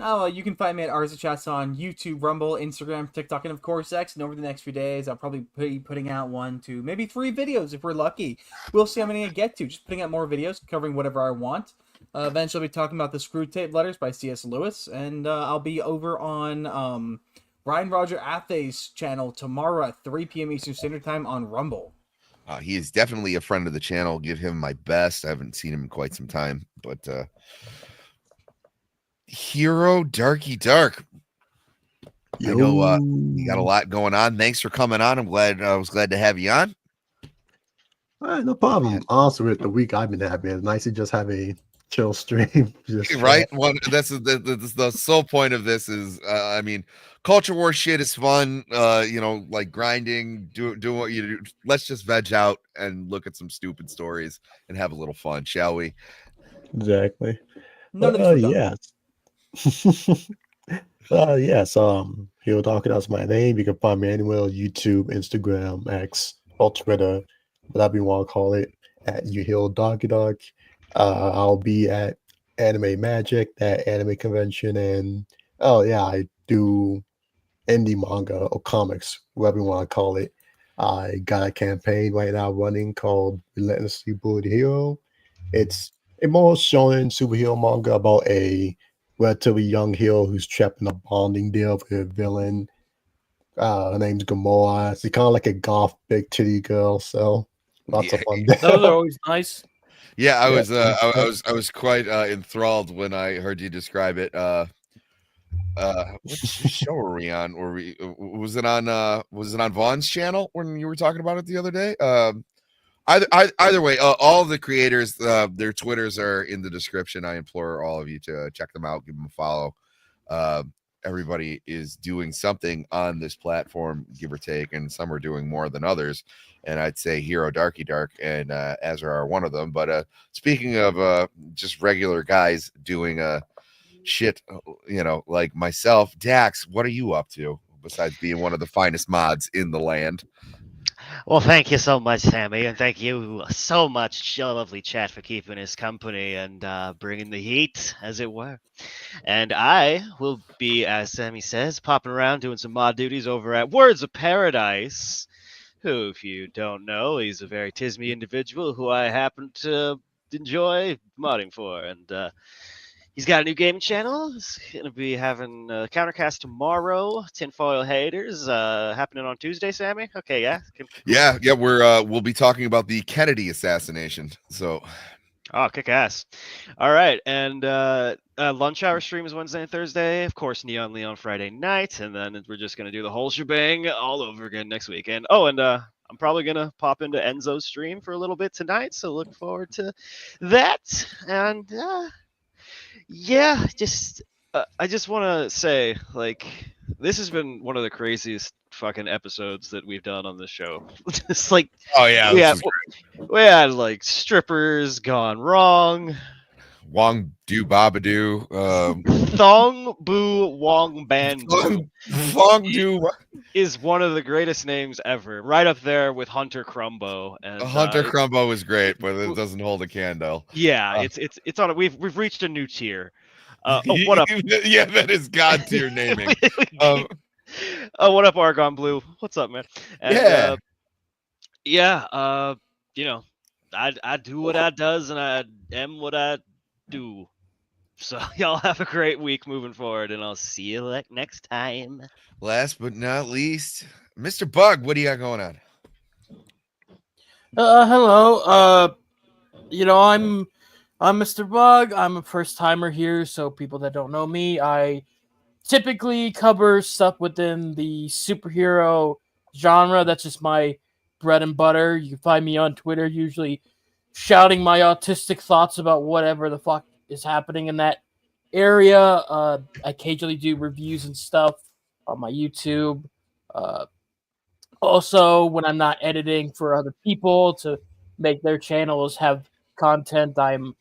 Oh, you can find me at ArzaChats on YouTube, Rumble, Instagram, TikTok, and of course X. And over the next few days, I'll probably be putting out 1, 2, maybe 3 videos if we're lucky. We'll see how many I get to. Just putting out more videos, covering whatever I want. Eventually, I'll be talking about the Screw Tape Letters by C.S. Lewis, and I'll be over on Ryan Roger Athay's channel tomorrow at 3 p.m. Eastern Standard Time on Rumble. He is definitely a friend of the channel. Give him my best. I haven't seen him in quite some time, but Hero DarkyDark. I know you got a lot going on. Thanks for coming on. I was glad to have you on. All right, no problem. Also, with the week I've been having, it's nice to just have a chill stream. Just Right? That's the sole point of this is, I mean, culture war shit is fun. Like grinding, do what you do. Let's just veg out and look at some stupid stories and have a little fun, shall we? Exactly. Yes. Yes. Hero Darky, that's my name. You can find me anywhere: YouTube, Instagram, X, or Twitter, whatever you want to call it, at Hero DarkyDark. I'll be at Anime Magic, that anime convention, and I do indie manga or comics, whatever you want to call it. I got a campaign right now running called Relentlessly Bullied Hero. It's a more shonen superhero manga about a relatively young hero who's trapped in a bonding deal with a villain. Her name's Gamora. She's kind of like a goth big titty girl, so lots of fun. Those are always nice. Yeah, I was quite enthralled when I heard you describe it. What show were we on? Was it on Vaughn's channel when you were talking about it the other day? Either way, all of the creators, their Twitters are in the description. I implore all of you to check them out, give them a follow. Everybody is doing something on this platform, give or take, and some are doing more than others. And I'd say Hero DarkyDark and Azra are one of them. But speaking of just regular guys doing shit, like myself, Dax, what are you up to besides being one of the finest mods in the land? Well, thank you so much, Sammy, and thank you so much, lovely chat, for keeping us company and bringing the heat, as it were. And I will be, as Sammy says, popping around doing some mod duties over at Words of Paradise, who, if you don't know, he's a very Tismy individual who I happen to enjoy modding for. And he's got a new gaming channel. He's going to be having Countercast tomorrow. Tinfoil Haters happening on Tuesday, Sammy? Okay, yeah. Yeah, we'll be talking about the Kennedy assassination. So, kick ass. All right, and lunch hour stream is Wednesday and Thursday. Of course, Neon Leon Friday night, and then we're just going to do the whole shebang all over again next week. And I'm probably going to pop into Enzo's stream for a little bit tonight, so look forward to that. And yeah, I just want to say, like, this has been one of the craziest fucking episodes that we've done on this show. It's like, oh yeah, we had like strippers gone wrong, Wong Do Babadoo, Thong Boo Wong Bandu. Thong Do is one of the greatest names ever, right up there with Hunter Crumbo. And Hunter Crumbo is great, but it doesn't hold a candle. Yeah, it's on. We've reached a new tier. What up? Yeah, that is God tier naming. What up, Argon Blue? What's up, man? And, I do what I does, and I am what I do. So y'all have a great week moving forward, and I'll see you next time. Last but not least, Mr. Bug, what do you got going on? Hello. You know, I'm Mr.Bug. I'm a first timer here, so people that don't know me, I typically cover stuff within the superhero genre. That's just my bread and butter. You can find me on Twitter, usually shouting my autistic thoughts about whatever the fuck is happening in that area. I occasionally do reviews and stuff on my YouTube. Also, when I'm not editing for other people to make their channels have content, I'm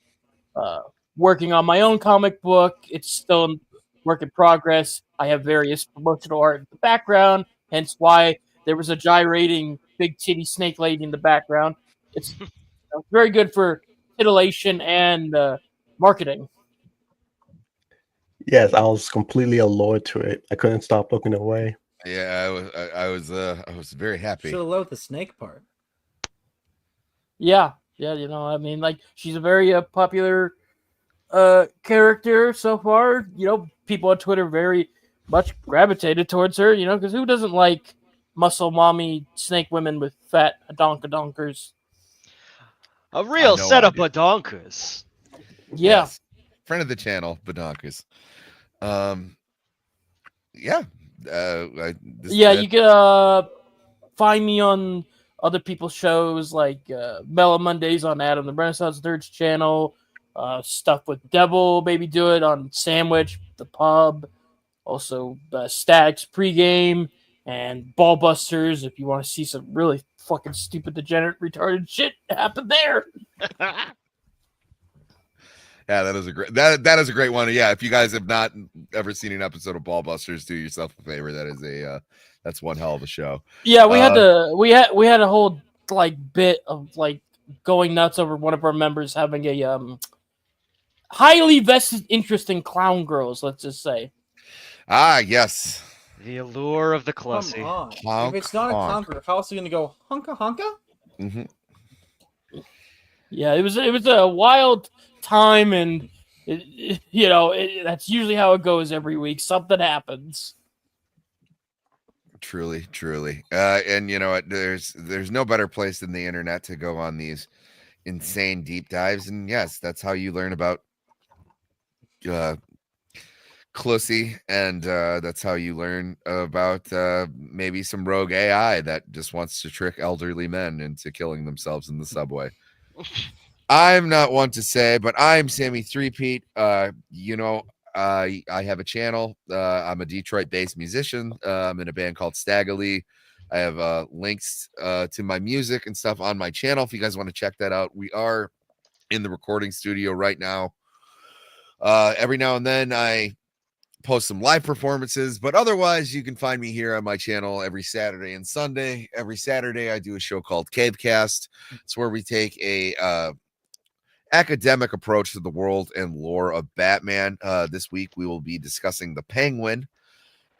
working on my own comic book. It's still in work in progress. I have various promotional art in the background, hence why there was a gyrating big titty snake lady in the background. It's very good for titillation and marketing. Yes, I was completely allured to it. I couldn't stop looking away. Yeah, I was very happy. Should have loved the snake part. Yeah, you know, I mean, like, she's a very popular character so far. You know, people on Twitter very much gravitated towards her, you know, because who doesn't like muscle mommy snake women with fat adonkers? A real setup badonkers. Yeah. Yes. Friend of the channel, badonkers. Yeah. You can find me on other people's shows like Mellow Mondays on Adam the Renaissance Third's channel, stuff with Devil, maybe do it on Sandwich, The Pub, also Stacks Pregame, and Ballbusters if you want to see some really fucking stupid, degenerate, retarded shit happen there. Yeah, that is a great that is a great one. Yeah, if you guys have not ever seen an episode of Ballbusters, do yourself a favor. That is that's one hell of a show. Yeah, we had a whole like bit of like going nuts over one of our members having a highly vested interest in clown girls. Let's just say. Ah, yes. The allure of the classy. Come on. If it's not a clown girl, how else are you gonna go hunka hunka? Mm-hmm. Yeah, it was a wild time, and that's usually how it goes every week. Something happens. Truly. And you know what? There's no better place than the internet to go on these insane deep dives. And yes, that's how you learn about Clussy, and that's how you learn about maybe some rogue AI that just wants to trick elderly men into killing themselves in the subway. I'm not one to say, but I'm Sammy Threepeat. You know, I have a channel. I'm a Detroit-based musician. I'm in a band called Staggerly. I have links to my music and stuff on my channel if you guys want to check that out. We are in the recording studio right now. Every now and then I post some live performances, but otherwise you can find me here on my channel every Saturday and Sunday. Every Saturday I do a show called Cavecast. It's where we take a academic approach to the world and lore of Batman. This week we will be discussing the Penguin,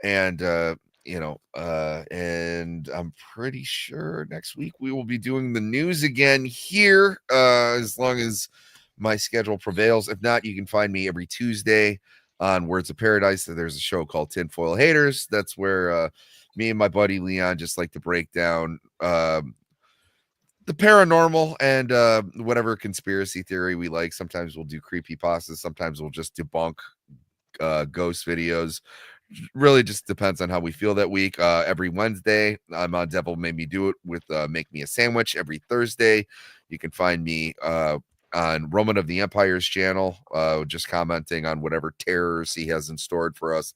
and and I'm pretty sure next week we will be doing the news again here, as long as my schedule prevails. If not, you can find me every Tuesday on Words of Paradise. There's a show called Tinfoil Haters. That's where me and my buddy Leon just like to break down the paranormal and whatever conspiracy theory we like. Sometimes we'll do creepypastas. Sometimes we'll just debunk ghost videos. Really just depends on how we feel that week. Every Wednesday, I'm on Devil Made Me Do It with Make Me a Sandwich. Every Thursday, you can find me on Roman of the Empire's channel, just commenting on whatever terrors he has in store for us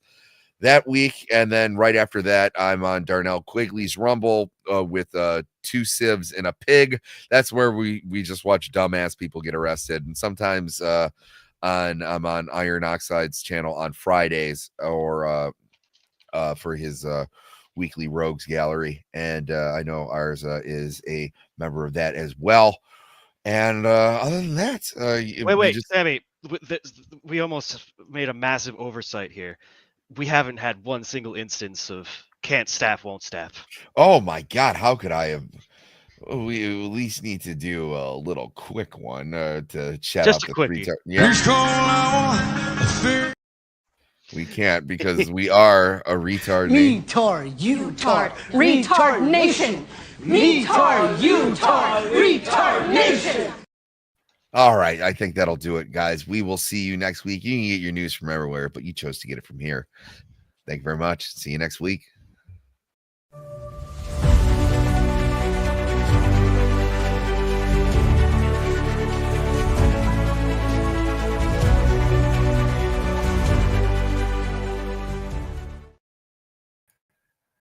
that week. And then right after that, I'm on Darnell Quigley's Rumble with 2 sieves and a pig. That's where we just watch dumbass people get arrested. And sometimes I'm on Iron Oxide's channel on Fridays, or for his weekly Rogues Gallery. And I know Arza is a member of that as well. And other than that, wait, Sammy, we almost made a massive oversight here. We haven't had one single instance of can't staff, won't staff. Oh my God, how could I have? We at least need to do a little quick one to chat Just up a the quickie. Yeah. We can't because we are a retard nation. Retard, you-tard, retard nation. Retard, you-tard, retard nation. All right. I think that'll do it, guys. We will see you next week. You can get your news from everywhere, but you chose to get it from here. Thank you very much. See you next week.